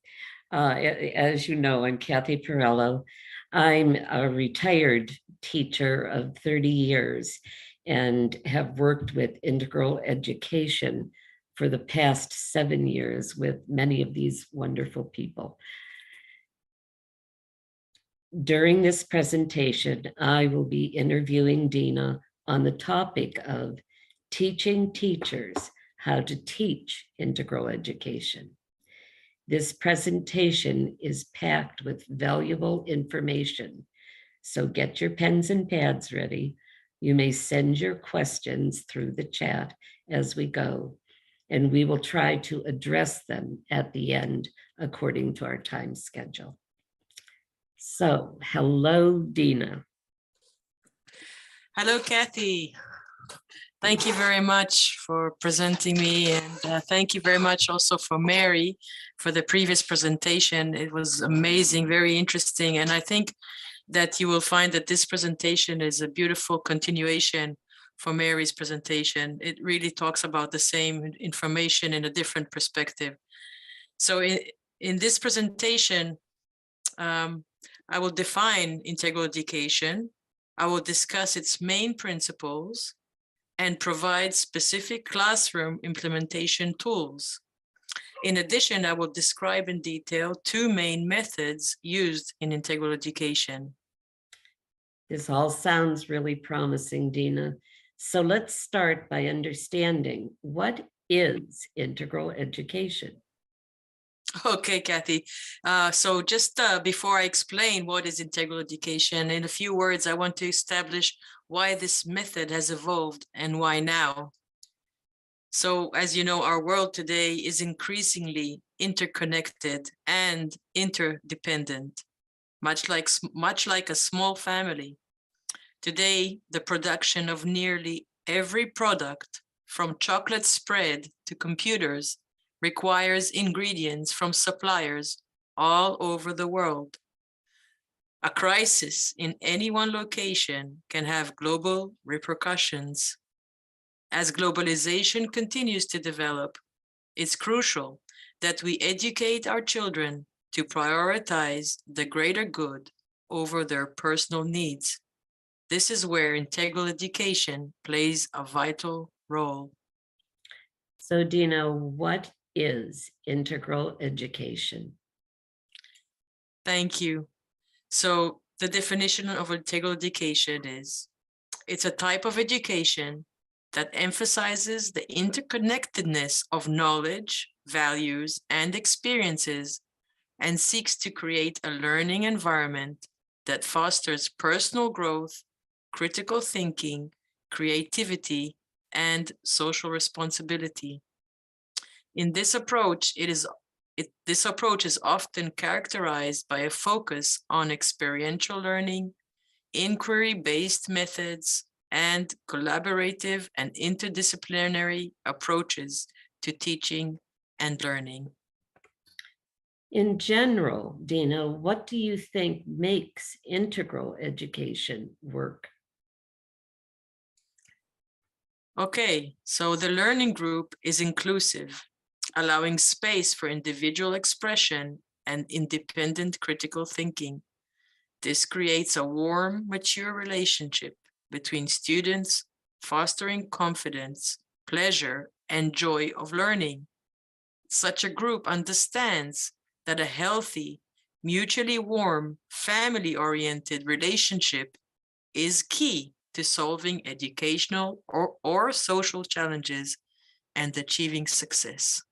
As you know, I'm Kathy Pirello. I'm a retired teacher of 30 years and have worked with integral education for the past 7 years with many of these wonderful people. During this presentation, I will be interviewing Dina on the topic of teaching teachers how to teach integral education. This presentation is packed with valuable information So get your pens and pads ready. You may send your questions through the chat as we go, and we will try to address them at the end according to our time schedule. So, hello, Dina. Hello, Kathy. Thank you very much for presenting me, and thank you very much also for Mary for the previous presentation. It was amazing, very interesting, and I think that you will find that this presentation is a beautiful continuation for Mary's presentation. It really talks about the same information in a different perspective. So in this presentation, I will define integral education. I will discuss its main principles and provide specific classroom implementation tools. In addition, I will describe in detail 2 main methods used in integral education. This all sounds really promising, Dina. So let's start by understanding what is integral education. Okay, Kathy. So just before I explain what is integral education, in a few words, I want to establish why this method has evolved and why now. So as you know, our world today is increasingly interconnected and interdependent, much like a small family. Today, the production of nearly every product, from chocolate spread to computers, requires ingredients from suppliers all over the world. A crisis in any one location can have global repercussions. As globalization continues to develop, it's crucial that we educate our children to prioritize the greater good over their personal needs. This is where integral education plays a vital role. So, Dina, what is integral education? Thank you. So the definition of integral education is, it's a type of education that emphasizes the interconnectedness of knowledge, values, and experiences, and seeks to create a learning environment that fosters personal growth, critical thinking, creativity, and social responsibility. In this approach, this approach is often characterized by a focus on experiential learning, inquiry-based methods, and collaborative and interdisciplinary approaches to teaching and learning. In general, Dina, what do you think makes integral education work? Okay, so the learning group is inclusive, allowing space for individual expression and independent critical thinking. This creates a warm, mature relationship between students, fostering confidence, pleasure, and joy of learning. Such a group understands that a healthy, mutually warm, family-oriented relationship is key to solving educational or social challenges and achieving success.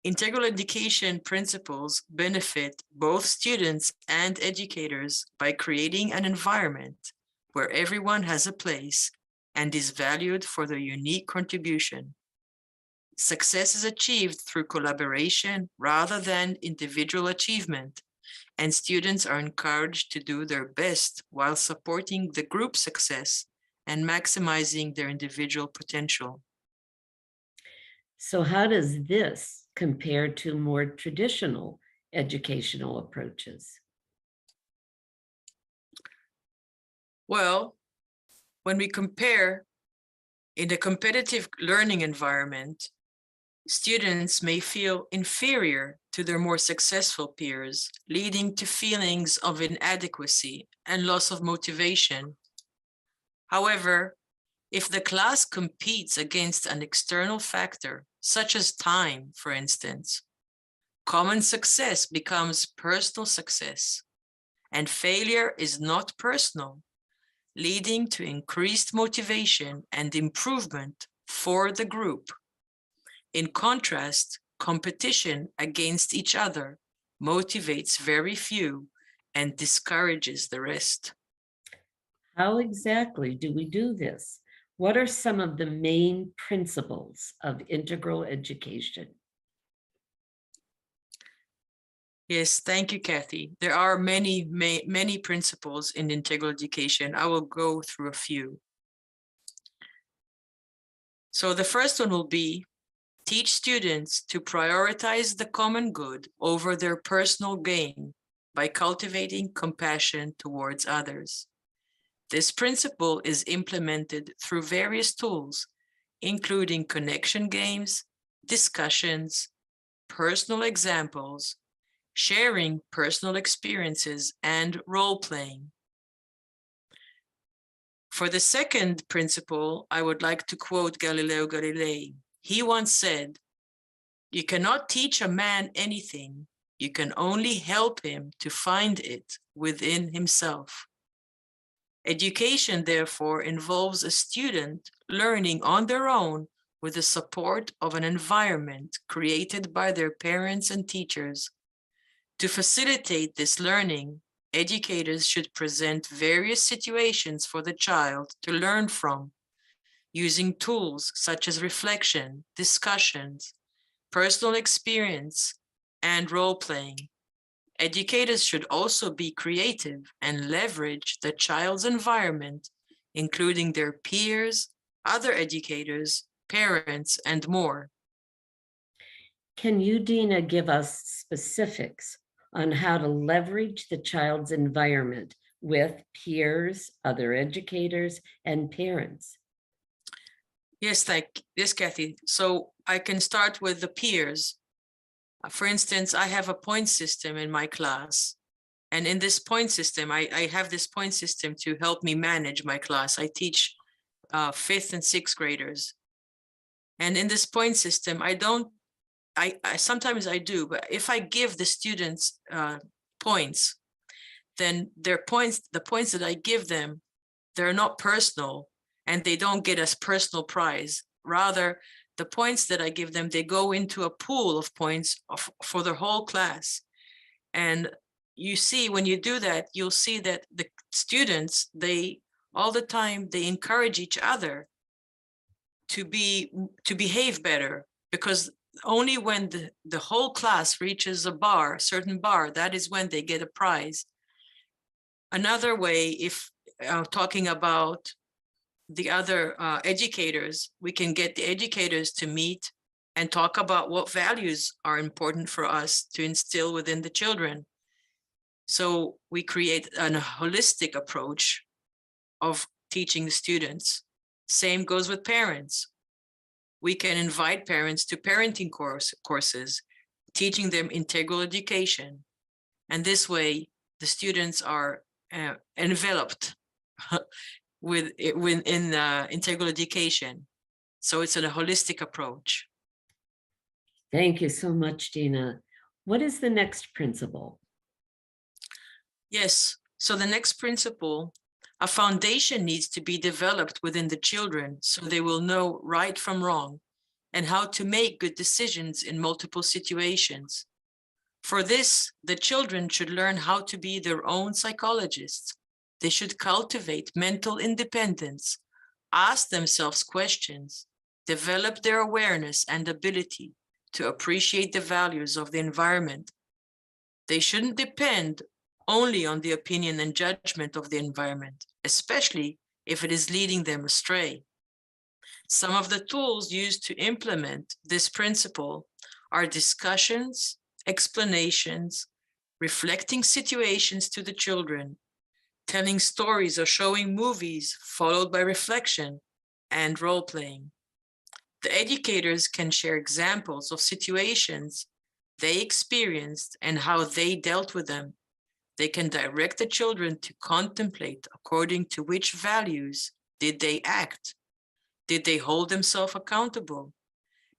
Integral education principles benefit both students and educators by creating an environment where everyone has a place and is valued for their unique contribution. Success is achieved through collaboration rather than individual achievement, and students are encouraged to do their best while supporting the group success and maximizing their individual potential. So how does this compare to more traditional educational approaches? Well, when we compare in a competitive learning environment, students may feel inferior to their more successful peers, leading to feelings of inadequacy and loss of motivation. However, if the class competes against an external factor, such as time, for instance, common success becomes personal success, and failure is not personal, leading to increased motivation and improvement for the group. In contrast, competition against each other motivates very few, and discourages the rest. How exactly do we do this? What are some of the main principles of integral education? Yes, thank you, Kathy. There are many principles in integral education. I will go through a few. So the first one will be teach students to prioritize the common good over their personal gain by cultivating compassion towards others. This principle is implemented through various tools, including connection games, discussions, personal examples, sharing personal experiences, and role-playing. For the second principle, I would like to quote Galileo Galilei. He once said, "You cannot teach a man anything. You can only help him to find it within himself." Education, therefore, involves a student learning on their own with the support of an environment created by their parents and teachers. To facilitate this learning, educators should present various situations for the child to learn from, using tools such as reflection, discussions, personal experience, and role-playing. Educators should also be creative and leverage the child's environment, including their peers, other educators, parents, and more. Can you, Dina, give us specifics on how to leverage the child's environment with peers, other educators, and parents? Yes, Kathy. So I can start with the peers. For instance, I have a point system in my class. And in this point system, I have this point system to help me manage my class. I teach 5th and 6th graders. And in this point system, sometimes I do, but if I give the students points, then the points that I give them, they're not personal and they don't get a personal prize. Rather, the points that I give them, they go into a pool of points for the whole class. And you see, when you do that, you'll see that the students, all the time, they encourage each other to behave better, because only when the whole class reaches a certain bar, that is when they get a prize. Another way, if talking about the other educators, we can get the educators to meet and talk about what values are important for us to instill within the children. So we create a holistic approach of teaching the students. Same goes with parents. We can invite parents to parenting courses, teaching them integral education. And this way, the students are enveloped in integral education. So it's a holistic approach. Thank you so much, Dina. What is the next principle? Yes, so the next principle, a foundation needs to be developed within the children so they will know right from wrong and how to make good decisions in multiple situations. For this, the children should learn how to be their own psychologists. They should cultivate mental independence, ask themselves questions, develop their awareness and ability to appreciate the values of the environment. They shouldn't depend only on the opinion and judgment of the environment, especially if it is leading them astray. Some of the tools used to implement this principle are discussions, explanations, reflecting situations to the children, telling stories or showing movies followed by reflection, and role-playing. The educators can share examples of situations they experienced and how they dealt with them. They can direct the children to contemplate according to which values did they act. Did they hold themselves accountable?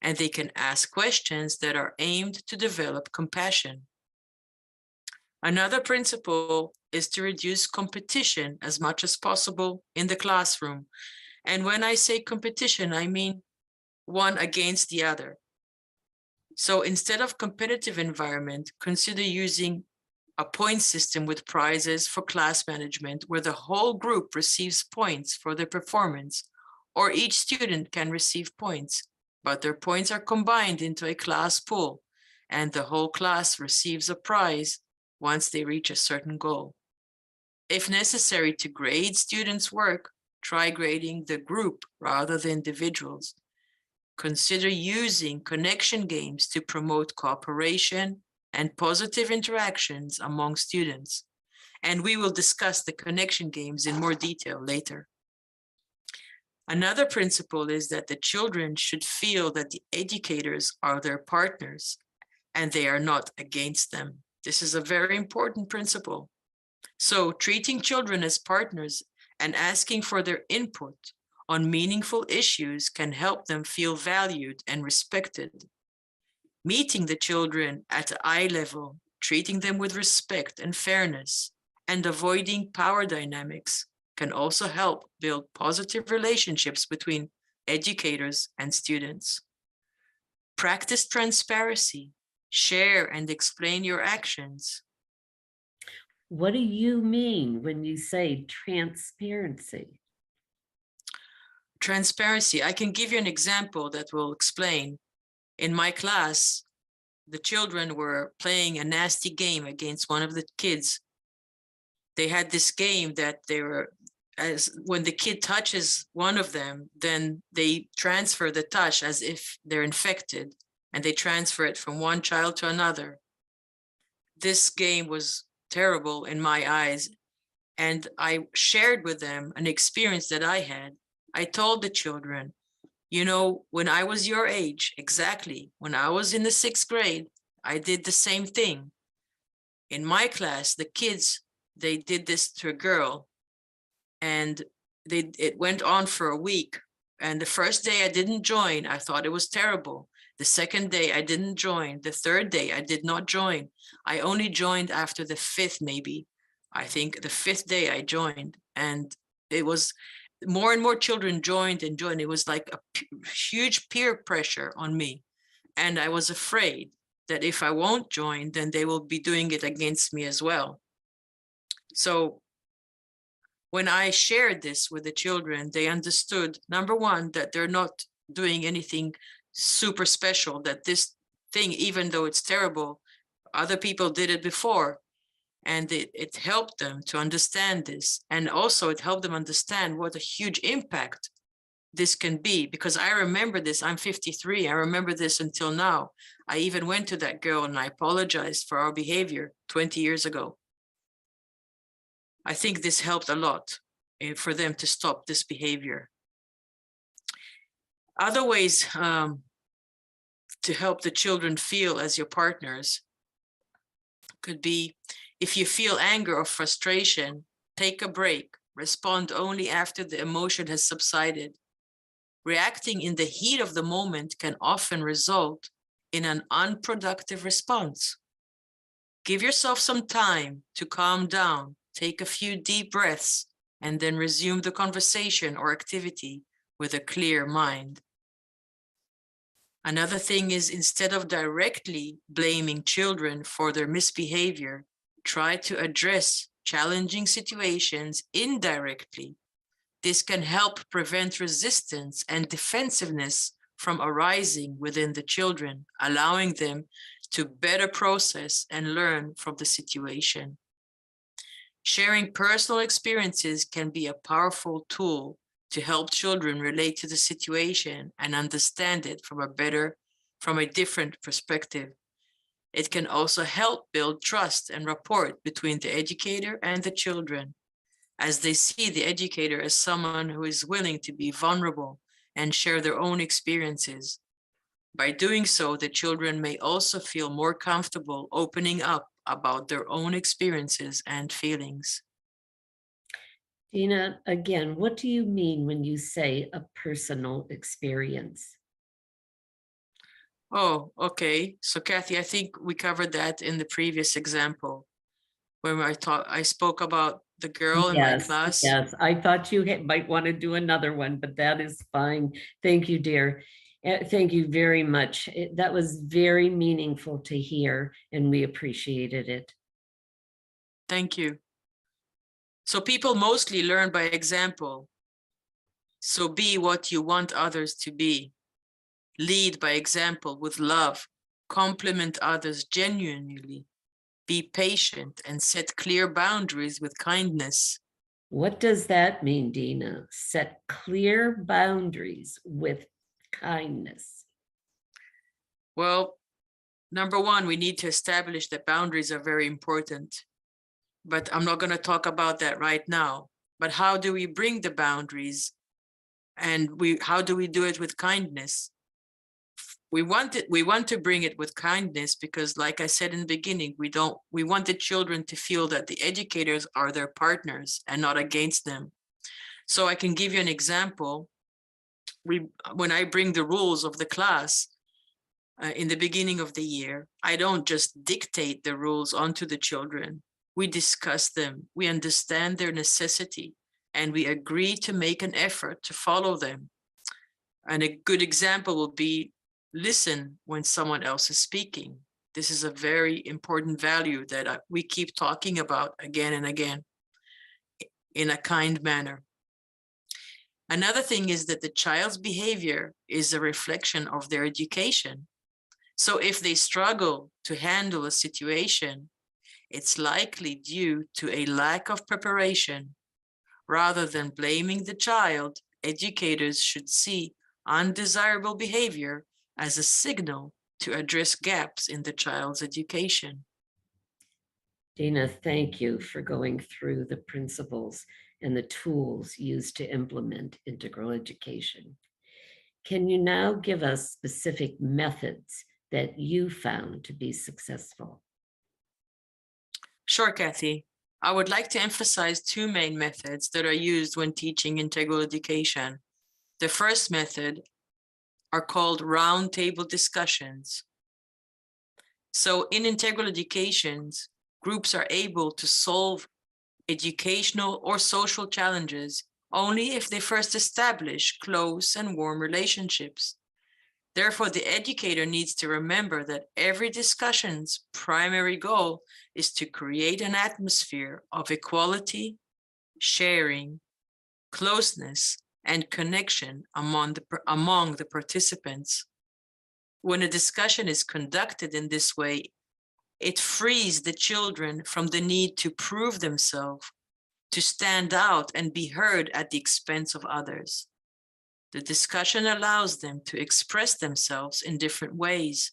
And they can ask questions that are aimed to develop compassion. Another principle is to reduce competition as much as possible in the classroom. And when I say competition, I mean one against the other. So instead of competitive environment, consider using a point system with prizes for class management where the whole group receives points for their performance, or each student can receive points, but their points are combined into a class pool, and the whole class receives a prize once they reach a certain goal. If necessary to grade students' work, try grading the group rather than individuals. Consider using connection games to promote cooperation and positive interactions among students. And we will discuss the connection games in more detail later. Another principle is that the children should feel that the educators are their partners and they are not against them. This is a very important principle. So treating children as partners and asking for their input on meaningful issues can help them feel valued and respected. Meeting the children at eye level, treating them with respect and fairness, and avoiding power dynamics can also help build positive relationships between educators and students. Practice transparency, share and explain your actions. What do you mean when you say transparency? Transparency, I can give you an example that will explain. In my class, the children were playing a nasty game against one of the kids. They had this game that they were, when the kid touches one of them, then they transfer the touch as if they're infected, and they transfer it from one child to another. This game was terrible in my eyes, and I shared with them an experience that I had. I told the children, you know, when I was your age, exactly, when I was in the 6th grade, I did the same thing. In my class, the kids, they did this to a girl, and it went on for a week. And the first day I didn't join, I thought it was terrible. The second day I didn't join. The third day I did not join. I only joined after the 5th, maybe. I think the 5th day I joined, and it was more and more children joined and joined. It was like a huge peer pressure on me. And I was afraid that if I won't join, then they will be doing it against me as well. So when I shared this with the children, they understood, number one, that they're not doing anything super special, that this thing, even though it's terrible, other people did it before. And it helped them to understand this. And also it helped them understand what a huge impact this can be, because I remember this, I'm 53, I remember this until now. I even went to that girl and I apologized for our behavior 20 years ago. I think this helped a lot for them to stop this behavior. Other ways to help the children feel as your partners could be, if you feel anger or frustration, take a break, respond only after the emotion has subsided. Reacting in the heat of the moment can often result in an unproductive response. Give yourself some time to calm down, take a few deep breaths, and then resume the conversation or activity with a clear mind. Another thing is, instead of directly blaming children for their misbehavior, try to address challenging situations indirectly. This can help prevent resistance and defensiveness from arising within the children, allowing them to better process and learn from the situation. Sharing personal experiences can be a powerful tool to help children relate to the situation and understand it from a different perspective. It can also help build trust and rapport between the educator and the children, as they see the educator as someone who is willing to be vulnerable and share their own experiences. By doing so, the children may also feel more comfortable opening up about their own experiences and feelings. Dina, again, what do you mean when you say a personal experience? Oh, okay. So Kathy, I think we covered that in the previous example when I spoke about the girl in my class. Yes, I thought you might want to do another one, but that is fine. Thank you, dear. Thank you very much. That was very meaningful to hear, and we appreciated it. Thank you. So people mostly learn by example. So be what you want others to be. Lead by example with love. Compliment others genuinely. Be patient and set clear boundaries with kindness. What does that mean, Dina? Set clear boundaries with kindness. Well, number one, we need to establish that boundaries are very important. But I'm not going to talk about that right now. But how do we bring the boundaries? And how do we do it with kindness? We want to bring it with kindness because, like I said in the beginning, we want the children to feel that the educators are their partners and not against them. So I can give you an example. When I bring the rules of the class in the beginning of the year, I don't just dictate the rules onto the children. We discuss them, we understand their necessity, and we agree to make an effort to follow them. And a good example will be listen when someone else is speaking. This is a very important value that we keep talking about again and again in a kind manner. Another thing is that the child's behavior is a reflection of their education. So if they struggle to handle a situation, it's likely due to a lack of preparation. Rather than blaming the child, educators should see undesirable behavior as a signal to address gaps in the child's education. Dina, thank you for going through the principles and the tools used to implement integral education. Can you now give us specific methods that you found to be successful? Sure, Kathy. I would like to emphasize two main methods that are used when teaching integral education. The first method are called roundtable discussions. So in integral educations, groups are able to solve educational or social challenges only if they first establish close and warm relationships. Therefore, the educator needs to remember that every discussion's primary goal is to create an atmosphere of equality, sharing, closeness, and connection among the participants. When a discussion is conducted in this way, it frees the children from the need to prove themselves, to stand out and be heard at the expense of others. The discussion allows them to express themselves in different ways,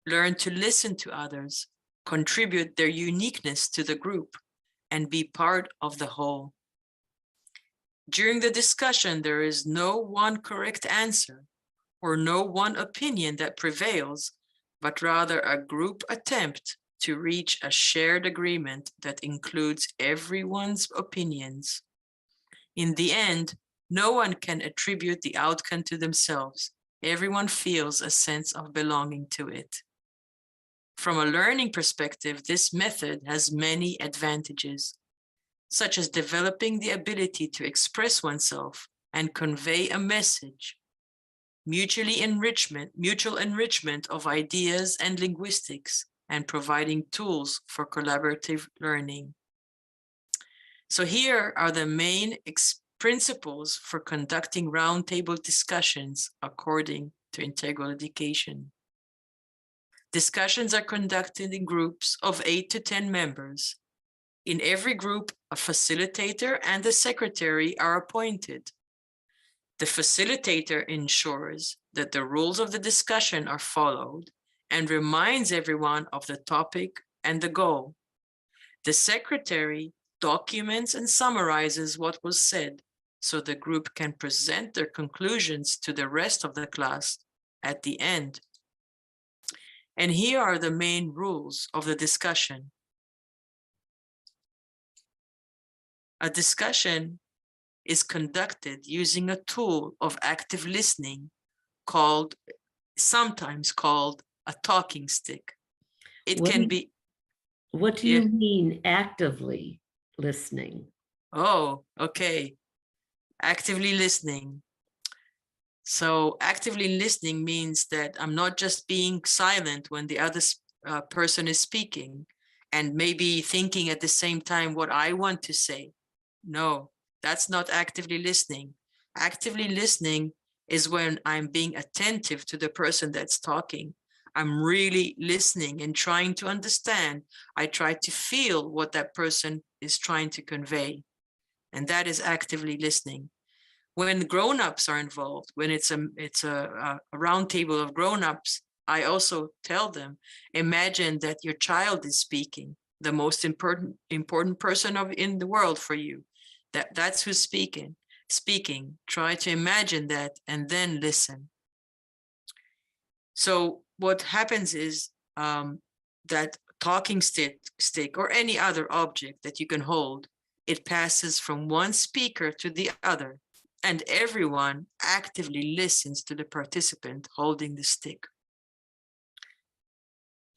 learn to listen to others, contribute their uniqueness to the group, and be part of the whole. During the discussion, there is no one correct answer or no one opinion that prevails, but rather a group attempt to reach a shared agreement that includes everyone's opinions. In the end, no one can attribute the outcome to themselves. Everyone feels a sense of belonging to it. From a learning perspective, this method has many advantages, such as developing the ability to express oneself and convey a message, mutual enrichment of ideas and linguistics, and providing tools for collaborative learning. So here are the main principles for conducting roundtable discussions according to integral education. Discussions are conducted in groups of 8 to 10 members. In every group, a facilitator and a secretary are appointed. The facilitator ensures that the rules of the discussion are followed and reminds everyone of the topic and the goal. The secretary documents and summarizes what was said, so the group can present their conclusions to the rest of the class at the end. And here are the main rules of the discussion. A discussion is conducted using a tool of active listening sometimes called a talking stick. It can be. What do you mean actively listening? Oh, okay. Actively listening. So actively listening means that I'm not just being silent when the other person is speaking and maybe thinking at the same time what I want to say. No, that's not actively listening. Actively listening is when I'm being attentive to the person that's talking. I'm really listening and trying to understand. I try to feel what that person is trying to convey. And that is actively listening. When grown-ups are involved, when it's a round table of grown-ups, I also tell them, imagine that your child is speaking, the most important person in the world for you. That's who's speaking. Try to imagine that and then listen. So what happens is that talking stick or any other object that you can hold, it passes from one speaker to the other, and everyone actively listens to the participant holding the stick.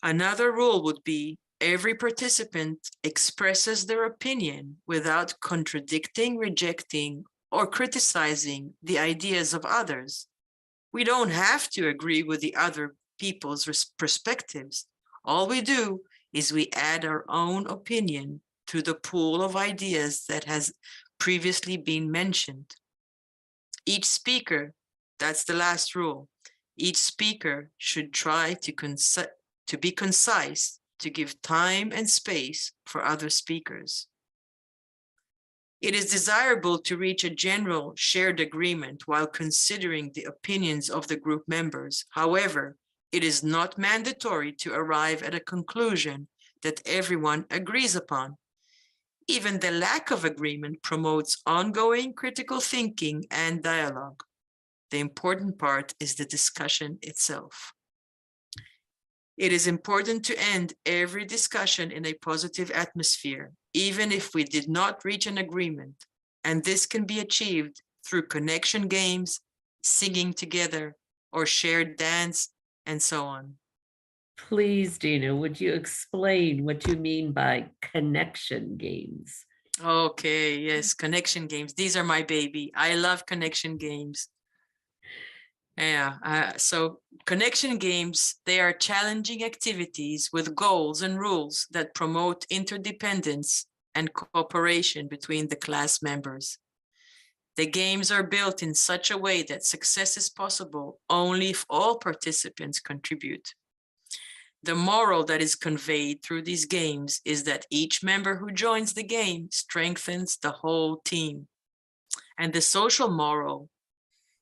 Another rule would be every participant expresses their opinion without contradicting, rejecting, or criticizing the ideas of others. We don't have to agree with the other people's perspectives. All we do is we add our own opinion to the pool of ideas that has previously been mentioned. Each speaker, that's the last rule, each speaker should try to be concise, to give time and space for other speakers. It is desirable to reach a general shared agreement while considering the opinions of the group members. However, it is not mandatory to arrive at a conclusion that everyone agrees upon. Even the lack of agreement promotes ongoing critical thinking and dialogue. The important part is the discussion itself. It is important to end every discussion in a positive atmosphere, even if we did not reach an agreement. And this can be achieved through connection games, singing together, or shared dance, and so on. Please, Dina, would you explain what you mean by connection games? Okay, yes, connection games. These are my baby. I love connection games. Yeah, so connection games, they are challenging activities with goals and rules that promote interdependence and cooperation between the class members. The games are built in such a way that success is possible only if all participants contribute. The moral that is conveyed through these games is that each member who joins the game strengthens the whole team. And the social moral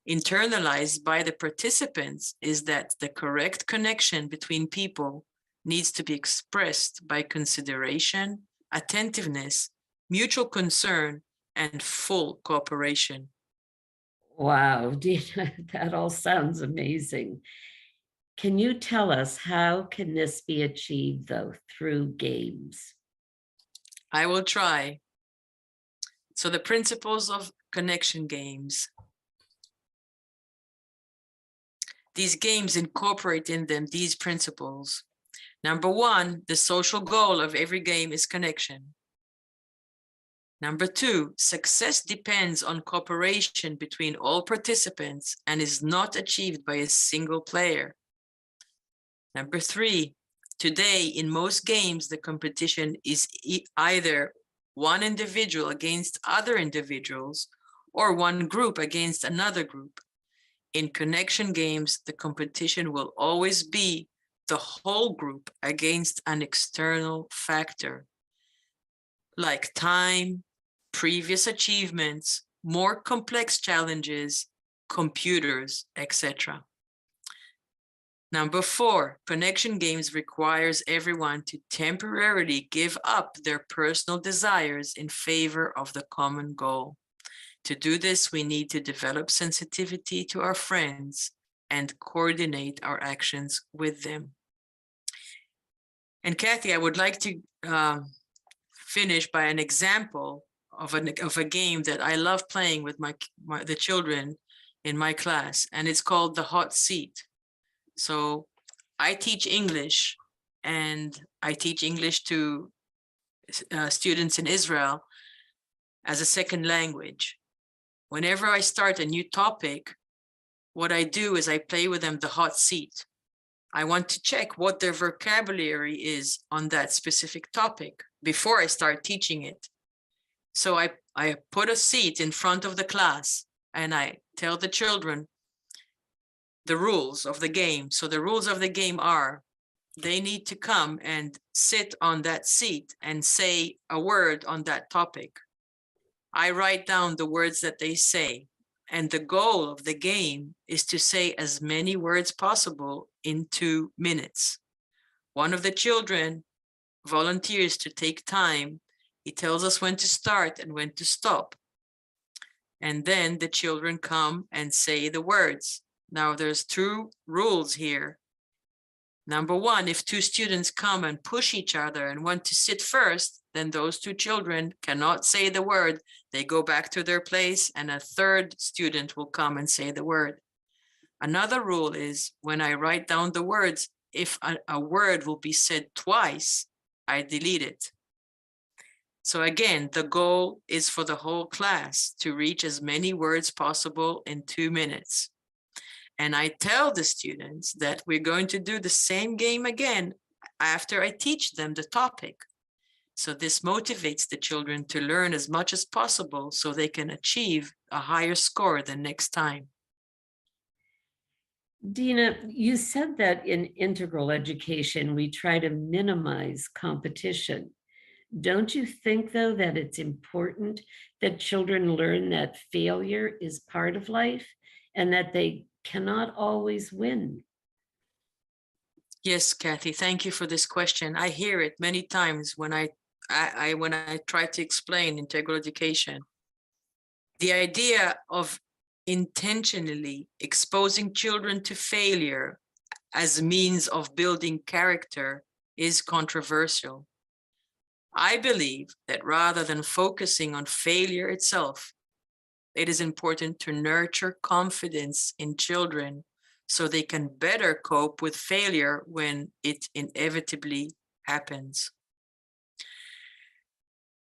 internalized by the participants is that the correct connection between people needs to be expressed by consideration, attentiveness, mutual concern, and full cooperation. Wow, Dina, that all sounds amazing. Can you tell us how can this be achieved, though, through games? I will try. So the principles of connection games. These games incorporate in them these principles. Number one, the social goal of every game is connection. Number two, success depends on cooperation between all participants and is not achieved by a single player. Number three, today in most games, the competition is either one individual against other individuals or one group against another group. In connection games, the competition will always be the whole group against an external factor, like time, previous achievements, more complex challenges, computers, etc. Number four, connection games requires everyone to temporarily give up their personal desires in favor of the common goal. To do this, we need to develop sensitivity to our friends and coordinate our actions with them. And Kathy, I would like to finish by an example of a game that I love playing with the children in my class, and it's called the hot seat. So I teach English, and I teach English to students in Israel as a second language. Whenever I start a new topic, what I do is I play with them the hot seat. I want to check what their vocabulary is on that specific topic before I start teaching it. So I put a seat in front of the class and I tell the children the rules of the game. So the rules of the game are they need to come and sit on that seat and say a word on that topic. I write down the words that they say. And the goal of the game is to say as many words possible in 2 minutes. One of the children volunteers to take time. He tells us when to start and when to stop. And then the children come and say the words. Now there's 2 rules here. Number 1, if 2 students come and push each other and want to sit first, then those 2 children cannot say the word. They go back to their place and a 3rd student will come and say the word. Another rule is when I write down the words, if a word will be said twice, I delete it. So again, the goal is for the whole class to reach as many words possible in 2 minutes. And I tell the students that we're going to do the same game again after I teach them the topic. So this motivates the children to learn as much as possible so they can achieve a higher score the next time. Dina, you said that in integral education, we try to minimize competition. Don't you think, though, that it's important that children learn that failure is part of life and that they cannot always win? Yes, Kathy, thank you for this question. I hear it many times when I try to explain integral education. The idea of intentionally exposing children to failure as a means of building character is controversial. I believe that rather than focusing on failure itself, it is important to nurture confidence in children so they can better cope with failure when it inevitably happens.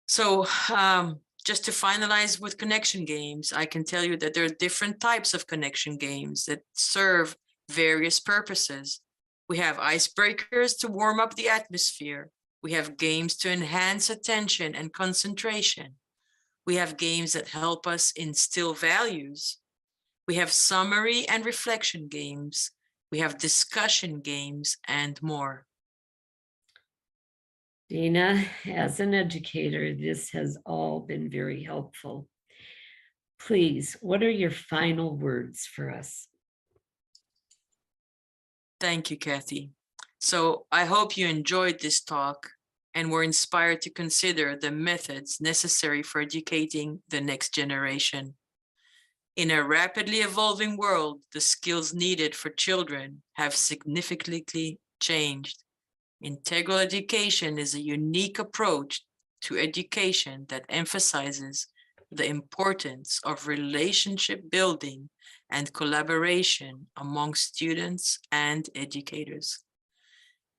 So just to finalize with connection games, I can tell you that there are different types of connection games that serve various purposes. We have icebreakers to warm up the atmosphere. We have games to enhance attention and concentration. We have games that help us instill values. We have summary and reflection games. We have discussion games and more. Dina, as an educator, this has all been very helpful. Please, what are your final words for us? Thank you, Kathy. So I hope you enjoyed this talk and were inspired to consider the methods necessary for educating the next generation. In a rapidly evolving world, the skills needed for children have significantly changed. Integral education is a unique approach to education that emphasizes the importance of relationship building and collaboration among students and educators.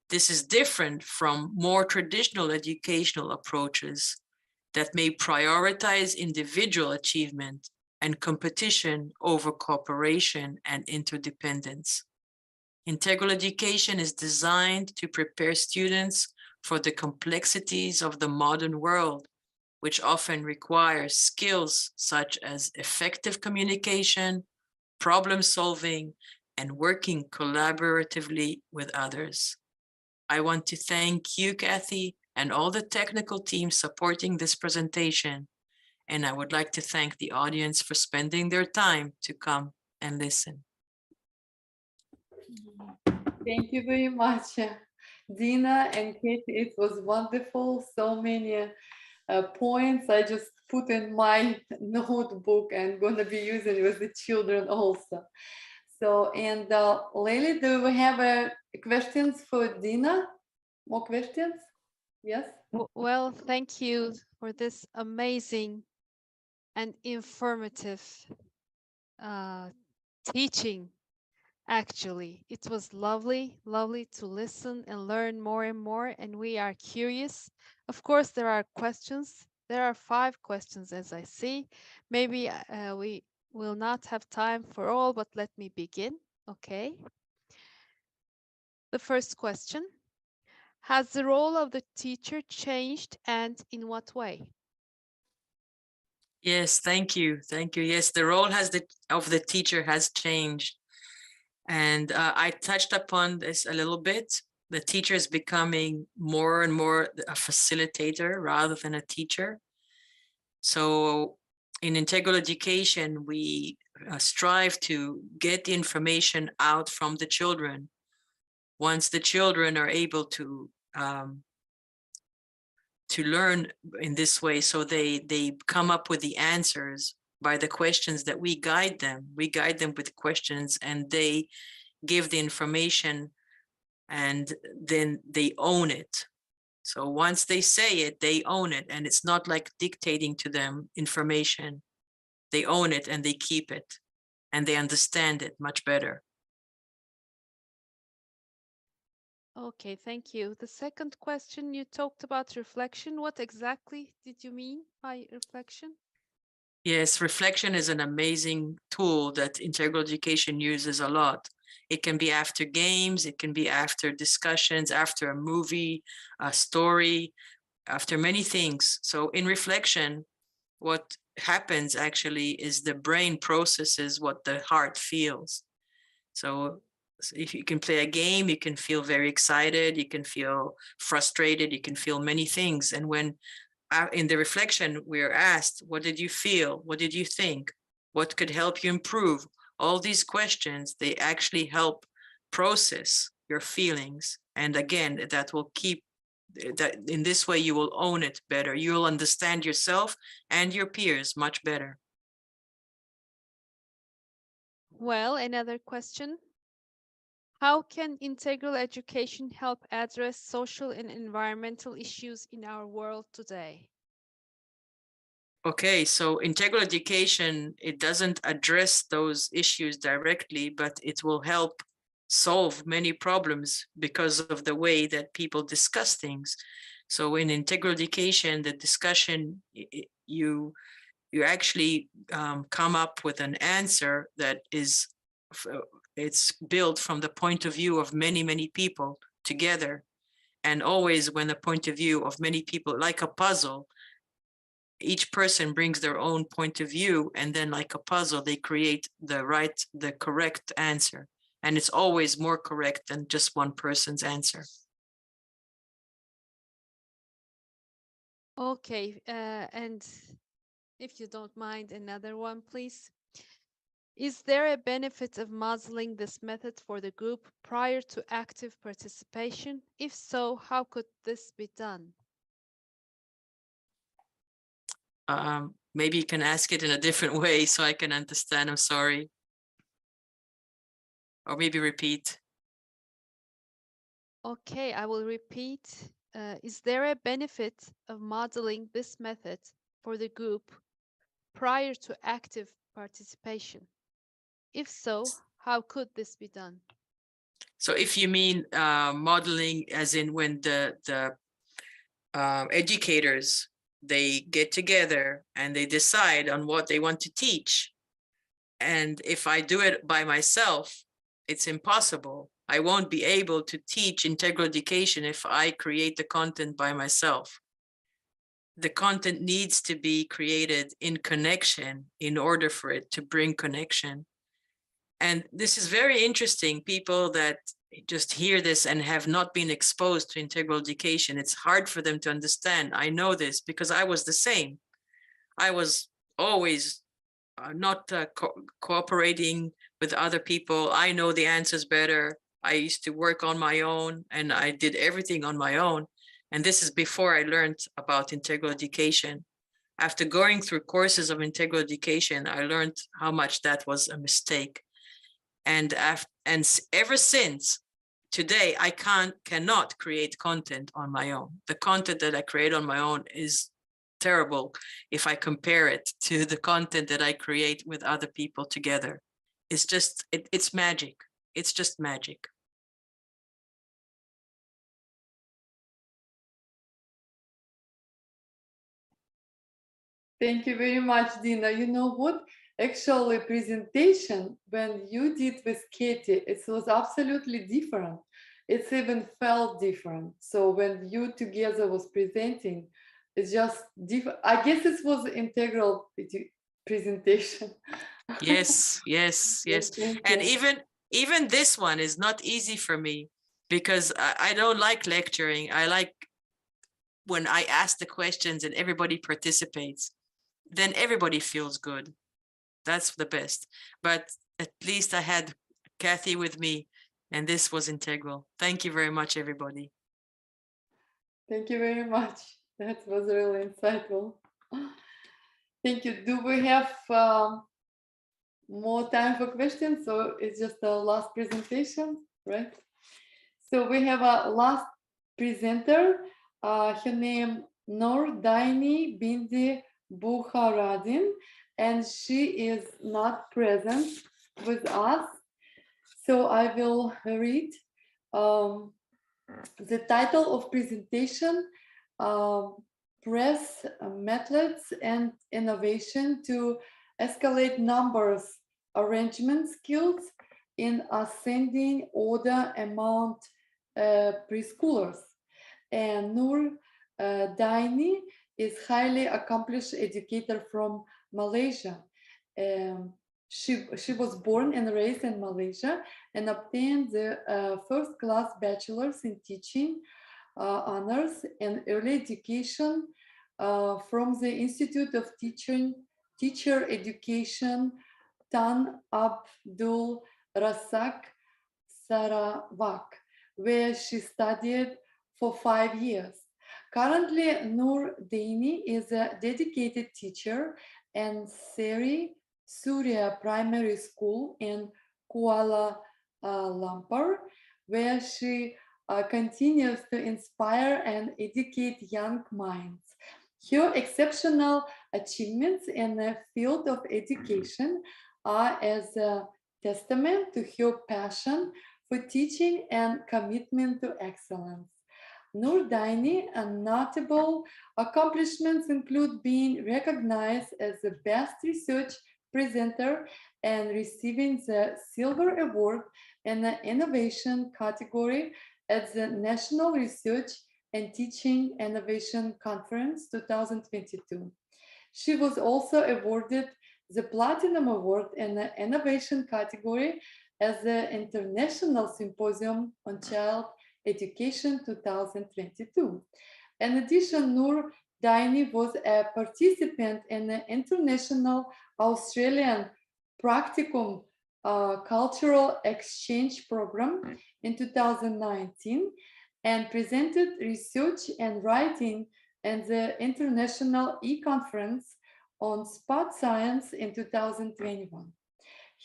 This is different from more traditional educational approaches that may prioritize individual achievement and competition over cooperation and interdependence. Integral education is designed to prepare students for the complexities of the modern world, which often requires skills such as effective communication, problem solving, and working collaboratively with others. I want to thank you, Kathy, and all the technical team supporting this presentation. And I would like to thank the audience for spending their time to come and listen. Thank you very much, Dina and Katie. It was wonderful. So many points I just put in my notebook and gonna be using with the children also. So, and Lily, do we have questions for Dina? More questions? Yes? Well, thank you for this amazing and informative teaching. Actually, it was lovely to listen and learn more and more, and we are curious. Of course, there are questions. There are 5 questions as I see. Maybe we We'll not have time for all, but let me begin. Okay. The first question. Has the role of the teacher changed, and in what way? Yes, thank you. Thank you. Yes, the role of the teacher has changed. And I touched upon this a little bit. The teacher is becoming more and more a facilitator rather than a teacher. So in integral education, we strive to get the information out from the children. Once the children are able to learn in this way, so they come up with the answers by the questions that we guide them. We guide them with questions, and they give the information, and then they own it. So once they say it, they own it, and it's not like dictating to them information. They own it and they keep it, and they understand it much better. Okay, thank you. The second question, you talked about reflection. What exactly did you mean by reflection? Yes, reflection is an amazing tool that integral education uses a lot. It can be after games, it can be after discussions, after a movie, a story, after many things. So in reflection, what happens actually is the brain processes what the heart feels. So if you can play a game, you can feel very excited, you can feel frustrated, you can feel many things. And when in the reflection, we're asked, what did you feel? What did you think? What could help you improve? All these questions, they actually help process your feelings. And again, that will keep that in this way, you will own it better. You'll understand yourself and your peers much better. Well, another question. How can integral education help address social and environmental issues in our world today? Okay, so integral education, it doesn't address those issues directly, but it will help solve many problems because of the way that people discuss things. So in integral education, the discussion, you actually come up with an answer that is, it's built from the point of view of many, many people together. And always when the point of view of many people, like a puzzle, each person brings their own point of view, and then like a puzzle, they create the correct answer. And it's always more correct than just one person's answer. Okay, and if you don't mind, another one, please. Is there a benefit of modeling this method for the group prior to active participation? If so, how could this be done? Maybe you can ask it in a different way so I can understand. I'm sorry. Or maybe repeat. Okay, I will repeat. Is there a benefit of modeling this method for the group prior to active participation? If so, how could this be done? So if you mean modeling as in when the educators, they get together and they decide on what they want to teach. And if I do it by myself, it's impossible. I won't be able to teach integral education if I create the content by myself. The content needs to be created in connection in order for it to bring connection. And this is very interesting. People that just hear this and have not been exposed to integral education, it's hard for them to understand. I know this because I was the same. I was always not cooperating with other people. I know the answers better. I used to work on my own and I did everything on my own. And this is before I learned about integral education. After going through courses of integral education, I learned how much that was a mistake. And ever since today, I cannot create content on my own. The content that I create on my own is terrible if I compare it to the content that I create with other people together. It's just, it's magic. It's just magic. Thank you very much, Dina. You know what? actually presentation when you did with Katie, it was absolutely different. It's even felt different. So when you together was presenting, it's just different. I guess it was integral presentation. Yes, yes, yes. And even this one is not easy for me because I don't like lecturing. I like when I ask the questions and everybody participates, then everybody feels good. That's the best. But at least I had Kathy with me, and this was integral. Thank you very much, everybody. Thank you very much. That was really insightful. Thank you. Do we have more time for questions? So it's just the last presentation, right? So we have a last presenter. Her name Nur Daini Bindi Bukharadin, and she is not present with us. So I will read the title of presentation, Press Methods and Innovation to Escalate Numbers Arrangement Skills in Ascending Order Among Preschoolers. And Nur Daini is highly accomplished educator from Malaysia. She was born and raised in Malaysia and obtained the first-class bachelor's in teaching honors and early education from the Institute of Teacher Education Tan Abdul Razak Sarawak, where she studied for 5 years. Currently, Nur Daini is a dedicated teacher in Seri Surya Primary School in Kuala Lumpur, where she continues to inspire and educate young minds. Her exceptional achievements in the field of education are as a testament to her passion for teaching and commitment to excellence. Nur Daini and notable accomplishments include being recognized as the best research presenter and receiving the Silver Award in the Innovation category at the National Research and Teaching Innovation Conference 2022. She was also awarded the Platinum Award in the Innovation category at the International Symposium on Child Education 2022. In addition, Nur Daini was a participant in the International Australian Practicum Cultural Exchange Program in 2019 and presented research and writing in the International E-Conference on Spot Science in 2021.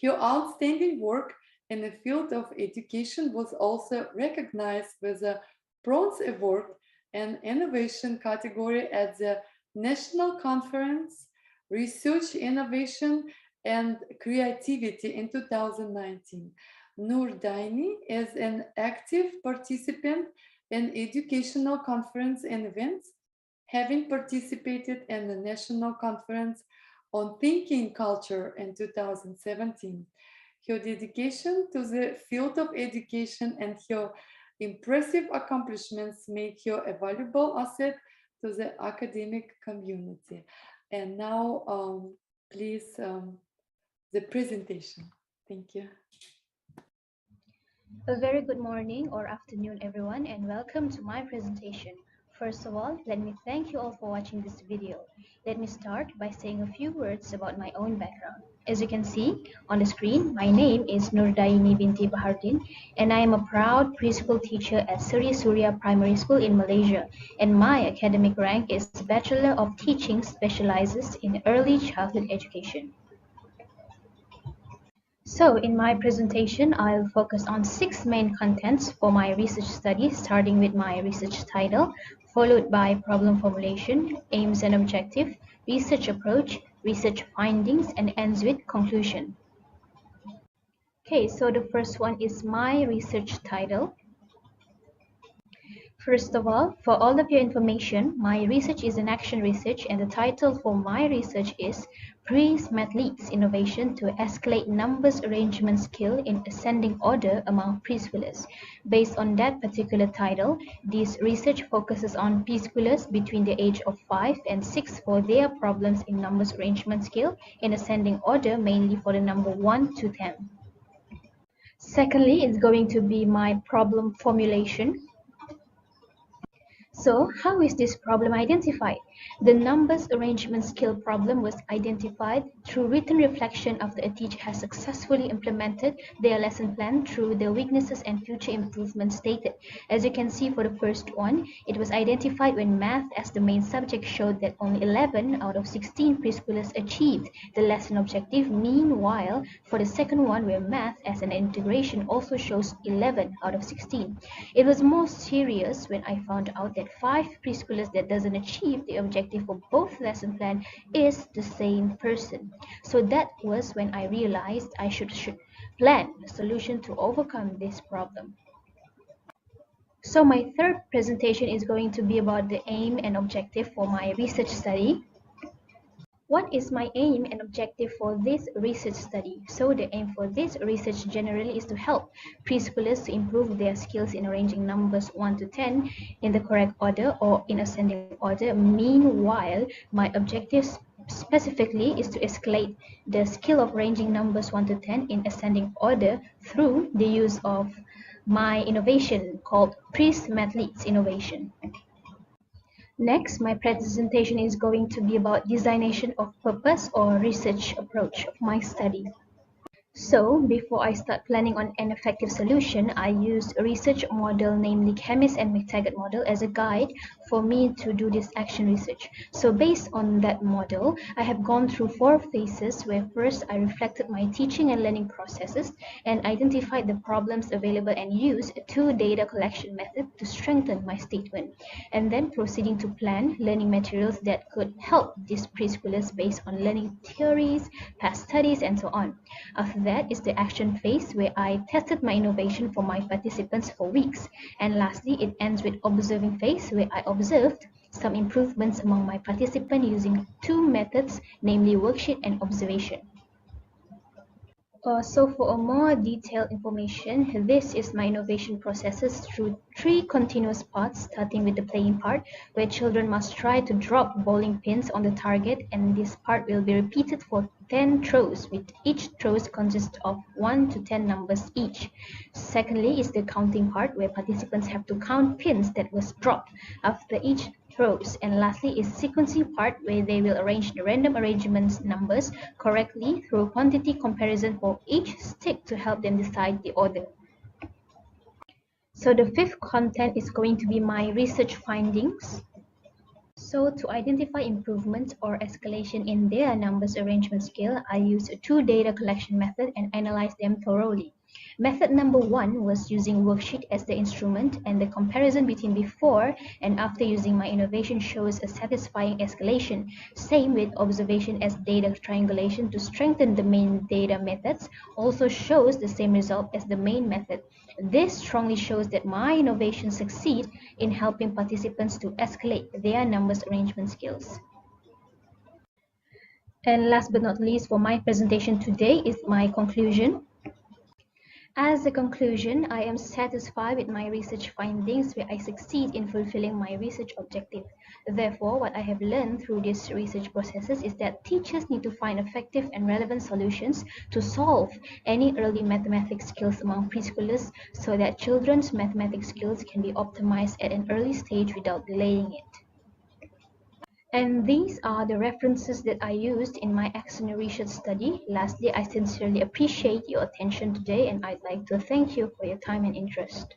Her outstanding work in the field of education was also recognized with a Bronze Award in Innovation category at the National Conference Research, Innovation and Creativity in 2019. Nur Daini is an active participant in educational conference and events, having participated in the National Conference on Thinking Culture in 2017. Her dedication to the field of education and her impressive accomplishments make her a valuable asset to the academic community. And now, please, the presentation. Thank you. A very good morning or afternoon, everyone, and welcome to my presentation. First of all, let me thank you all for watching this video. Let me start by saying a few words about my own background. As you can see on the screen, my name is Nur Daini Binti Bahardin, and I am a proud preschool teacher at Seri Surya Primary School in Malaysia, and my academic rank is Bachelor of Teaching, specializes in early childhood education. So in my presentation, I'll focus on 6 main contents for my research study, starting with my research title, followed by problem formulation, aims and objective, research approach, research findings, and ends with conclusion. Okay, so the first one is my research title. First of all, for all of your information, my research is an action research, and the title for my research is Pre-SMART Leads Innovation to Escalate Numbers Arrangement Skill in Ascending Order Among Preschoolers. Based on that particular title, this research focuses on preschoolers between the age of 5 and 6 for their problems in numbers arrangement skill in ascending order, mainly for the number 1 to 10. Secondly, it's going to be my problem formulation. So, how is this problem identified? The numbers arrangement skill problem was identified through written reflection after a teacher has successfully implemented their lesson plan through the weaknesses and future improvements stated. As you can see for the first one, it was identified when math as the main subject showed that only 11 out of 16 preschoolers achieved the lesson objective. Meanwhile, for the second one, where math as an integration also shows 11 out of 16. It was more serious when I found out that 5 preschoolers that doesn't achieve the objective for both lesson plan is the same person. So that was when I realized I should plan a solution to overcome this problem. So my third presentation is going to be about the aim and objective for my research study. What is my aim and objective for this research study? So the aim for this research generally is to help preschoolers to improve their skills in arranging numbers 1 to 10 in the correct order or in ascending order. Meanwhile, my objective specifically is to escalate the skill of arranging numbers 1 to 10 in ascending order through the use of my innovation called Pre-SMART Leads innovation. Next, my presentation is going to be about designation of purpose or research approach of my study. So, before I start planning on an effective solution, I used a research model, namely Chemist and McTaggart model, as a guide for me to do this action research. So based on that model, I have gone through 4 phases where first I reflected my teaching and learning processes and identified the problems available and used a 2 data collection method to strengthen my statement, and then proceeding to plan learning materials that could help these preschoolers based on learning theories, past studies, and so on. After that is the action phase where I tested my innovation for my participants for weeks. And lastly, it ends with observing phase where I observed some improvements among my participants using 2 methods, namely worksheet and observation. So for a more detailed information, this is my innovation processes through 3 continuous parts, starting with the playing part, where children must try to drop bowling pins on the target, and this part will be repeated for 10 throws, with each throws consists of 1 to 10 numbers each. Secondly is the counting part, where participants have to count pins that was dropped after each throws. And lastly is sequencing part, where they will arrange the random arrangements numbers correctly through quantity comparison for each stick to help them decide the order. So the 5th content is going to be my research findings. So to identify improvements or escalation in their numbers arrangement scale, I used a 2 data collection method and analyzed them thoroughly. Method number 1 was using worksheet as the instrument, and the comparison between before and after using my innovation shows a satisfying escalation. Same with observation as data triangulation to strengthen the main data methods also shows the same result as the main method. This strongly shows that my innovation succeed in helping participants to escalate their numbers arrangement skills. And last but not least, for my presentation today is my conclusion. As a conclusion, I am satisfied with my research findings where I succeed in fulfilling my research objective. Therefore, what I have learned through these research processes is that teachers need to find effective and relevant solutions to solve any early mathematics skills among preschoolers so that children's mathematics skills can be optimized at an early stage without delaying it. And these are the references that I used in my action research study. Lastly, I sincerely appreciate your attention today, and I'd like to thank you for your time and interest.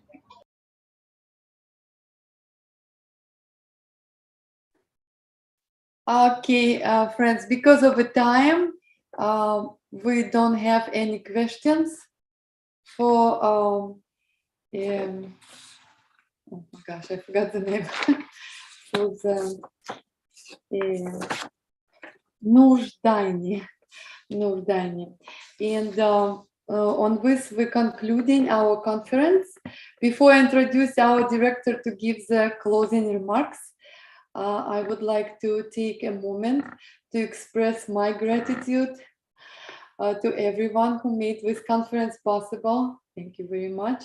Okay, friends, because of the time, we don't have any questions for, oh my gosh, I forgot the name, for the нуждание. And on this, we're concluding our conference. Before I introduce our director to give the closing remarks, I would like to take a moment to express my gratitude to everyone who made this conference possible. Thank you very much.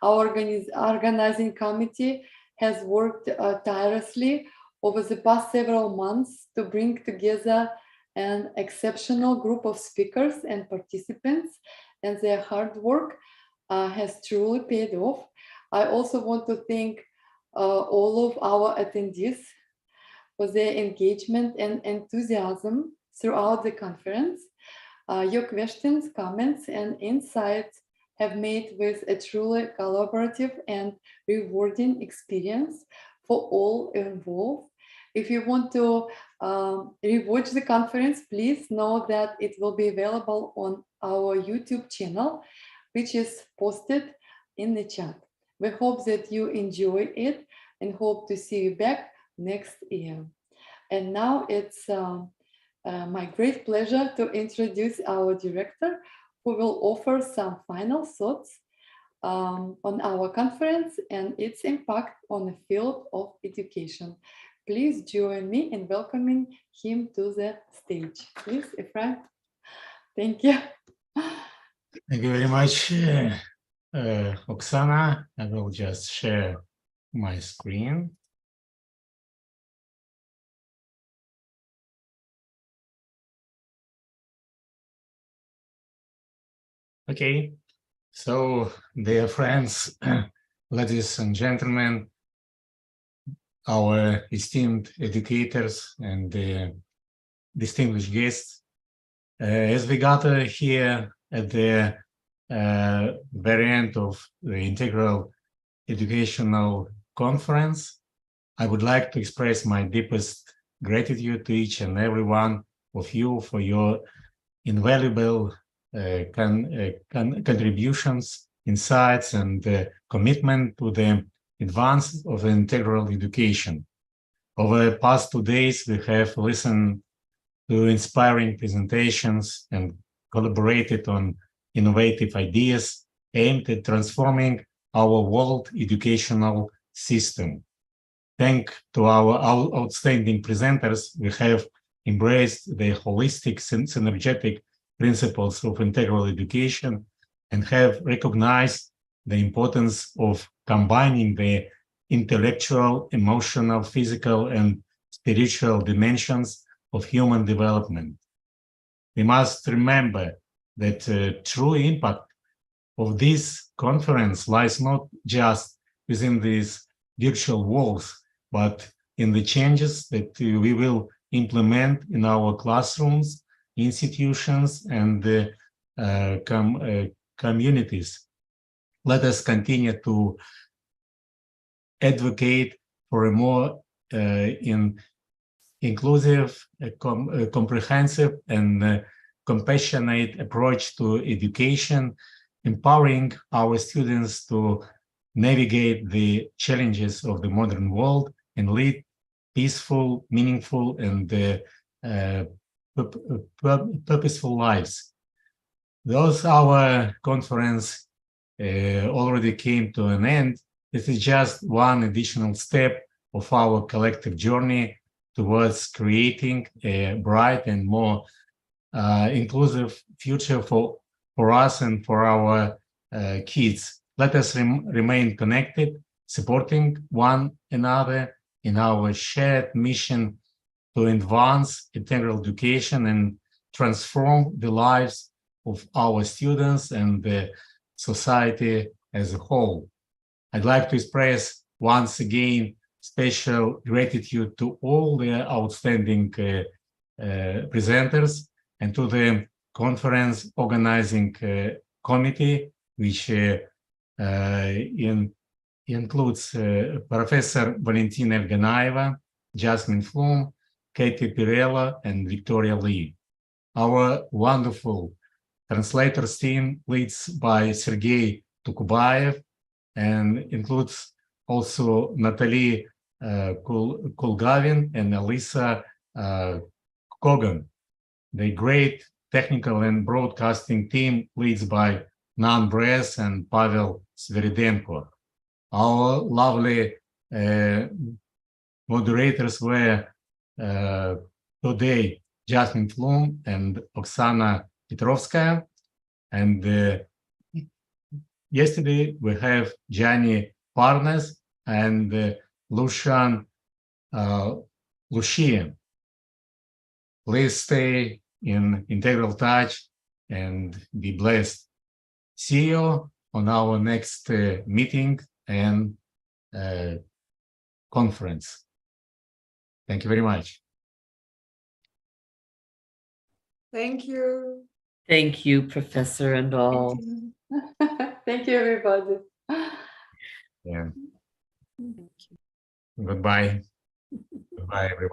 Our organizing committee has worked tirelessly over the past several months to bring together an exceptional group of speakers and participants, and their hard work has truly paid off. I also want to thank all of our attendees for their engagement and enthusiasm throughout the conference. Your questions, comments, and insights have made this a truly collaborative and rewarding experience for all involved. If you want to rewatch the conference, please know that it will be available on our YouTube channel, which is posted in the chat. We hope that you enjoy it and hope to see you back next year. And now it's my great pleasure to introduce our director, who will offer some final thoughts on our conference and its impact on the field of education. Please join me in welcoming him to the stage. Please, Ephraim. Thank you. Thank you very much, Oksana. I will just share my screen. Okay, so dear friends, ladies and gentlemen, our esteemed educators and distinguished guests, as we gather here at the very end of the Integral Educational Conference, I would like to express my deepest gratitude to each and every one of you for your invaluable contributions, insights, and commitment to the advance of integral education. Over the past 2 days, we have listened to inspiring presentations and collaborated on innovative ideas aimed at transforming our world educational system. Thanks to our outstanding presenters, we have embraced the holistic and synergetic principles of integral education and have recognized the importance of combining the intellectual, emotional, physical, and spiritual dimensions of human development. We must remember that true impact of this conference lies not just within these virtual walls, but in the changes that we will implement in our classrooms, institutions, and communities. Let us continue to advocate for a more inclusive, comprehensive, and compassionate approach to education, empowering our students to navigate the challenges of the modern world and lead peaceful, meaningful, and purposeful lives. Thus, our conference already came to an end. This is just one additional step of our collective journey towards creating a bright and more inclusive future for us and for our kids. Let us remain connected, supporting one another in our shared mission to advance integral education and transform the lives of our students and the society as a whole. I'd like to express once again special gratitude to all the outstanding presenters and to the conference organizing committee, which includes Professor Valentina Evganaeva, Jasmine Flum, Katie Pirella, and Victoria Lee. Our wonderful translators team leads by Sergei Tukubayev and includes also Natalie Kulgavin and Elisa Kogan. The great technical and broadcasting team leads by Nan Bress and Pavel Sviridenko. Our lovely moderators were today Jasmine Flum and Oksana Petrovskaya. And yesterday we have Gianni Parnes and Lucian Lucian. Please stay in integral touch and be blessed. See you on our next meeting and conference. Thank you very much. Thank you. Thank you, Professor and all. Thank you, everybody. Yeah. Goodbye. Goodbye, everyone.